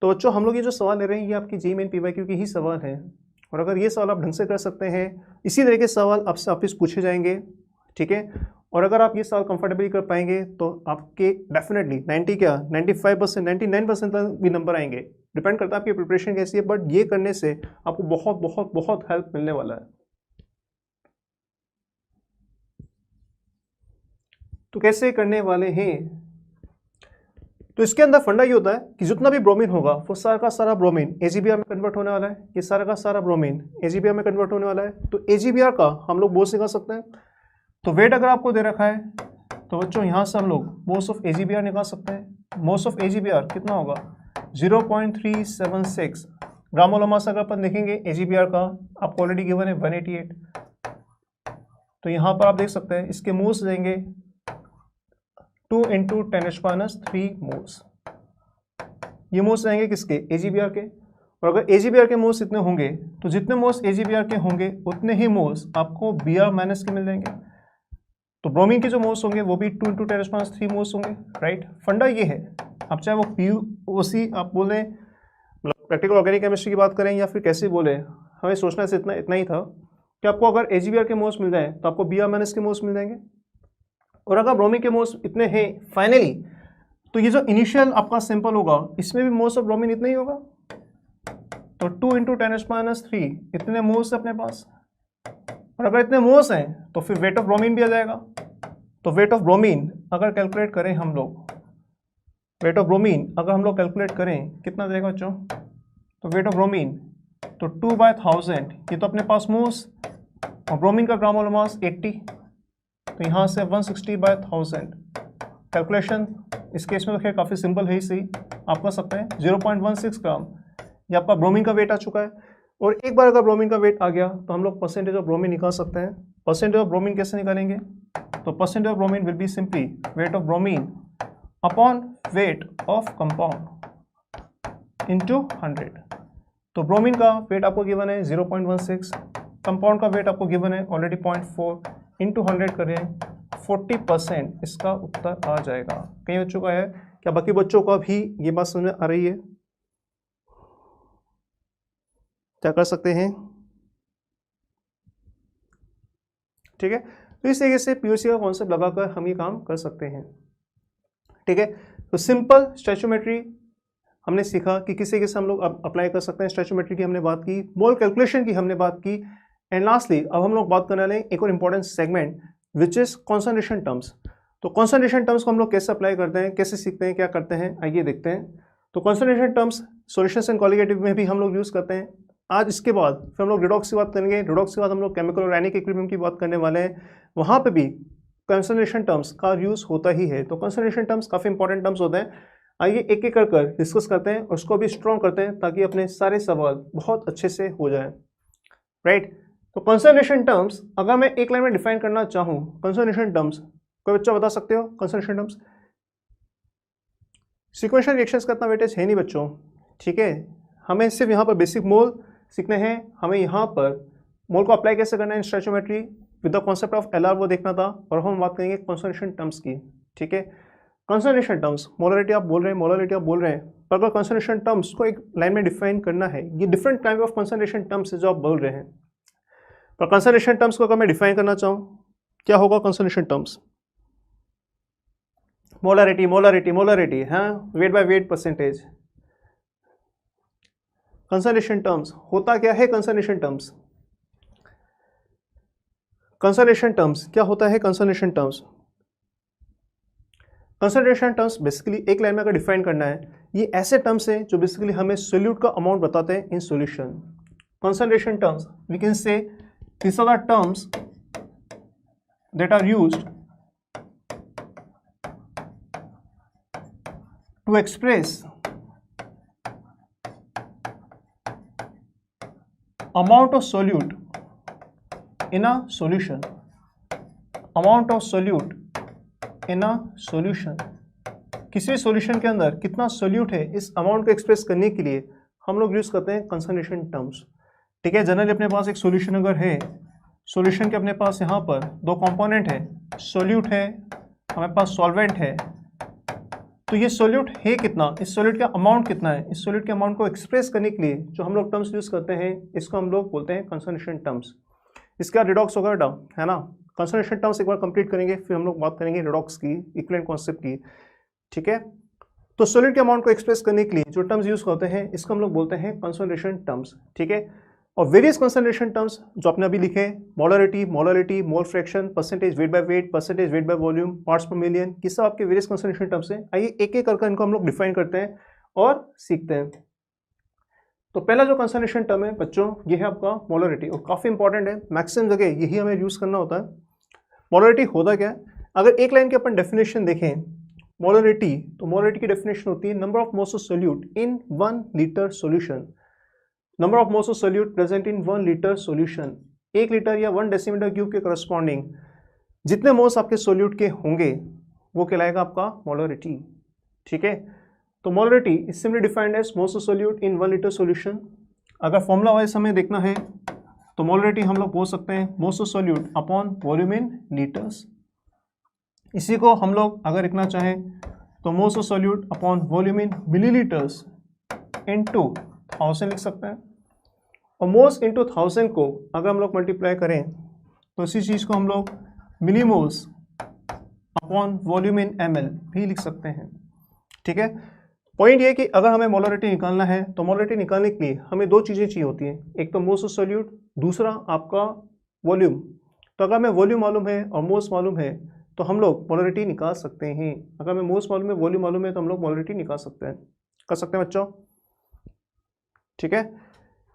तो बच्चों हम लोग ये जो सवाल ले रहे हैं ये आपकी JEE मेन PYQ की ही सवाल है, और अगर ये सवाल आप ढंग से कर सकते हैं, इसी तरह के सवाल आपसे वापस पूछे जाएंगे, ठीक है। और अगर आप ये सवाल कंफर्टेबली कर पाएंगे तो आपके डेफिनेटली 90 क्या 95%, 99% तक भी नंबर आएंगे। डिपेंड करता है आपकी प्रिपरेशन कैसी है, बट ये करने से आपको बहुत बहुत बहुत हेल्प मिलने वाला है। तो कैसे करने वाले हैं? तो इसके अंदर फंडा ये होता है कि जितना भी ब्रोमीन होगा वो सारा का सारा ब्रोमीन AgBr में कन्वर्ट होने वाला है। ये सारा का सारा ब्रोमीन AgBr में कन्वर्ट होने वाला है। तो AgBr का हम लोग मोल्स निकाल सकते हैं। तो वेट अगर आपको दे रखा है तो बच्चों यहाँ से हम लोग मोल्स ऑफ AgBr निकाल सकते हैं। मोल्स ऑफ AgBr कितना होगा 0.376 ग्राम मोलर मास। अगर अपन देखेंगे AgBr का आपको ऑलरेडी गिवन है 188। तो यहाँ पर आप देख सकते हैं इसके मोल्स देंगे 2 × 10⁻³ मोल्स। ये मोल्स रहेंगे किसके, AgBr के। और अगर AgBr के मोल्स इतने होंगे तो जितने मोल्स AgBr के होंगे उतने ही मोल्स आपको Br- के मिल जाएंगे। तो ब्रोमीन के जो मोल्स होंगे वो भी 2 × 10⁻³ मोल्स होंगे, राइट। फंडा ये है, आप चाहे वो POC आप बोलें, मतलब प्रैक्टिकल ऑर्गेनिक केमिस्ट्री की बात करें या फिर कैसे बोले, हमें सोचना से इतना ही था कि आपको अगर AgBr के मोल्स मिल जाए तो आपको Br- के मोल्स मिल जाएंगे। और अगर ब्रोमीन के मोल्स इतने हैं फाइनली, तो ये जो इनिशियल आपका सैंपल होगा इसमें भी मोल्स ऑफ ब्रोमीन इतना ही होगा। तो 2 × 10⁻³ इतने मोल्स अपने पास। और अगर इतने मोल्स हैं तो फिर वेट ऑफ ब्रोमीन भी आ जाएगा। तो वेट ऑफ ब्रोमीन अगर कैलकुलेट करें हम लोग, वेट ऑफ ब्रोमीन अगर हम लोग कैलकुलेट करें कितना जाएगा बच्चों, तो वेट ऑफ ब्रोमीन तो 2/1000, ये तो अपने पास मोल्स, और ब्रोमीन का ग्राम मोलर मास 80, तो यहाँ से 160/1000 कैलकुलेशन इस केस में तो खैर काफ़ी सिंपल है ही, सही आप कर सकते हैं। 0.16 ग्राम ये आपका ब्रोमीन का वेट आ चुका है। और एक बार अगर ब्रोमीन का वेट आ गया तो हम लोग परसेंटेज ऑफ ब्रोमीन निकाल सकते हैं। परसेंटेज ऑफ ब्रोमीन कैसे निकालेंगे, तो percentage of bromine will be simply weight of bromine upon weight of compound into 100। तो ब्रोमीन का वेट आपको गिवन है 0.16, कंपाउंड का वेट आपको गिवन है ऑलरेडी 0.4, इंटू 100 करें 40% इसका उत्तर आ जाएगा। कई बच्चों का है, क्या बाकी बच्चों का भी ये बात समझ में आ रही है? क्या कर सकते हैं? ठीक है, तो इस तरीके से पीओसी का कॉन्सेप्ट लगाकर हम ये काम कर सकते हैं। ठीक है, तो सिंपल स्टैचोमेट्री हमने सीखा कि किस तरीके से हम लोग अब अप्लाई कर सकते हैं। स्टैचोमेट्री की हमने बात की, मोल कैलकुलेशन की हमने बात की, एंड लास्टली अब हम लोग बात करने वाले हैं एक और important segment which is concentration terms. तो कॉन्सनट्रेशन टर्म्स को हम लोग कैसे अप्लाई करते हैं, कैसे सीखते हैं, क्या करते हैं, आइए देखते हैं। तो concentration terms solutions and colligative में भी हम लोग यूज़ करते हैं। आज इसके बाद फिर हम लोग रिडॉक्स की बात करेंगे, रिडॉक्स के बाद हम लोग केमिकल और आयनिक इक्विलिब्रियम की बात करने वाले हैं। वहाँ पे भी कॉन्सनट्रेशन टर्म्स का यूज़ होता ही है। तो कॉन्सनट्रेशन टर्म्स काफ़ी इंपॉर्टेंट टर्म्स होते हैं। आइए एक एक कर डिस्कस करते हैं और उसको भी स्ट्रॉन्ग करते हैं ताकि अपने सारे सवाल बहुत अच्छे से हो जाए। राइट, तो कॉन्सनट्रेशन टर्म्स अगर मैं एक लाइन में डिफाइन करना चाहूँ, कॉन्सनट्रेशन टर्म्स कोई बच्चा बता सकते हो? कॉन्सनट्रेशन टर्म्स सीक्वेंशियल रिएक्शंस का इतना वेटेज है नहीं बच्चों। ठीक है, हमें सिर्फ यहाँ पर बेसिक मोल सीखने हैं। हमें यहाँ पर मोल को अप्लाई कैसे करना है stoichiometry with the concept of LR वो देखना था, और हम बात करेंगे कॉन्सनट्रेशन टर्म्स की। ठीक है, कॉन्सनट्रेशन टर्म्स, मोलरिटी आप बोल रहे हैं, मोलरिटी आप बोल रहे हैं, पर अगर कॉन्सनट्रेशन टर्म्स को एक लाइन में डिफाइन करना है, ये different type of concentration terms है जो आप बोल रहे हैं। पर कॉन्सनट्रेशन टर्म्स को अगर मैं डिफाइन करना चाहूँ, क्या होगा concentration terms? Molarity molarity molarity, हाँ, weight by weight percentage. Concentration terms होता क्या है? कंसंट्रेशन टर्म्स, कंसंट्रेशन टर्म्स क्या होता है? Concentration terms, concentration terms basically एक लाइन में अगर डिफाइन करना है, ये ऐसे टर्म्स हैं जो बेसिकली हमें सोल्यूट का अमाउंट बताते हैं in solution. Concentration terms we can say these are the terms that are used to express amount of solute in a solution, amount of solute in a solution। किसी भी solution के अंदर कितना solute है, इस amount को express करने के लिए हम लोग यूज करते हैं कंसंट्रेशन टर्म्स। ठीक है, जनरली अपने पास एक सॉल्यूशन अगर है, सॉल्यूशन के अपने पास यहाँ पर दो कंपोनेंट है, सोल्यूट है, हमारे पास सॉल्वेंट है। तो ये सोल्यूट है कितना, इस सोल्यूट का अमाउंट कितना है, इस सोल्यूट के अमाउंट को एक्सप्रेस करने के लिए जो हम लोग टर्म्स यूज करते हैं, इसको हम लोग बोलते हैं कंसंट्रेशन टर्म्स। इसका रिडॉक्स होगा बेटा, है ना। कंसंट्रेशन टर्म्स एक बार कंप्लीट करेंगे, फिर हम लोग बात करेंगे रिडॉक्स की, इक्विवेलेंट कॉन्सेप्ट की। ठीक है, तो सोल्यूट के अमाउंट को एक्सप्रेस करने के लिए जो टर्म्स यूज करते हैं, इसको हम लोग बोलते हैं कंसंट्रेशन टर्म्स। ठीक है, और वेरियस कंसंट्रेशन टर्म्स जो आपने अभी लिखे, molarity molarity, mole fraction, percentage wait by weight, percentage weight by volume, parts पर मिलियन, ये सब आपके वेरियस कंसंट्रेशन टर्म्स हैं। आइए एक एक करके इनको हम लोग डिफाइन करते हैं और सीखते हैं। तो पहला जो कंसंट्रेशन टर्म है बच्चों, ये है आपका मोलरिटी, और काफ़ी इंपॉर्टेंट है, मैक्सिमम जगह यही हमें यूज़ करना होता है। मोलरिटी होता क्या है? अगर एक लाइन की अपन डेफिनेशन देखें मोलरिटी, तो मोलरिटी की डेफिनेशन होती है number of moles of solute in 1 litre solution. Number of moles of solute present in 1 litre solution, 1 litre या 1 डेसीमीटर क्यूब के करस्पॉन्डिंग जितने मोल्स आपके सोल्यूट के होंगे वो कहलाएगा आपका मोलरिटी। ठीक है, तो molarity is simply defined as moles of solute in 1 litre solution. अगर फॉर्मूला वाइज हमें देखना है तो मोलरिटी हम लोग बोल सकते हैं moles of solute upon volume in litres. इसी को हम लोग अगर लिखना चाहें तो moles of solute upon volume in millilitres into 1000 लिख सकते हैं। और मोल्स इनटू 1000 को अगर हम लोग मल्टीप्लाई करें तो इसी चीज़ को हम लोग millimoles upon volume in ml भी लिख सकते हैं। ठीक है, पॉइंट ये कि अगर हमें मोलरिटी निकालना है तो मोलरिटी निकालने के लिए हमें दो चीज़ें चाहिए होती हैं, एक तो मोल्स ऑफ सोल्यूट, दूसरा आपका वॉल्यूम। तो अगर हमें वॉल्यूम मालूम है और मोल्स मालूम है तो हम लोग मोलरिटी निकाल सकते हैं। अगर हमें मोल्स मालूम है, वॉल्यूम मालूम है, तो हम लोग मोलरिटी निकाल सकते हैं, कर सकते हैं बच्चों। ठीक है,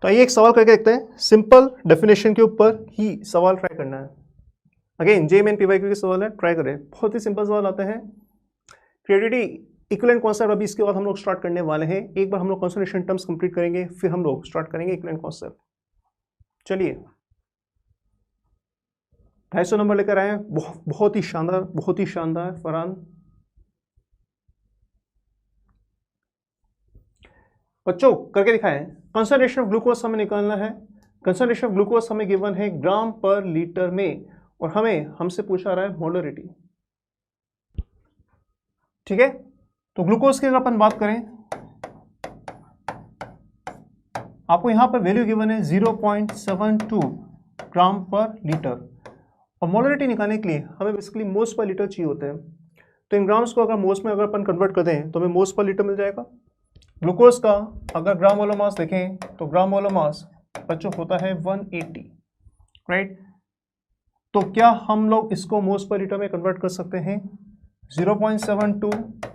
तो आइए एक सवाल करके देखते हैं, सिंपल डेफिनेशन के ऊपर ही सवाल ट्राई करना है। अगेन JMN PYQ के सवाल है, ट्राई करें, बहुत ही सिंपल सवाल आते हैं। क्रिएटिविटी इक्विवेलेंट कॉन्सेप्ट अभी इसके बाद हम लोग स्टार्ट करने वाले हैं। एक बार हम लोग कंसंट्रेशन टर्म्स कंप्लीट करेंगे, फिर हम लोग स्टार्ट करेंगे इक्विवेलेंट कॉन्सेप्ट। चलिए 250 नंबर लेकर आए हैं, बहुत ही शानदार, बहुत ही शानदार फरहान। बच्चों करके दिखाएं, कंसंट्रेशन ऑफ ग्लूकोज हमें निकालना है। कंसंट्रेशन ऑफ ग्लूकोज हमें गिवन है ग्राम पर लीटर में, और हमसे पूछा रहा है मोलरिटी। ठीक है, तो ग्लूकोज की अगर अपन बात करें, आपको यहां पर वैल्यू गिवन है 0.72 ग्राम पर लीटर, और मोलरिटी निकालने के लिए हमें बेसिकली मोल्स पर लीटर चाहिए होते हैं। तो इन ग्राम्स को अगर मोल्स में अगर अपन कन्वर्ट कर दें तो हमें मोल्स पर लीटर मिल जाएगा। ग्लूकोज का अगर ग्राम मोलर मास देखें तो ग्राम मोलर मास बच्चों होता है 180, राइट। तो क्या हम लोग इसको मोल्स पर लीटर में कन्वर्ट कर सकते हैं? 0.72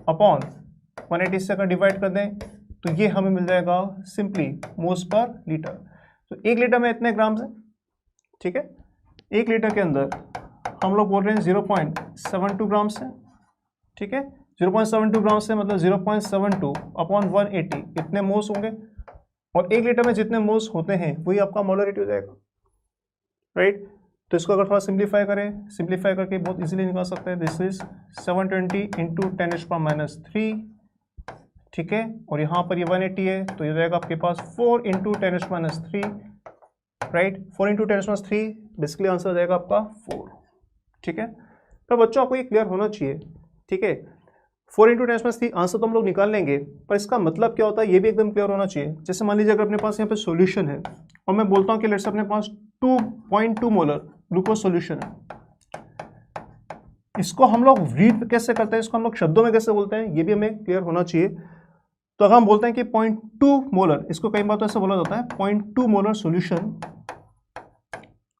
अपॉन 180 से अगर डिवाइड कर दें तो ये हमें मिल जाएगा सिंपली मोल्स पर लीटर। तो 1 लीटर में इतने ग्राम्स हैं, ठीक है। 1 लीटर के अंदर हम लोग बोल रहे हैं 0.72 ग्राम्स है, ठीक है। 0.72 ग्राम्स से मतलब 0.72 अपॉन 180 इतने मोल्स होंगे। और 1 लीटर में जितने मोल्स होते हैं वही आपका मोलरिटी हो जाएगा, राइट। तो इसको अगर थोड़ा सिंप्लीफाई करें, सिंप्लीफाई करके बहुत इजीली निकाल सकते हैं। दिस इज 720 इंटू 10⁻³ ठीक है। और यहाँ पर ये 180 है तो ये हो जाएगा आपके पास 4 into 10⁻³ right. 4 into 10⁻³ basically answer हो जाएगा आपका 4, ठीक है। तो बच्चों आपको ये क्लियर होना चाहिए, ठीक है। 4 इंटू 10⁻³ आंसर तो हम लोग निकाल लेंगे, पर इसका मतलब क्या होता है ये भी एकदम क्लियर होना चाहिए। जैसे मान लीजिए अगर अपने पास यहाँ पे सॉल्यूशन है और मैं बोलता हूँ कि लेट्स से अपने पास 2.2 मोलर ग्लूकोज सॉल्यूशन है, इसको हम लोग रीड कैसे करते हैं, इसको हम लोग शब्दों में कैसे बोलते हैं, ये भी हमें क्लियर होना चाहिए। तो अगर हम बोलते हैं कि 0.2 मोलर, इसको कई बार तो ऐसे बोला जाता है 0.2 मोलर सॉल्यूशन,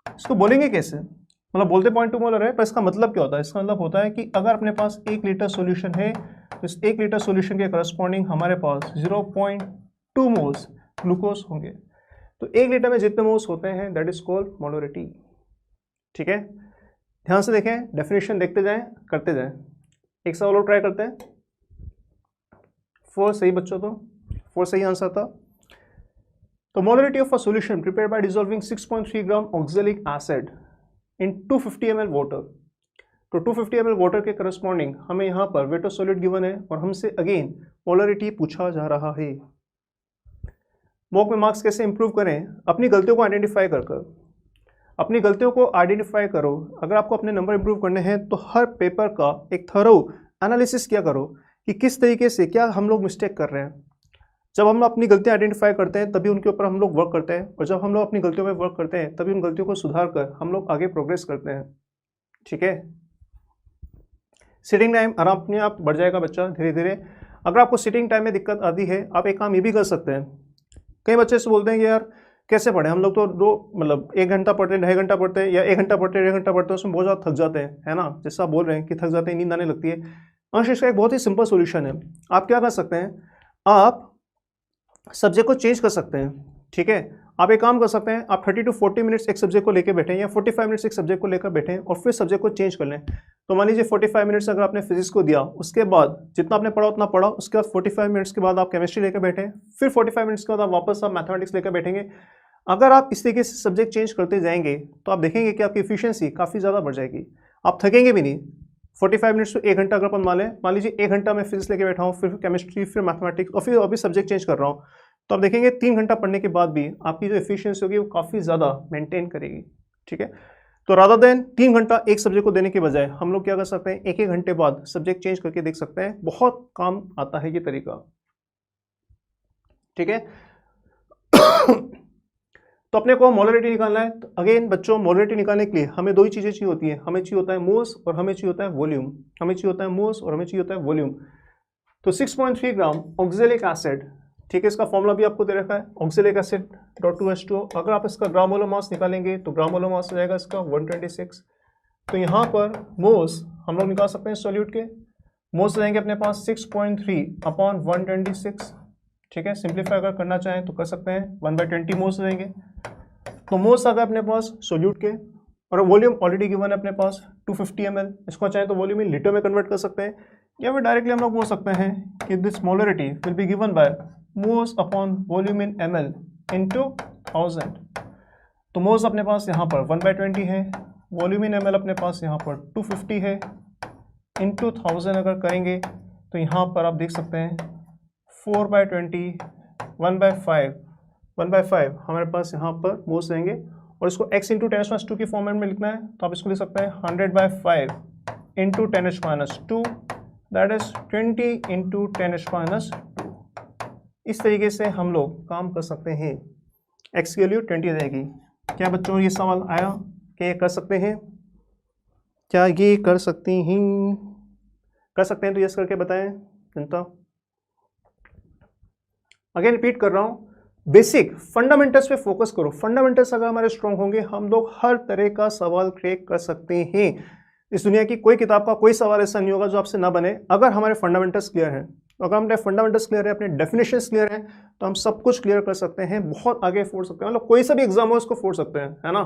इसको बोलेंगे कैसे? मतलब बोलते 0.2 मोलर है, पर इसका मतलब क्या होता है? इसका मतलब होता है कि अगर अपने पास 1 लीटर सॉल्यूशन है तो इस 1 लीटर सॉल्यूशन के करस्पॉन्डिंग हमारे पास 0.2 मोल्स ग्लूकोज होंगे। तो 1 लीटर में जितने मोल्स होते हैं दैट इज कॉल्ड मोलरिटी, ठीक है। ध्यान से देखें, डेफिनेशन देखते जाएं, करते जाएं। एक सवाल और ट्राई करते हैं। 4 सही बच्चों, तो 4 सही आंसर था। तो molarity of a solution prepared by dissolving 6.3 gram oxalic acid in 250 ml water. तो 250 ml वाटर के करस्पॉन्डिंग हमें यहाँ पर वेट ऑफ सॉलिड गिवन है और हमसे अगेन मोलरिटी पूछा जा रहा है। मॉक में मार्क्स कैसे इंप्रूव करें? अपनी गलतियों को आइडेंटिफाई कर अपनी गलतियों को आइडेंटिफाई करो। अगर आपको अपने नंबर इंप्रूव करने हैं तो हर पेपर का एक थरो एनालिसिस किया करो कि किस तरीके से क्या हम लोग मिस्टेक कर रहे हैं। जब हम लोग अपनी गलतियां आइडेंटिफाई करते हैं तभी उनके ऊपर हम लोग वर्क करते हैं, और जब हम लोग अपनी गलतियों में वर्क करते हैं तभी उन गलतियों को सुधार कर हम लोग आगे प्रोग्रेस करते हैं, ठीक है। सिटिंग टाइम आराम अपने आप बढ़ जाएगा बच्चा धीरे धीरे। अगर आपको सिटिंग टाइम में दिक्कत आती है आप एक काम ये भी कर सकते हैं। कई बच्चे से बोलते हैं कि यार कैसे पढ़े, हम लोग तो मतलब 1 घंटा पढ़ते हैं, 2.5 घंटा पढ़ते हैं, या 1 घंटा पढ़ते हैं, 1.5 घंटा पढ़ते हैं, उसमें बहुत ज़्यादा थक जाते हैं, है ना। जैसा आप बोल रहे हैं कि थक जाते हैं, नींद आने लगती है। अंश इसका एक बहुत ही सिंपल सोल्यूशन है। आप क्या कर सकते हैं, आप सब्जेक्ट को चेंज कर सकते हैं, ठीक है। आप एक काम कर सकते हैं, आप 30 to 40 मिनट्स एक सब्जेक्ट को लेकर बैठें या 45 मिनट्स एक सब्जेक्ट को लेकर बैठें और फिर सब्जेक्ट को चेंज कर लें। तो मान लीजिए 45 मिनट्स अगर आपने फिजिक्स को दिया, उसके बाद जितना आपने पढ़ा उतना पढ़ा, उसके बाद 45 मिनट्स के बाद आप केमिस्ट्री लेकर बैठे, फिर 45 मिनट्स के बाद आप वापस आप मैथमेटिक्स लेकर बैठेंगे। अगर आप इस तरीके से सब्जेक्ट चेंज करते जाएंगे तो आप देखेंगे कि आपकी एफिशिएंसी काफ़ी ज़्यादा बढ़ जाएगी, आप थकेंगे भी नहीं। 45 मिनट्स तो 1 घंटा अगर अपन मान लीजिए 1 घंटा मैं फिजिक्स लेके बैठा हूँ, फिर केमिस्ट्री, फिर मैथमेटिक्स और फिर अभी सब्जेक्ट चेंज कर रहा हूँ, तो आप देखेंगे 3 घंटा पढ़ने के बाद भी आपकी जो एफिशिएंसी होगी वो काफ़ी ज़्यादा मेंटेन करेगी, ठीक है। तो रादर देन 3 घंटा एक सब्जेक्ट को देने के बजाय हम लोग क्या कर सकते हैं, 1-1 घंटे बाद सब्जेक्ट चेंज करके देख सकते हैं। बहुत काम आता है ये तरीका, ठीक है। तो अपने को मोलरिटी निकालना है। तो अगेन बच्चों, मोलरिटी निकालने के लिए हमें 2 ही चीज़ें चाहिए होती है, हमें चाहिए होता है मोल्स और हमें चाहिए होता है वॉल्यूम। हमें चाहिए होता है मोल्स और हमें चाहिए होता है वॉल्यूम। तो 6.3 ग्राम ऑक्सैलिक एसिड, ठीक है, इसका फॉर्मूला भी आपको दे रखा है, ऑक्सैलिक एसिड .2H2O। अगर आप इसका ग्राम मोलर मास निकालेंगे तो ग्राम मोलर मास हो जाएगा इसका 126। तो यहाँ पर मोल्स हम लोग निकाल सकते हैं सॉल्यूट के। मोल्स रहेंगे अपने पास 6.3 अपॉन 126, ठीक है। सिंप्लीफाई अगर करना चाहें तो कर सकते हैं, 1/20 मोल्स रहेंगे। तो मोल्स अगर अपने पास सोल्यूट के, और वॉल्यूम ऑलरेडी गिवन है अपने पास 250 ml। इसको चाहें तो वॉल्यूम इन लीटर में कन्वर्ट कर सकते हैं, या फिर डायरेक्टली हम लोग बोल सकते हैं कि this molarity will be given by moles upon volume in ml into 1000। तो मोल्स अपने पास यहाँ पर 1/20 है, वॉल्यूम इन ml अपने पास यहाँ पर 250 है, इंटू 1000 अगर करेंगे तो यहाँ पर आप देख सकते हैं 4/20 1/5 हमारे पास यहाँ पर मोल्स रहेंगे। और इसको x इंटू 10⁻² की फॉर्मेट में लिखना है तो आप इसको लिख सकते हैं 100/5 इंटू 10⁻², दैट इज 20 इंटू 10⁻²। इस तरीके से हम लोग काम कर सकते हैं। x की वैल्यू 20 रहेगी। क्या बच्चों ये सवाल आया, क्या ये कर सकते हैं? क्या ये कर सकती हैं? कर सकते हैं तो यस करके बताएं जनता। अगेन रिपीट कर रहा हूं, बेसिक फंडामेंटल्स पे फोकस करो। फंडामेंटल्स अगर हमारे स्ट्रांग होंगे, हम लोग हर तरह का सवाल क्रैक कर सकते हैं। इस दुनिया की कोई किताब का कोई सवाल ऐसा नहीं होगा जो आपसे ना बने, अगर हमारे फंडामेंटल्स क्लियर हैं। अगर हमारे फंडामेंटल्स क्लियर है, अपने डेफिनेशंस क्लियर हैं, तो हम सब कुछ क्लियर कर सकते हैं, बहुत आगे फोड़ सकते हैं, मतलब कोई सा भी एग्जाम हो उसको फोड़ सकते हैं, है ना।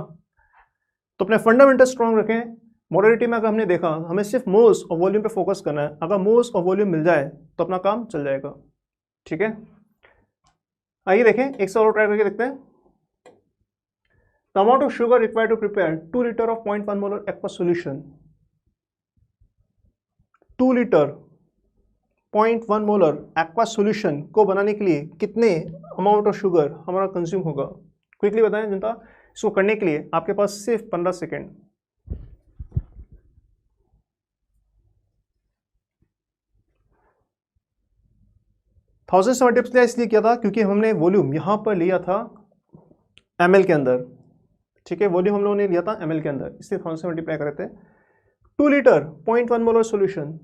तो अपने फंडामेंटल्स स्ट्रांग रखें। मॉडलिटी में अगर हमने देखा, हमें सिर्फ मोल्स और वॉल्यूम पे फोकस करना है। अगर मोल्स और वॉल्यूम मिल जाए तो अपना काम चल जाएगा, ठीक है। आइए देखें, एक सवाल और ट्राई करके देखते हैं। The amount of sugar required to prepare 2 liter of 0.1 molar aqueous solution, 2 litre 0.1 molar aqueous solution को बनाने के लिए कितने अमाउंट ऑफ शुगर हमारा कंज्यूम होगा? क्विकली बताएं जनता। इसको करने के लिए आपके पास सिर्फ 15 सेकेंड। थाउजेंड से मल्टीप्लाई इसलिए किया था क्योंकि हमने वॉल्यूम यहां पर लिया था ml के अंदर, ठीक है। वॉल्यूम हम लोगों ने लिया था ml के अंदर, इसलिए 1000 से मल्टीप्लाई कर रहे थे। 2 लीटर 0.1 मोलर सॉल्यूशन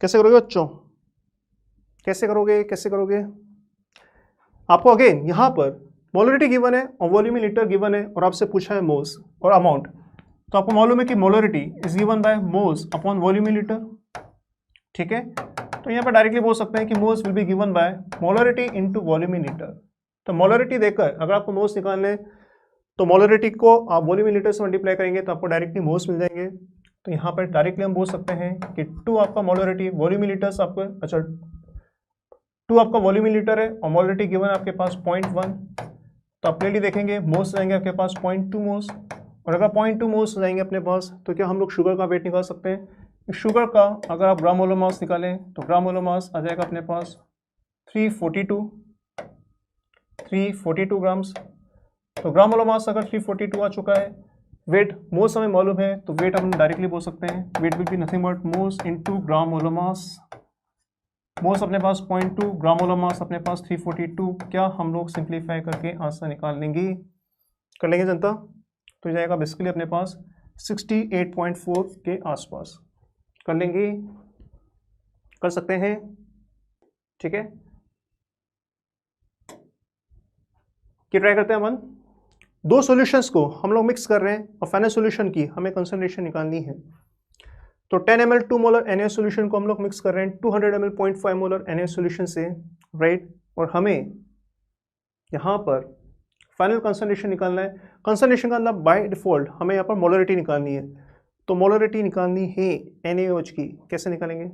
कैसे करोगे बच्चों? कैसे करोगे? आपको अगेन यहां पर मोलरिटी गिवन है और वॉल्यूम इन लीटर गिवन है, और आपसे पूछा है मोल्स और अमाउंट। तो आपको मालूम है कि molarity is given by moles upon volume in litre, ठीक है। तो यहाँ पर डायरेक्टली बोल सकते हैं कि moles will be given bye molarity into volume in litre. तो मोलरिटी देकर अगर आपको मोल्स निकालने, तो मोलरिटी को आप वॉल्यूम इन लीटर से मल्टीप्लाई करेंगे तो आपको डायरेक्टली मोल्स मिल जाएंगे। तो यहाँ पर डायरेक्टली हम बोल सकते हैं कि 2 आपका मोलरिटी, वॉल्यूम इन लीटर्स आपको, अच्छा 2 आपका वॉल्यूम इन लीटर है और मोलरिटी गिवन आपके पास 0.1। तो आप क्लियरली देखेंगे मोल्स जाएंगे आपके पास 0.2 मोल्स, और अगर 0.2 मोल्स जाएंगे अपने पास तो क्या हम लोग शुगर का वेट निकाल सकते हैं। शुगर का अगर आप ग्राम मोलर मास निकालें तो ग्राम मोलर मास आ जाएगा अपने पास 342 ग्राम्स। तो ग्राम मोलर मास अगर 342 आ चुका है, वेट मोल्स हमें मालूम है, तो वेट हम डायरेक्टली बोल सकते हैं weight will be nothing but moles into gram molar mass. Moles अपने पास 0.2, ग्राम मोलर मास अपने पास 342। क्या हम लोग सिंप्लीफाई करके आंसर निकाल लेंगे? कर लेंगे जनता। तो जाएगा बेसिकली अपने पास 68.4 के आसपास। कर लेंगे, कर सकते हैं, ठीक है। कि ट्राई करते हैं अपन। 2 सॉल्यूशंस को हम लोग मिक्स कर रहे हैं और फाइनल सॉल्यूशन की हमें कंसंट्रेशन निकालनी है। तो 10 ml 2 मोलर NaOH सॉल्यूशन को हम लोग मिक्स कर रहे हैं 200 ml 0.5 मोलर NaOH सॉल्यूशन से, राइट। और हमें यहाँ पर फाइनल कंसंट्रेशन निकालना है। कंसंट्रेशन का मतलब बाय डिफॉल्ट हमें यहाँ पर मोलरिटी निकालनी है। तो मोलरिटी निकालनी है NaOH की, कैसे निकालेंगे?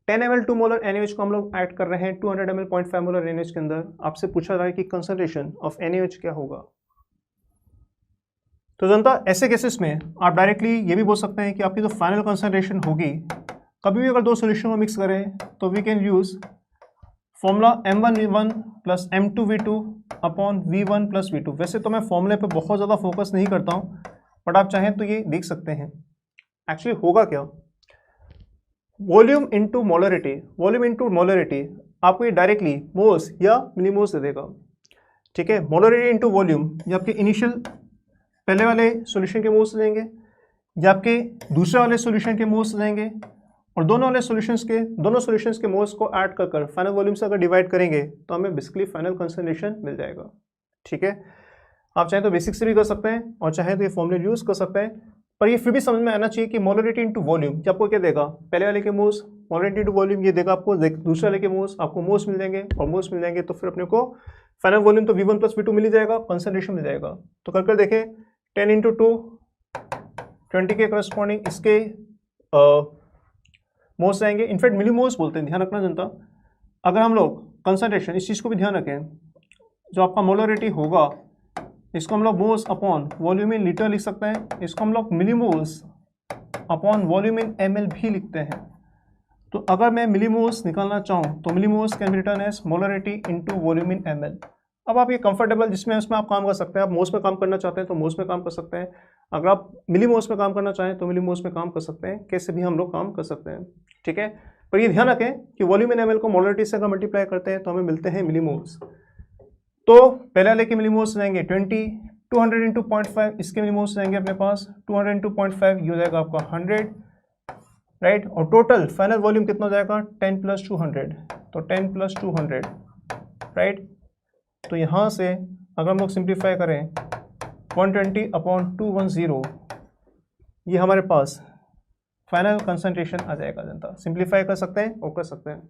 10 ml 2 मोलर NaOH को हम लोग ऐड कर रहे हैं 200 ml 0.5 मोलर NaOH के अंदर। आपसे पूछा रहा है कि कंसंट्रेशन ऑफ NaOH क्या होगा। तो जनता ऐसे केसेस में आप डायरेक्टली ये भी बोल सकते हैं कि आपकी जो फाइनल कंसंट्रेशन होगी, कभी भी अगर 2 सॉल्यूशन को मिक्स करें तो we can use formula M1V1 plus M2V2 upon V1 plus V2। वैसे तो मैं फॉर्मूले पे बहुत ज़्यादा फोकस नहीं करता हूँ, बट आप चाहें तो ये देख सकते हैं। एक्चुअली होगा क्या, volume into molarity, volume into molarity आपको ये डायरेक्टली मोल्स या मिलीमोल्स दे देगा, ठीक है। मोलरिटी इनटू वॉल्यूम ये आपके इनिशियल पहले वाले सॉल्यूशन के मोल्स देंगे या आपके दूसरे वाले सॉल्यूशन के मोल्स देंगे, और दोनों वाले दोनों सॉल्यूशंस के मोल्स को ऐड कर फाइनल वॉल्यूम से अगर डिवाइड करेंगे तो हमें बेसिकली फाइनल कंसंट्रेशन मिल जाएगा, ठीक है। आप चाहें तो बेसिक से भी कर सकते हैं और चाहें तो ये फॉर्मूला यूज कर सकते हैं, पर ये फिर भी समझ में आना चाहिए कि मोलरिटी इनटू वॉल्यूम आपको क्या देगा, पहले वाले के मोल्स, मोलरिटी इनटू वॉल्यूम ये देगा आपको दूसरे वाले के मोल्स, आपको मोल्स मिल जाएंगे और मोल्स मिल जाएंगे तो फिर अपने को फाइनल वॉल्यूम तो V1 प्लस V2 मिल ही जाएगा, कंसंट्रेशन मिल जाएगा। तो कर देखें 10 इंटू 2 20 के करस्पॉन्डिंग इसके मोल्स आएंगे, इनफैक्ट मिली मोल्स बोलते हैं, ध्यान रखना जनता। अगर हम लोग कंसंट्रेशन इस चीज़ को भी ध्यान रखें, जो आपका मोलरिटी होगा इसको हम लोग moles upon volume in litre लिख सकते हैं, इसको हम लोग millimoles upon volume in ml भी लिखते हैं। तो अगर मैं मिलीमोल्स निकालना चाहूँ तो millimoles can be written as molarity into volume in ml। अब आप ये कंफर्टेबल जिसमें उसमें आप काम कर सकते हैं, आप मोल्स में काम करना चाहते हैं तो मोल्स में काम कर सकते हैं, अगर आप मिलीमोल्स में काम करना चाहें तो मिलीमोल्स में काम कर सकते हैं, कैसे भी हम लोग काम कर सकते हैं, ठीक है। पर ये ध्यान रखें कि वॉल्यूम इन ml को मोलरिटी से अगर मल्टीप्लाई करते हैं तो हमें मिलते हैं मिलीमोल्स। तो पहले वाले के मिलीमोल्स रहेंगे 20, 200 इंटू 0.5, इसके मिलीमोल्स रहेंगे अपने पास 200 इंटू 0.5, ये हो जाएगा आपका 100, राइट। और टोटल फाइनल वॉल्यूम कितना हो जाएगा 10 प्लस 200, तो 10 प्लस 200, राइट। तो यहाँ से अगर हम लोग सिंप्लीफाई करें 120/210, ये हमारे पास फाइनल कंसंट्रेशन आ जाएगा जनता। सिंप्लीफाई कर सकते हैं और कर सकते हैं,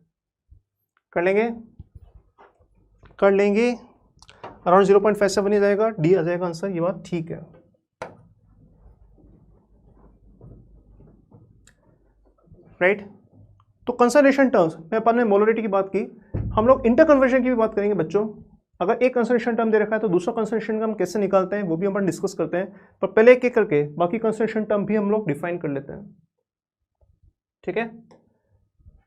कर लेंगे अराउंड 0.57 ही जाएगा, डी आ जाएगा आंसर, ये बात ठीक है, राइट। तो कंसंट्रेशन टर्म्स में अपन ने मोलरिटी की बात की, हम लोग इंटर कन्वर्जन की भी बात करेंगे बच्चों। अगर एक कंसंट्रेशन टर्म दे रखा है तो दूसरा कंसंट्रेशन टर्म कैसे निकालते हैं वो भी हम डिस्कस करते हैं, पर पहले एक एक करके बाकी कंसंट्रेशन टर्म भी हम लोग डिफाइन कर लेते हैं, ठीक है।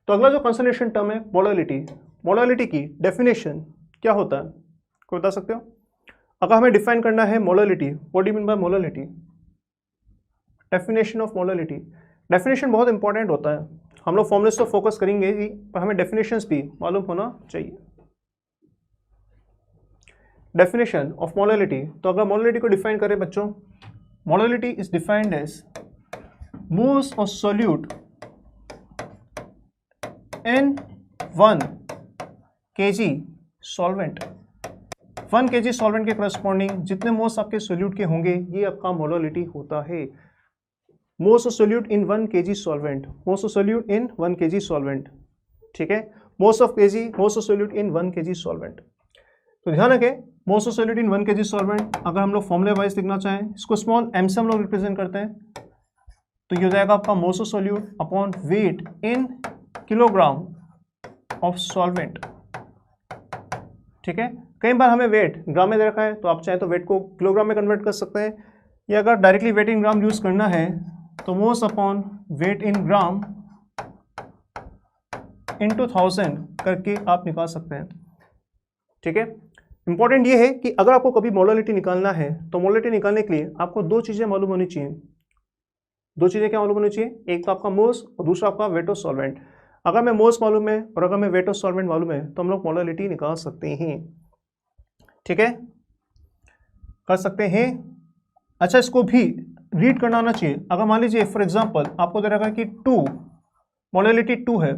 तो अगला जो कंसंट्रेशन टर्म है मोलालिटी, मोलालिटी की डेफिनेशन क्या होता है, कोई बता सकते हो? अगर हमें डिफाइन करना है molality, what do you mean by molality, definition of molality. Definition बहुत इंपॉर्टेंट होता है, हम लोग फॉर्मूलेस तो फोकस करेंगे ही, पर हमें डेफिनेशंस भी मालूम होना चाहिए। डेफिनेशन ऑफ मोलालिटी, तो अगर मोलालिटी को डिफाइन करें बच्चों, molality is defined as moles of solute in 1 kg solvent. 1 kg solvent के करस्पॉन्डिंग जितने मोल्स आपके सोल्यूट के होंगे ये आपका मोलालिटी होता है। Moles of solute in 1 kg solvent, moles of solute in 1 kg solvent, ठीक है। Moles of solute in 1 kg solvent. तो ध्यान रखें moles of solute in 1 kg solvent, अगर हम लोग फॉर्मूले वाइज लिखना चाहें, इसको स्मॉल m से हम लोग रिप्रेजेंट करते हैं, तो ये हो जाएगा आपका moles of solute upon wait in kilogram of solvent, ठीक है। कई बार हमें वेट ग्राम में दे रखा है तो आप चाहे तो वेट को किलोग्राम में कन्वर्ट कर सकते हैं, या अगर डायरेक्टली वेट इन ग्राम यूज करना है तो मोल्स अपॉन वेट इन ग्राम इंटू 1000 करके आप निकाल सकते हैं, ठीक है। इंपॉर्टेंट ये है कि अगर आपको कभी मोलालिटी निकालना है तो मोलालिटी निकालने के लिए आपको दो चीज़ें मालूम होनी चाहिए। दो चीज़ें क्या मालूम होनी चाहिए, एक तो आपका मोल्स और दूसरा आपका वेट ऑफ सॉल्वेंट। अगर मैं मोल्स मालूम है और अगर मैं वेट ऑफ सॉल्वेंट मालूम है तो हम लोग मोलालिटी निकाल सकते हैं, ठीक है, कर सकते हैं। अच्छा, इसको भी रीड करना आना चाहिए। अगर मान लीजिए फॉर एग्जांपल आपको दे रखा है कि 2 मोलालिटी 2 है,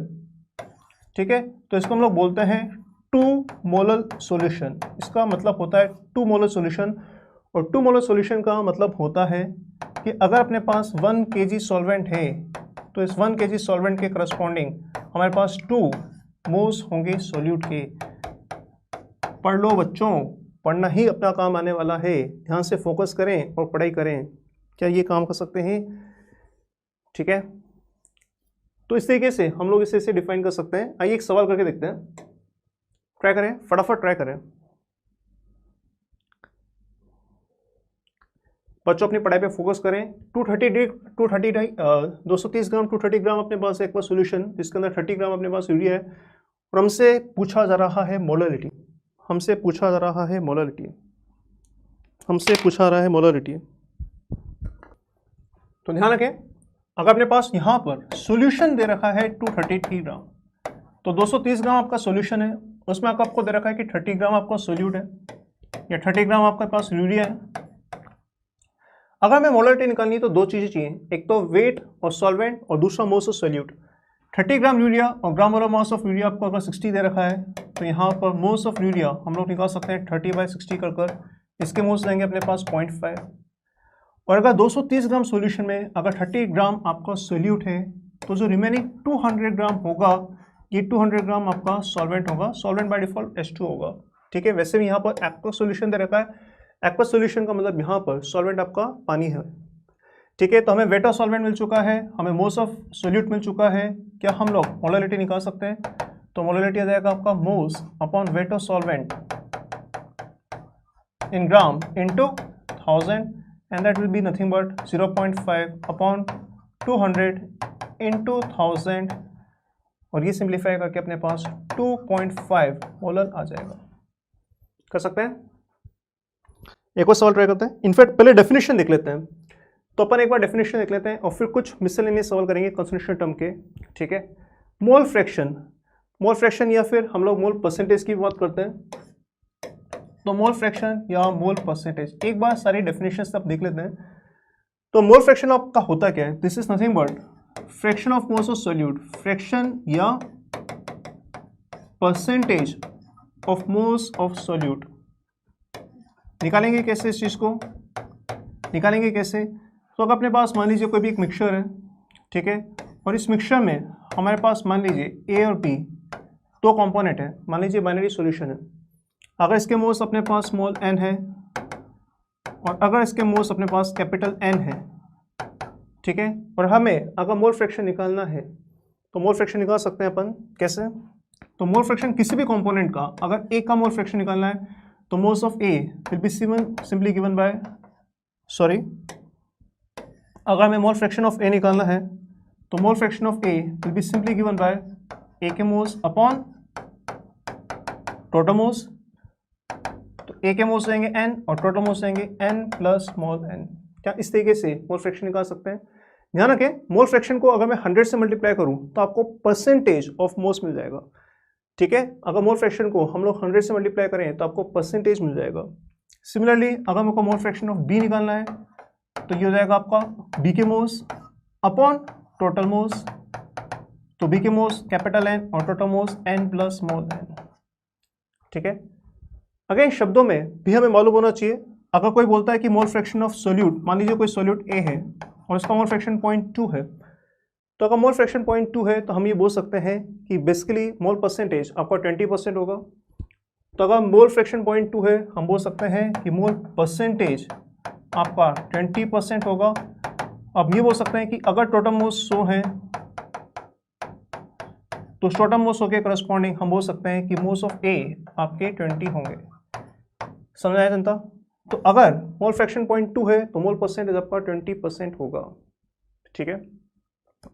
ठीक है, तो इसको हम लोग बोलते हैं 2 मोलर सॉल्यूशन। इसका मतलब होता है 2 मोलर सॉल्यूशन, और 2 मोलर सॉल्यूशन का मतलब होता है कि अगर अपने पास 1 kg सॉल्वेंट है तो इस 1 kg सॉल्वेंट के करस्पॉन्डिंग हमारे पास 2 मोल्स होंगे सोल्यूट के। पढ़ लो बच्चों, पढ़ना ही अपना काम आने वाला है, ध्यान से फोकस करें और पढ़ाई करें। क्या ये काम कर सकते हैं, ठीक है। तो इस तरीके से हम लोग इसे डिफाइन कर सकते हैं। आइए एक सवाल करके देखते हैं, ट्राई करें, फटाफट ट्राई करें बच्चों, अपनी पढ़ाई पे फोकस करें। 230 ग्राम 230 ग्राम अपने पास एक सोल्यूशन जिसके अंदर 30 ग्राम अपने पास यूरिया है, और हमसे पूछा जा रहा है मोलालिटी, हमसे पूछा जा रहा है मोलालिटी, हमसे पूछा रहा है मोलालिटी। तो ध्यान रखें, अगर अपने पास यहाँ पर सॉल्यूशन दे रखा है 233 ग्राम, तो 230 ग्राम आपका सॉल्यूशन है, उसमें आपको दे रखा है कि 30 ग्राम आपका सोल्यूट है या 30 ग्राम आपके पास यूरिया है। अगर हमें मोलालिटी निकालनी है तो दो चीज़ें चाहिए, एक तो वेट और सॉल्वेंट और दूसरा moles of solute. 30 gram urea और ग्राम वाला मास ऑफ यूरिया आपको अगर 60 दे रखा है तो यहाँ पर मोल्स ऑफ यूरिया हम लोग निकाल सकते हैं 30/60 कर, इसके मोल्स देंगे अपने पास 0.5। और अगर 230 ग्राम सोल्यूशन में अगर 30 ग्राम आपका सोल्यूट है तो जो रिमेनिंग 200 ग्राम होगा, ये 200 ग्राम आपका सॉल्वेंट होगा, सॉल्वेंट बाय डिफॉल्ट H2 होगा, ठीक है। वैसे भी यहाँ पर एक्वस सोल्यूशन दे रखा है, एक्वस सोल्यूशन का मतलब यहाँ पर सॉल्वेंट आपका पानी है, ठीक है। तो हमें वेट ऑफ सॉल्वेंट मिल चुका है, हमें मोल्स ऑफ सोल्यूट मिल चुका है, क्या हम लोग मोलालिटी निकाल सकते हैं? तो मोलालिटी आ जाएगा आपका moles upon weight of solvent in gram into 1000, and that will be nothing but 0.5 upon 200 into 1000, और ये सिंप्लीफाई करके अपने पास 2.5 मोलर आ जाएगा। कर सकते हैं? एक और सवाल ट्राई करते हैं। इनफैक्ट पहले डेफिनेशन देख लेते हैं, तो अपन एक बार डेफिनेशन देख लेते हैं और फिर कुछ मिसलेनियस सवाल करेंगे कंसंट्रेशन टर्म के, ठीक है। मोल फ्रैक्शन, मोल फ्रैक्शन या फिर हम लोग मोल परसेंटेज की बात करते हैं। तो मोल फ्रैक्शन या मोल परसेंटेज, एक बार सारी डेफिनेशंस आप देख लेते हैं। तो मोल फ्रैक्शन आपका होता क्या है? This is nothing but fraction of moles of solute, fraction या percentage of moles of solute. निकालेंगे कैसे इस चीज को? निकालेंगे कैसे? तो अगर अपने पास मान लीजिए कोई भी एक मिक्सचर है, ठीक है, और इस मिक्सचर में हमारे पास मान लीजिए ए और बी दो कंपोनेंट है, मान लीजिए बाइनरी सॉल्यूशन है। अगर इसके मोल्स अपने पास स्मॉल n है और अगर इसके मोल्स अपने पास कैपिटल N है, ठीक है, और हमें अगर मोल फ्रैक्शन निकालना है तो मोल फ्रैक्शन निकाल सकते हैं अपन कैसे? तो मोल फ्रैक्शन किसी भी कंपोनेंट का, अगर ए का मोल फ्रैक्शन निकालना है तो moles of A will be simply given by, sorry, अगर हमें मोल फ्रैक्शन ऑफ ए निकालना है तो mole fraction of A will be simply given by A के मोल्स अपॉन टोटल मोल्स। तो ए के मोल्स रहेंगे n और टोटल मोल्स रहेंगे n प्लस स्मॉल n। क्या इस तरीके से मोल फ्रैक्शन निकाल सकते हैं? ध्यान रखें, मोल फ्रैक्शन को अगर मैं 100 से मल्टीप्लाई करूं तो आपको परसेंटेज ऑफ मोल्स मिल जाएगा, ठीक है। अगर मोल फ्रैक्शन को हम लोग 100 से मल्टीप्लाई करें तो आपको परसेंटेज मिल जाएगा। सिमिलरली अगर हमको मोल फ्रैक्शन ऑफ बी निकालना है तो ये हो जाएगा आपका बी के मोल्स अपॉन टोटल मोल्स। तो बी के मोल्स कैपिटल N और total moles n plus small n, ठीक है। अगेन शब्दों में भी हमें मालूम होना चाहिए, अगर कोई बोलता है कि मोल फ्रैक्शन ऑफ सोल्यूट, मान लीजिए कोई सोल्यूट A है और उसका मोल फ्रैक्शन 0.2 है, तो अगर मोल फ्रैक्शन 0.2 है तो हम ये बोल सकते हैं कि बेसिकली मोल परसेंटेज आपका 20% होगा। तो अगर मोल फ्रैक्शन 0.2 है हम बोल सकते हैं कि मोल परसेंटेज आपका 20% होगा। अब ये बोल सकते हैं कि अगर टोटल मोल्स 100 हैं तो टोटल मोल्स के करस्पॉन्डिंग हम बोल सकते हैं कि मोल्स ऑफ ए आपके 20 होंगे। समझ आया जनता? तो अगर मोल फ्रैक्शन 0.2 है तो मोल परसेंटेज आपका 20% होगा, ठीक है।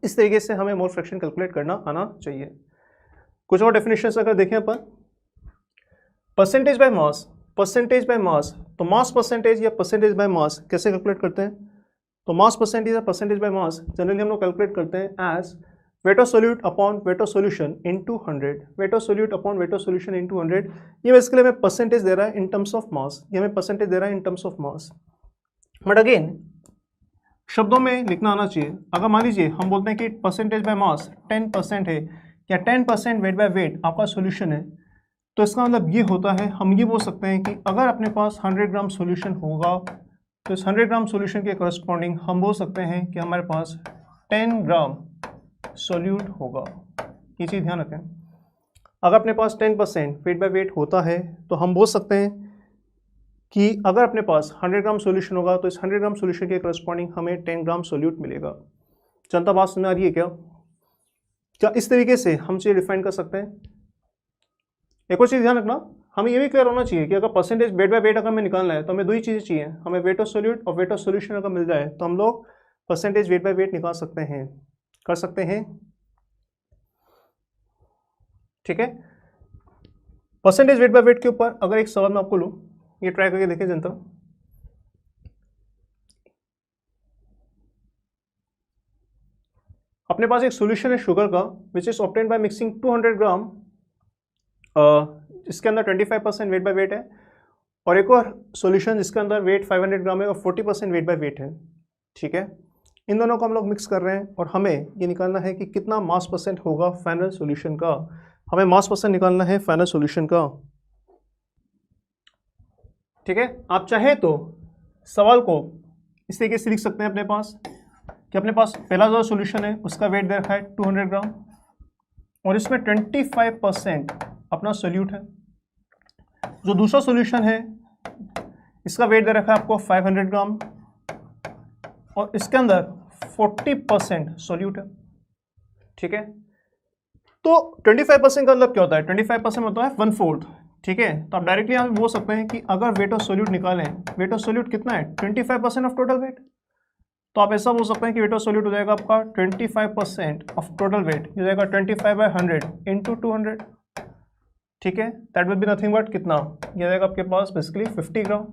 इस तरीके से हमें मोल फ्रैक्शन कैलकुलेट करना आना चाहिए। कुछ और डेफिनेशंस अगर देखें अपन, percentage by mass, percentage by mass, तो मास परसेंटेज या परसेंटेज बाय मास कैसे कैलकुलेट करते हैं? तो मास परसेंटेज या परसेंटेज बाय मास जनरली हम लोग कैलकुलेट करते हैं as weight of solute upon weight of solution into 100, weight of solute upon weight of solution into 100। ये बेसिकली हमें परसेंटेज दे रहा है इन टर्म्स ऑफ मास, ये हमें परसेंटेज दे रहा है in terms of mass. But again शब्दों में लिखना आना चाहिए। अगर मान लीजिए हम बोलते हैं कि परसेंटेज बाय मास 10% है या 10% वेट बाय वेट आपका सोल्यूशन है, तो इसका मतलब ये होता है, हम ये बोल सकते हैं कि अगर अपने पास 100 ग्राम सोल्यूशन होगा तो इस 100 ग्राम सोल्यूशन के करस्पॉन्डिंग हम बोल सकते हैं कि हमारे पास 10 ग्राम सोल्यूट होगा। ये चीज़ ध्यान रखें। अगर अपने पास 10% वेट बाय वेट होता है तो हम बोल सकते हैं कि अगर अपने पास 100 ग्राम सोल्यूशन होगा तो इस 100 ग्राम सोल्यूशन के करस्पॉन्डिंग हमें 10 ग्राम सोल्यूट मिलेगा। जनता बात समझ आ रही है क्या? क्या इस तरीके से हम चीज़ डिफाइन कर सकते हैं? एक और चीज़ ध्यान रखना, हमें ये भी क्लियर होना चाहिए कि अगर परसेंटेज वेट बाय वेट अगर हमें निकालना है तो हमें दो ही चीज़ें चाहिए, हमें वेट ऑफ सोल्यूट और वेट ऑफ सोल्यूशन अगर मिल जाए तो हम लोग परसेंटेज वेट बाय वेट निकाल सकते हैं, कर सकते हैं, ठीक है। परसेंटेज वेट बाय वेट के ऊपर अगर एक सवाल मैं आपको लूँ, ये ट्राई करके देखें जनता। अपने पास एक सॉल्यूशन है शुगर का which is obtained by mixing 200 ग्राम, इसके अंदर 25% वेट बाय वेट है, और एक और सॉल्यूशन जिसके अंदर वेट 500 ग्राम है और 40% वेट बाय वेट है, ठीक है। इन दोनों को हम लोग मिक्स कर रहे हैं और हमें ये निकालना है कि कितना मास परसेंट होगा फाइनल सॉल्यूशन का। हमें मास परसेंट निकालना है फाइनल सॉल्यूशन का, ठीक है। आप चाहे तो सवाल को इस तरीके से लिख सकते हैं अपने पास कि अपने पास पहला जो सॉल्यूशन है उसका वेट दे रखा है 200 ग्राम और इसमें 25% अपना सोल्यूट है। जो दूसरा सॉल्यूशन है इसका वेट दे रखा है आपको 500 ग्राम और इसके अंदर 40% सोल्यूट है, ठीक है। तो 25% का मतलब क्या होता है? 25% होता है 1/4, ठीक है। तो आप डायरेक्टली यहाँ बोल सकते हैं कि अगर वेट ऑफ सोल्यूट निकालें, वेट ऑफ सोल्यूट कितना है? 25% ऑफ टोटल वेट। तो आप ऐसा बोल सकते हैं कि वेट ऑफ सोल्यूट हो जाएगा आपका 25% ऑफ टोटल वेट, हो जाएगा 25/100 इंटू 200, ठीक है। That will be nothing but कितना? ये जाएगा आपके पास बेसिकली 50 ग्राम,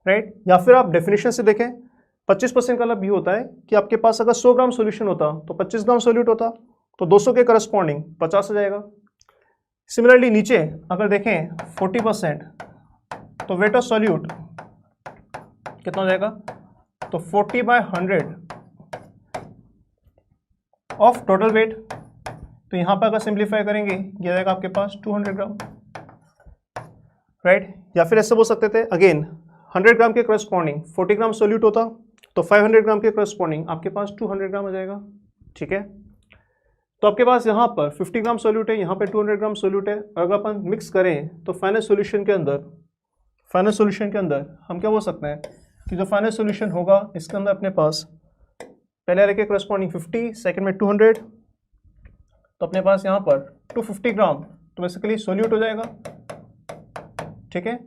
राइट। या फिर आप डेफिनेशन से देखें, 25% का मतलब ये होता है कि आपके पास अगर 100 ग्राम सोल्यूशन होता तो 25 ग्राम सोल्यूट होता, तो 200 के करस्पॉन्डिंग 50 आ जाएगा। सिमिलरली नीचे अगर देखें 40% तो वेट ऑफ सॉल्यूट कितना हो जाएगा, तो 40/100 ऑफ टोटल वेट। तो यहाँ पर अगर सिंप्लीफाई करेंगे ये जाएगा आपके पास 200 ग्राम, राइट। या फिर ऐसे बोल सकते थे अगेन 100 ग्राम के करस्पॉन्डिंग 40 ग्राम सोल्यूट होता तो 500 ग्राम के करस्पॉन्डिंग आपके पास 200 ग्राम आ जाएगा, ठीक है। तो आपके पास यहाँ पर 50 ग्राम सोल्यूट है, यहाँ पे 200 ग्राम सोल्यूट है। अगर अपन मिक्स करें तो फाइनल सॉल्यूशन के अंदर हम क्या बोल सकते हैं कि जो फाइनल सॉल्यूशन होगा इसके अंदर अपने पास पहले रखे करस्पॉन्डिंग 50, सेकंड में 200, तो अपने पास यहाँ पर 250 ग्राम तो बेसिकली सोल्यूट हो जाएगा, ठीक है।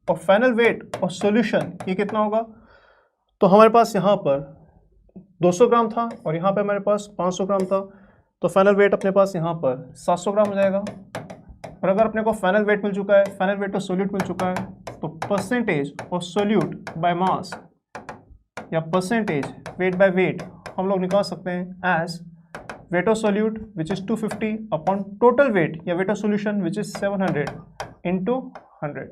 और फाइनल वेट और सॉल्यूशन ये कितना होगा, तो हमारे पास यहाँ पर 200 ग्राम था और यहाँ पे हमारे पास 500 ग्राम था, तो फाइनल वेट अपने पास यहाँ पर 700 ग्राम हो जाएगा। और अगर अपने को फाइनल वेट मिल चुका है, फाइनल वेट और सोल्यूट मिल चुका है, तो percentage of solute by mass या परसेंटेज वेट बाय वेट हम लोग निकाल सकते हैं as weight of solute which is 250 upon total weight या weight of solution which is 700 into 100।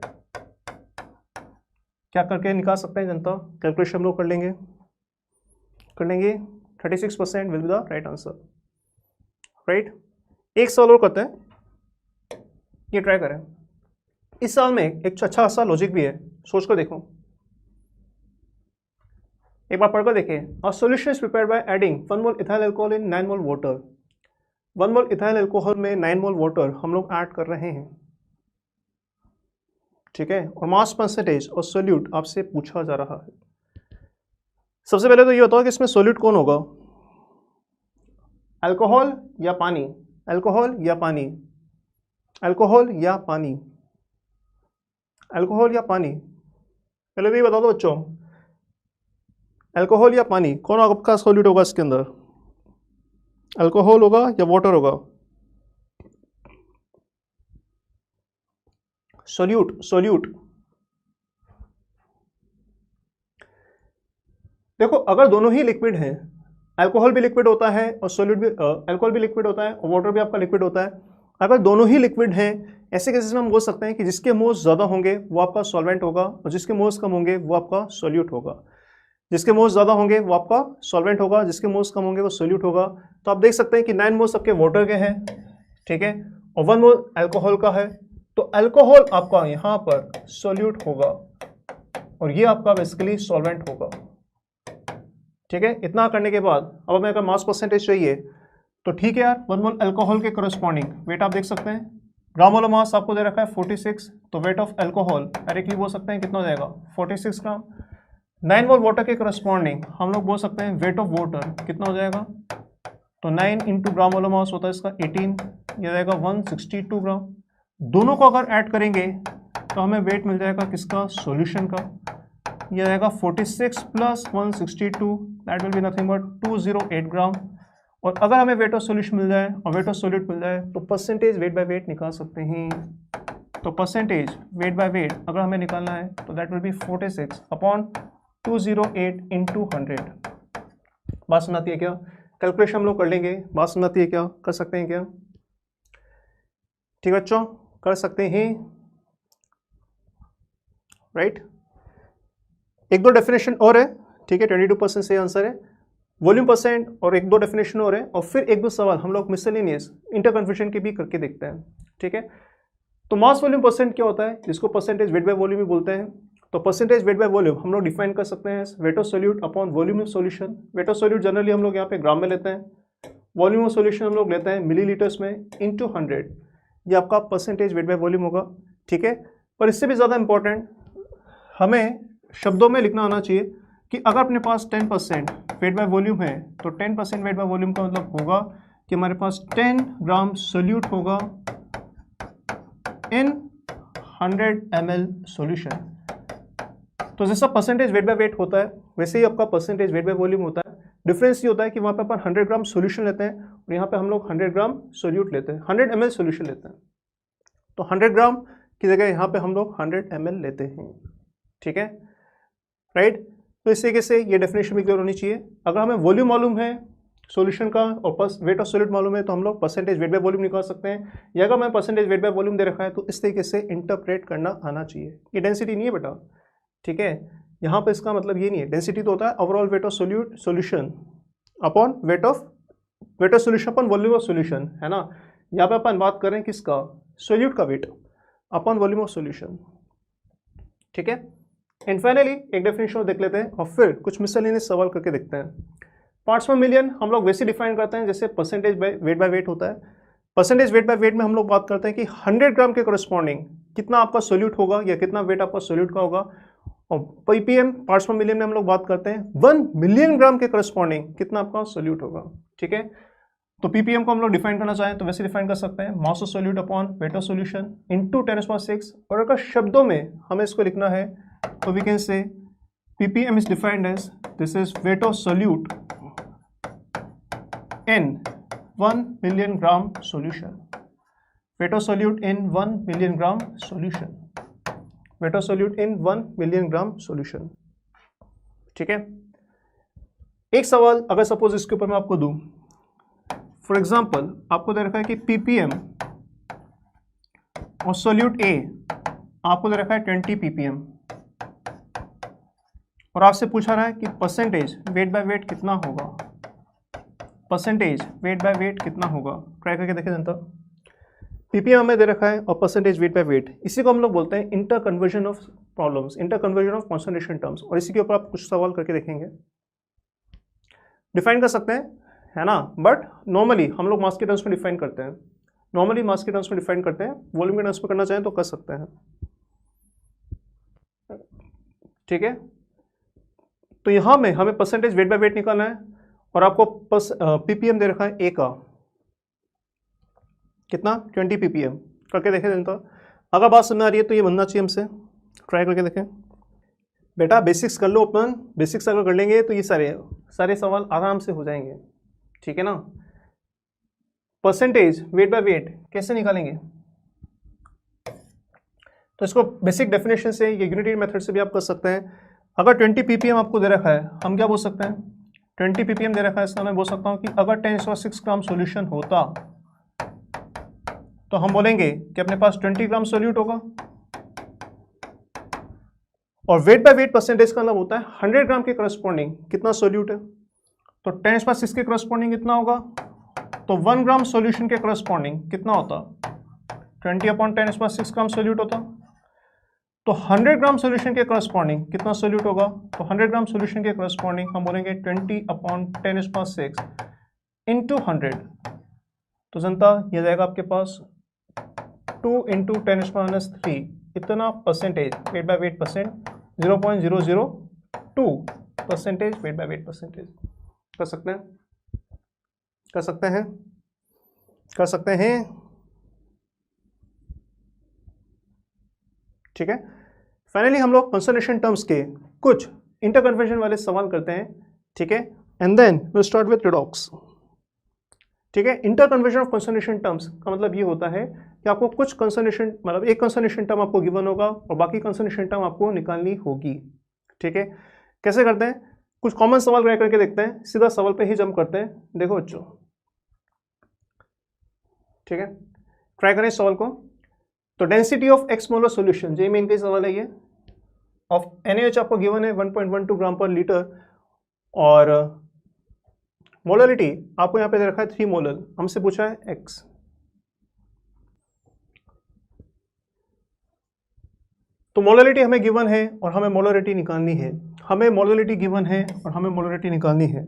क्या करके निकाल सकते हैं जनता, कैलकुलेशन हम लोग कर लेंगे 36% will be the right answer, right. एक सवाल और करते हैं, ये ट्राई करें। इस साल में एक अच्छा खासा लॉजिक भी है, सोच कर देखो, एक बार पढ़कर देखें। A solution is prepared by adding 1 mole ethyl alcohol in 9 mole water. 1 mole ethyl alcohol में 9 मोल वाटर हम लोग ऐड कर रहे हैं, ठीक है। और मास परसेंटेज और सोल्यूट आपसे पूछा जा रहा है। सबसे पहले तो ये बताओ कि इसमें सोल्यूट कौन होगा, अल्कोहल या पानी, अल्कोहल या पानी, अल्कोहल या पानी, अल्कोहल या पानी। पहले तो ये बता दो बच्चों, अल्कोहल या पानी कौन आपका सोल्यूट होगा इसके अंदर, अल्कोहल होगा या वाटर होगा, सोल्यूट। देखो अगर दोनों ही लिक्विड हैं, अल्कोहल भी लिक्विड होता है और सोल्यूट भी, अल्कोहल भी लिक्विड होता है और वाटर भी आपका लिक्विड होता है। अगर दोनों ही लिक्विड हैं, ऐसे केसेस में हम बोल सकते हैं कि जिसके मोल्स ज़्यादा होंगे वो आपका सॉल्वेंट होगा और जिसके मोल्स कम होंगे वो आपका सोल्यूट होगा। जिसके मोल्स ज़्यादा होंगे वो आपका सॉल्वेंट होगा, जिसके मोल्स कम होंगे वो सोल्यूट होगा। तो आप देख सकते हैं कि 9 मोल्स आपके वाटर के हैं, ठीक है, और 1 मोल अल्कोहल का है। तो अल्कोहल आपका यहाँ पर सोल्यूट होगा और ये आपका बेसिकली सॉल्वेंट होगा, ठीक है। इतना करने के बाद अब हमें अगर मास परसेंटेज चाहिए तो ठीक है यार, 1 मोल अल्कोहल के करस्पॉन्डिंग वेट आप देख सकते हैं, ग्राम मोल मास आपको दे रखा है 46, तो वेट ऑफ अल्कोहल डायरेक्टली बोल सकते हैं कितना हो जाएगा 46 ग्राम। 9 मोल वाटर के करस्पॉन्डिंग हम लोग बोल सकते हैं वेट ऑफ वाटर कितना हो जाएगा, तो 9 इंटू ग्राम मोल मास होता है इसका 18, यह जाएगा 162 ग्राम। दोनों को अगर ऐड करेंगे तो हमें वेट मिल जाएगा किसका, सॉल्यूशन का, यह जाएगा 46 plus 162 that will be nothing but 208 ग्राम। और अगर हमें वेट ऑफ सॉल्यूशन मिल जाए और वेट ऑफ सोल्यूट मिल जाए तो परसेंटेज वेट बाय वेट निकाल सकते हैं। तो परसेंटेज वेट बाय वेट अगर हमें निकालना है तो that will B 46 upon 208 into 100। बात सुनाती है क्या, कैलकुलेशन हम लोग कर लेंगे, बात सुनाती है क्या, कर सकते हैं क्या, ठीक है बच्चों, कर सकते हैं, राइट। एक दो डेफिनेशन और है, ठीक है, 22% सही आंसर है। वॉल्यूम परसेंट और एक दो डेफिनेशन और है और फिर एक दो सवाल हम लोग मिसलेनियस इंटर कन्फ्यूजन के भी करके देखते हैं, ठीक है। तो मास वॉल्यूम परसेंट क्या होता है, जिसको परसेंटेज वेट बाय वॉल्यूम भी बोलते हैं। तो परसेंटेज वेट बाय वॉल्यूम हम लोग डिफाइन कर सकते हैं wait of solute upon volume of solution. Wait of solute generally हम लोग यहाँ पे ग्राम में लेते हैं, वॉल्यूम ऑफ सॉल्यूशन हम लोग लेते हैं मिलीलीटर्स में इंटू 100, ये आपका परसेंटेज वेट बाय वॉल्यूम होगा, ठीक है। पर इससे भी ज़्यादा इंपॉर्टेंट हमें शब्दों में लिखना आना चाहिए कि अगर अपने पास 10% वेट बाय वॉल्यूम है तो 10% वेट बाय वॉल्यूम का मतलब होगा कि हमारे पास 10 ग्राम सोल्यूट होगा इन 100 ml सॉल्यूशन। तो जैसा परसेंटेज वेट बाय वेट होता है वैसे ही आपका परसेंटेज वेट बाय वॉल्यूम होता है। डिफरेंस ये होता है कि वहाँ पे अपन 100 ग्राम सॉल्यूशन लेते हैं और यहाँ पे हम लोग 100 ग्राम सोल्यूट लेते हैं, 100 ml सॉल्यूशन लेते हैं। तो 100 ग्राम की जगह यहाँ पे हम लोग 100 ml लेते हैं, ठीक है, राइट। तो इस तरीके से ये डेफिनेशन भी क्लियर होनी चाहिए। अगर हमें वॉल्यूम मालूम है सॉल्यूशन का और वेट ऑफ सॉलिड मालूम है तो हम लोग परसेंटेज वेट बाय वॉल्यूम निकाल सकते हैं, या अगर मैं परसेंटेज वेट बाय वॉल्यूम दे रखा है तो इस तरीके से इंटरप्रेट करना आना चाहिए। ये डेंसिटी नहीं है बेटा, ठीक है, यहाँ पे इसका मतलब ये नहीं है। डेंसिटी तो होता है overall weight of solution upon weight of solution upon volume of solution, है ना। यहाँ पे अपन बात कर रहे हैं किसका, सोल्यूट का weight upon volume of solution, ठीक है। एंड फाइनली एक डेफिनेशन देख लेते हैं और फिर कुछ मिसलेनियस सवाल करके देखते हैं। पार्ट्स पर मिलियन हम लोग वैसे डिफाइन करते हैं जैसे परसेंटेज वेट बाय वेट होता है। परसेंटेज वेट बाय वेट में हम लोग बात करते हैं कि 100 ग्राम के करस्पॉन्डिंग कितना आपका सोल्यूट होगा या कितना वेट आपका सोल्यूट का होगा। और पीपीएम पार्ट्स पर मिलियन में हम लोग बात करते हैं 1 मिलियन ग्राम के करस्पॉन्डिंग कितना आपका सोल्यूट होगा, ठीक है। तो पीपीएम को हम लोग डिफाइन करना चाहें तो वैसे डिफाइन कर सकते हैं मास of solute upon weight of solution into 10⁻⁶। और अगर शब्दों में हमें इसको लिखना है तो we can say ppm is defined as this is weight of solute in 1 million gram solution, weight of solute in 1 million gram solution, weight of solute in 1 million gram solution, ठीक है। एक सवाल अगर सपोज इसके ऊपर मैं आपको दूं, फॉर एग्जांपल आपको दे रखा है कि पीपीएम और सोल्यूट ए आपको दे रखा है 20 पीपीएम और आपसे पूछा रहा है कि परसेंटेज वेट बाय वेट कितना होगा, परसेंटेज वेट बाय वेट कितना होगा। ट्राई करके देखें जनता। पीपीएम हमें दे रखा है और परसेंटेज वेट बाय वेट, इसी को हम लोग बोलते हैं inter conversion of problems, inter conversion of concentration terms. और इसी के ऊपर आप कुछ सवाल करके देखेंगे, डिफाइन कर सकते हैं, है ना। बट नॉर्मली हम लोग मास के टर्म्स में डिफाइन करते हैं, नॉर्मली मास के टर्म्स में डिफाइन करते हैं। वॉल्यूम के टर्म्स में करना चाहें तो कर सकते हैं, ठीक है। तो यहाँ में हमें परसेंटेज वेट बाय वेट निकालना है और आपको पीपीएम दे रखा है ए का कितना 20 पीपीएम। करके देखें जनता, अगर बात समझ आ रही है तो ये बनना चाहिए हमसे। ट्राई करके देखें बेटा, बेसिक्स कर लो अपन, बेसिक्स अगर कर लेंगे तो ये सारे सवाल आराम से हो जाएंगे, ठीक है ना। परसेंटेज वेट बाय वेट कैसे निकालेंगे, तो इसको बेसिक डेफिनेशन से या यूनिटी मेथड से भी आप कर सकते हैं। अगर 20 पीपीएम आपको दे रखा है, हम क्या बोल सकते हैं, 20 पीपीएम दे रखा है, इसका मैं बोल सकता हूं कि अगर 10⁻⁶ ग्राम सॉल्यूशन होता तो हम बोलेंगे कि अपने पास 20 ग्राम सोल्यूट होगा। और वेट बाय वेट परसेंटेज का मतलब होता है 100 ग्राम के करस्पॉन्डिंग कितना सोल्यूट है। तो 10⁻⁶ के करस्पॉन्डिंग कितना होगा, तो 1 ग्राम सॉल्यूशन के करस्पॉन्डिंग कितना होता, 20/10⁻⁶ ग्राम सोल्यूट होता। तो 100 ग्राम सॉल्यूशन के करस्पॉन्डिंग कितना सोल्यूट होगा, तो 100 ग्राम सॉल्यूशन के करस्पॉन्डिंग हम बोलेंगे 20/10⁻⁶ इंटू 100। तो जनता ये जाएगा आपके पास 2 × 10⁻³ इतना percentage wait by wait percent, 0.002 percentage wait by weight percentage. कर सकते हैं, कर सकते हैं, कर सकते हैं, ठीक है। फाइनली हम लोग कंसंट्रेशन टर्म्स के कुछ इंटर कन्वर्जन वाले सवाल करते हैं, ठीक है। And then will start with redox, ठीक है। Interconversion of concentration terms का मतलब ये होता है कि आपको कुछ कंसंट्रेशन, मतलब एक कंसंट्रेशन टर्म आपको गिवन होगा और बाकी कंसंट्रेशन टर्म आपको निकालनी होगी, ठीक है। कैसे करते हैं, कुछ कॉमन सवाल ट्राई करके देखते हैं, सीधा सवाल पे ही जंप करते हैं। देखो बच्चों, ठीक है, ट्राई करें सवाल को। तो density of x molar solution, J main का सवाल है ये, ऑफ NaOH आपको गिवन है 1.12 ग्राम पर लीटर और मोलरिटी आपको यहाँ पे दे रखा है 3 मोलर, हमसे पूछा है x। तो मोलरिटी हमें गिवन है और हमें मोलरिटी निकालनी है, हमें मोलरिटी गिवन है और हमें मोलरिटी निकालनी है।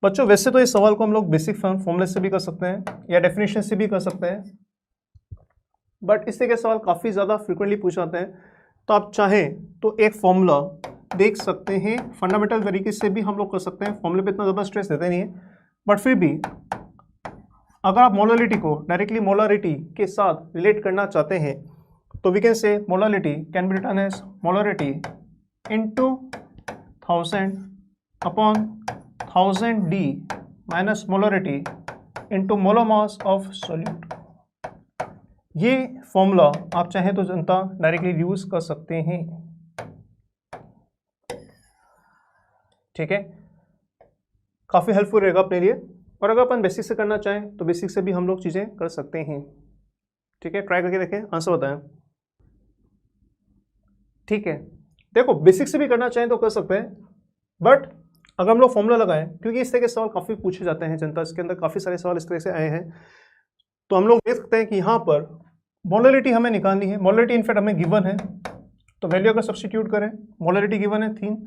बच्चों वैसे तो इस सवाल को हम लोग बेसिक फॉर्मूले से भी कर सकते हैं या डेफिनेशन से भी कर सकते हैं, बट इस तरह के सवाल काफ़ी ज़्यादा फ्रिक्वेंटली पूछ जाते हैं। तो आप चाहें तो एक फॉर्मूला देख सकते हैं, फंडामेंटल तरीके से भी हम लोग कर सकते हैं, फॉर्मूले पे इतना ज़्यादा स्ट्रेस देते नहीं है, बट फिर भी अगर आप मोलरिटी को डायरेक्टली मोलरिटी के साथ रिलेट करना चाहते हैं तो we can say molarity can be written as molarity into 1000/1000 D minus molarity into molar mass of solute. ये फॉर्मूला आप चाहें तो जनता डायरेक्टली यूज कर सकते हैं, ठीक है। काफ़ी हेल्पफुल रहेगा अपने लिए। और अगर अपन बेसिक से करना चाहें तो बेसिक से भी हम लोग चीज़ें कर सकते हैं। ठीक है, ट्राई करके देखें, आंसर बताएं। ठीक है, देखो बेसिक से भी करना चाहें तो कर सकते हैं, बट अगर हम लोग फॉर्मूला लगाएं, क्योंकि इस तरह के सवाल काफ़ी पूछे जाते हैं जनता, इसके अंदर काफ़ी सारे सवाल इस तरह से आए हैं, तो हम लोग देख सकते हैं कि यहाँ पर मोलरिटी हमें निकालनी है। मोलरिटी इनफैक्ट हमें गिवन है, तो वैल्यू अगर सब्स्टिट्यूट करें, मोलरिटी गिवन है 3,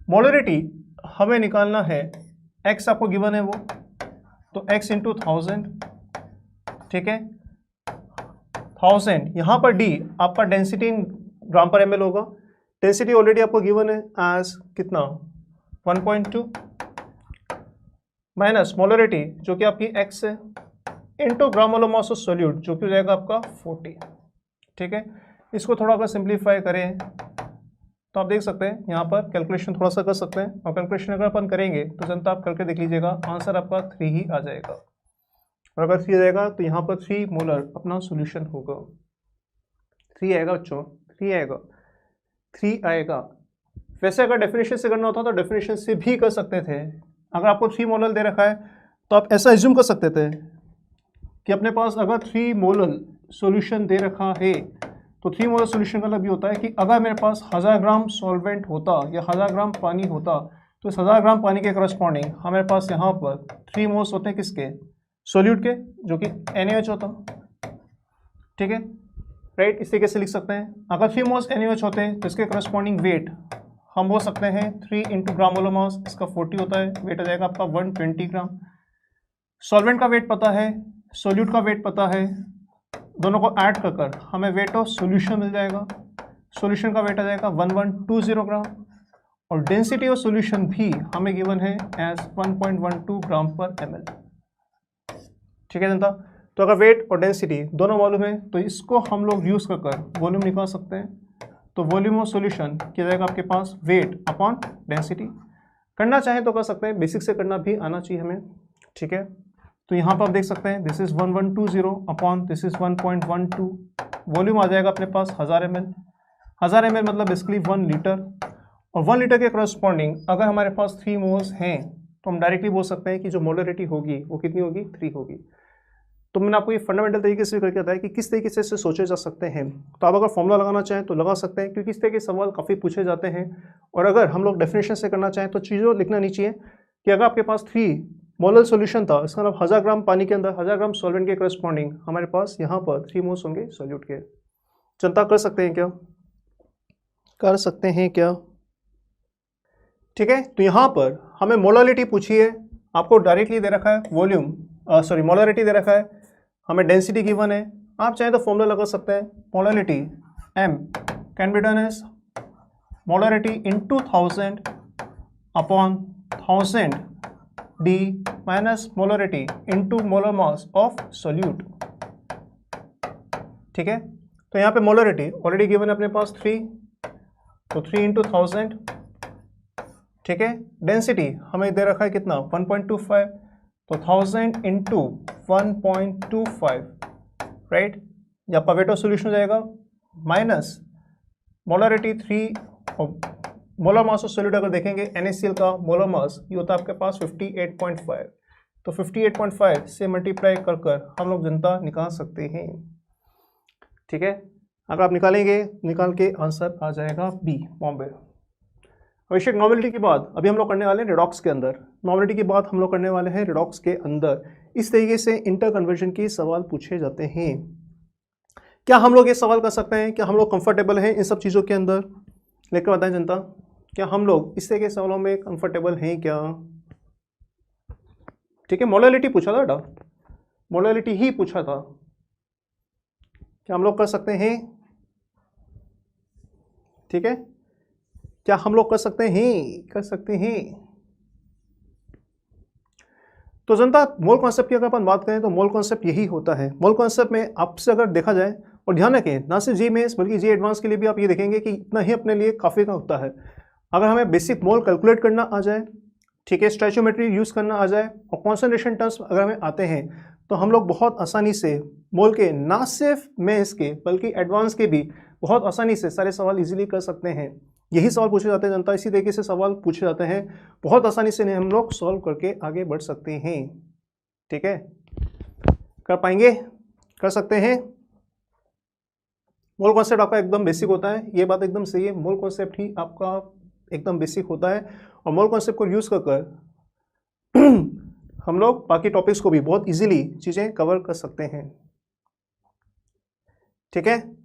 मोलरिटी हमें निकालना है, x आपको गिवन है वो, तो x इंटू 1000, ठीक है 1000। यहाँ पर d आपका डेंसिटी इन ग्राम पर ml होगा। डेंसिटी ऑलरेडी आपको गिवन है एज कितना 1.2 माइनस मोलरिटी जो कि आपकी x है into gram molar mass of solute जो कि हो जाएगा आपका 40। ठीक है, इसको थोड़ा अगर सिंप्लीफाई करें तो आप देख सकते हैं यहाँ पर कैलकुलेशन थोड़ा सा कर सकते हैं, और कैलकुलेशन अगर अपन करेंगे तो जनता आप करके देख लीजिएगा, आंसर आपका 3 ही आ जाएगा। और अगर 3 आ जाएगा तो यहाँ पर 3 मोलर अपना सोल्यूशन होगा। 3 आएगा बच्चों, 3 आएगा, 3 आएगा। वैसे अगर डेफिनेशन से करना होता तो डेफिनेशन से भी कर सकते थे। अगर आपको 3 मोलर दे रखा है तो आप ऐसा एज्यूम कर सकते थे कि अपने पास अगर 3 मोलर सॉल्यूशन दे रखा है तो 3 मोलर सॉल्यूशन का मतलब ये होता है कि अगर मेरे पास 1000 ग्राम सॉल्वेंट होता या 1000 ग्राम पानी होता तो इस 1000 ग्राम पानी के करस्पॉन्डिंग हमारे पास यहाँ पर 3 मोल्स होते हैं किसके, सोल्यूट के, जो कि NaOH होता। ठीक है, राइट, इस तरीके से लिख सकते हैं। अगर 3 मोल्स NaOH होते हैं तो इसके करस्पॉन्डिंग वेट हम बोल सकते हैं 3 इंटू ग्राम मोलर मास, इसका 40 होता है, वेट आ जाएगा आपका 120 ग्राम। सॉल्वेंट का वेट पता है, सोल्यूट का वेट पता है, दोनों को ऐड कर हमें वेट ऑफ सॉल्यूशन मिल जाएगा। सॉल्यूशन का वेट आ जाएगा 1120 ग्राम, और डेंसिटी ऑफ सॉल्यूशन भी हमें गिवन है एज 1.12 ग्राम पर ml। ठीक है जनता, तो अगर वेट और डेंसिटी दोनों मालूम है तो इसको हम लोग यूज कर वॉल्यूम निकाल सकते हैं। तो वॉल्यूम ऑफ सॉल्यूशन किया जाएगा आपके पास वेट अपॉन डेंसिटी। करना चाहें तो कर सकते हैं, बेसिक से करना भी आना चाहिए हमें। ठीक है, तो यहाँ पर आप देख सकते हैं this is 1120 upon this is 1.12, volume आ जाएगा अपने पास 1000 ml। 1000 ml मतलब बेसिकली 1 लीटर, और 1 लीटर के करस्पॉन्डिंग अगर हमारे पास 3 मोल्स हैं तो हम डायरेक्टली बोल सकते हैं कि जो मोलरिटी होगी वो कितनी होगी, 3 होगी। तो मैंने आपको ये फंडामेंटल तरीके से करके बताया कि किस तरीके से सोचे जा सकते हैं। तो आप अगर फॉर्मूला लगाना चाहें तो लगा सकते हैं, क्योंकि इस तरह के सवाल काफ़ी पूछे जाते हैं। और अगर हम लोग डेफिनेशन से करना चाहें तो चीज़ों लिखना नहीं चाहिए कि अगर आपके पास 3 मोलर सॉल्यूशन था, इसका मतलब 1000 ग्राम पानी के अंदर 1000 ग्राम सॉल्वेंट के करस्पॉन्डिंग हमारे पास यहाँ पर 3 मोल्स होंगे सोल्यूट के। जनता कर सकते हैं क्या, कर सकते हैं क्या? ठीक है, तो यहाँ पर हमें मोलारिटी पूछी है, आपको डायरेक्टली दे रखा है वॉल्यूम, सॉरी मोलारिटी दे रखा है, हमें डेंसिटी गिवन है। आप चाहें तो फॉर्मूला लगा सकते हैं, molarity M can be done as molarity into 1000 upon 1000 D minus molarity into molar mass of solute. ठीक है, तो यहाँ पे मोलरिटी ऑलरेडी गिवन है अपने पास 3, तो 3 इंटू 1000। ठीक है, डेंसिटी हमें दे रखा है कितना 1.25, तो 1000 इंटू 1.25, राइट, यहाँ पर वेट ऑफ सोल्यूशन हो जाएगा माइनस मोलरिटी 3 और मोलर मास ऑफ सोल्यूट अगर देखेंगे NaCl का मोलर मास ये होता है आपके पास 58.5, तो 58.5 से मल्टीप्लाई कर हम लोग जनता निकाल सकते हैं। ठीक है, अगर आप निकालेंगे, निकाल के आंसर आ जाएगा B बॉम्बे। आवश्यक नॉर्मलिटी के बाद अभी हम लोग करने वाले हैं रिडॉक्स के अंदर। नॉर्मलिटी के बाद हम लोग करने वाले हैं रिडॉक्स के अंदर। इस तरीके से इंटर कन्वर्जन के सवाल पूछे जाते हैं। क्या हम लोग ये सवाल कर सकते हैं, क्या हम लोग कंफर्टेबल हैं इन सब चीज़ों के अंदर? लेकर बताएं जनता, क्या हम लोग इस तरह के सवालों में कंफर्टेबल हैं क्या? ठीक है, मोलालिटी पूछा था बेटा, मोलालिटी ही पूछा था, क्या हम लोग कर सकते हैं? ठीक है, क्या हम लोग कर सकते हैं? कर सकते हैं। तो जनता मोल कॉन्सेप्ट की अगर अपन बात करें तो मोल कॉन्सेप्ट यही होता है। मोल कॉन्सेप्ट में आपसे अगर देखा जाए, और ध्यान रखें ना सिर्फ जी मेंस बल्कि जी एडवांस के लिए भी आप ये देखेंगे कि इतना ही अपने लिए काफ़ी का होता है। अगर हमें बेसिक मोल कैलकुलेट करना आ जाए, ठीक है, स्टोइचियोमेट्री यूज़ करना आ जाए, और कॉन्सेंट्रेशन टर्म्स अगर हमें आते हैं तो हम लोग बहुत आसानी से मोल के ना सिर्फ मेंस के बल्कि एडवांस के भी बहुत आसानी से सारे सवाल इजीली कर सकते हैं। यही सवाल पूछे जाते हैं जनता, इसी तरीके से सवाल पूछे जाते हैं, बहुत आसानी से हम लोग सॉल्व करके आगे बढ़ सकते हैं। ठीक है, कर पाएंगे, कर सकते हैं। मोल कॉन्सेप्ट आपका एकदम बेसिक होता है, ये बात एकदम सही है, मोल कॉन्सेप्ट ही आपका एकदम बेसिक होता है, और मोल कॉन्सेप्ट को यूज कर हम लोग बाकी टॉपिक्स को भी बहुत इजीली चीजें कवर कर सकते हैं। ठीक है।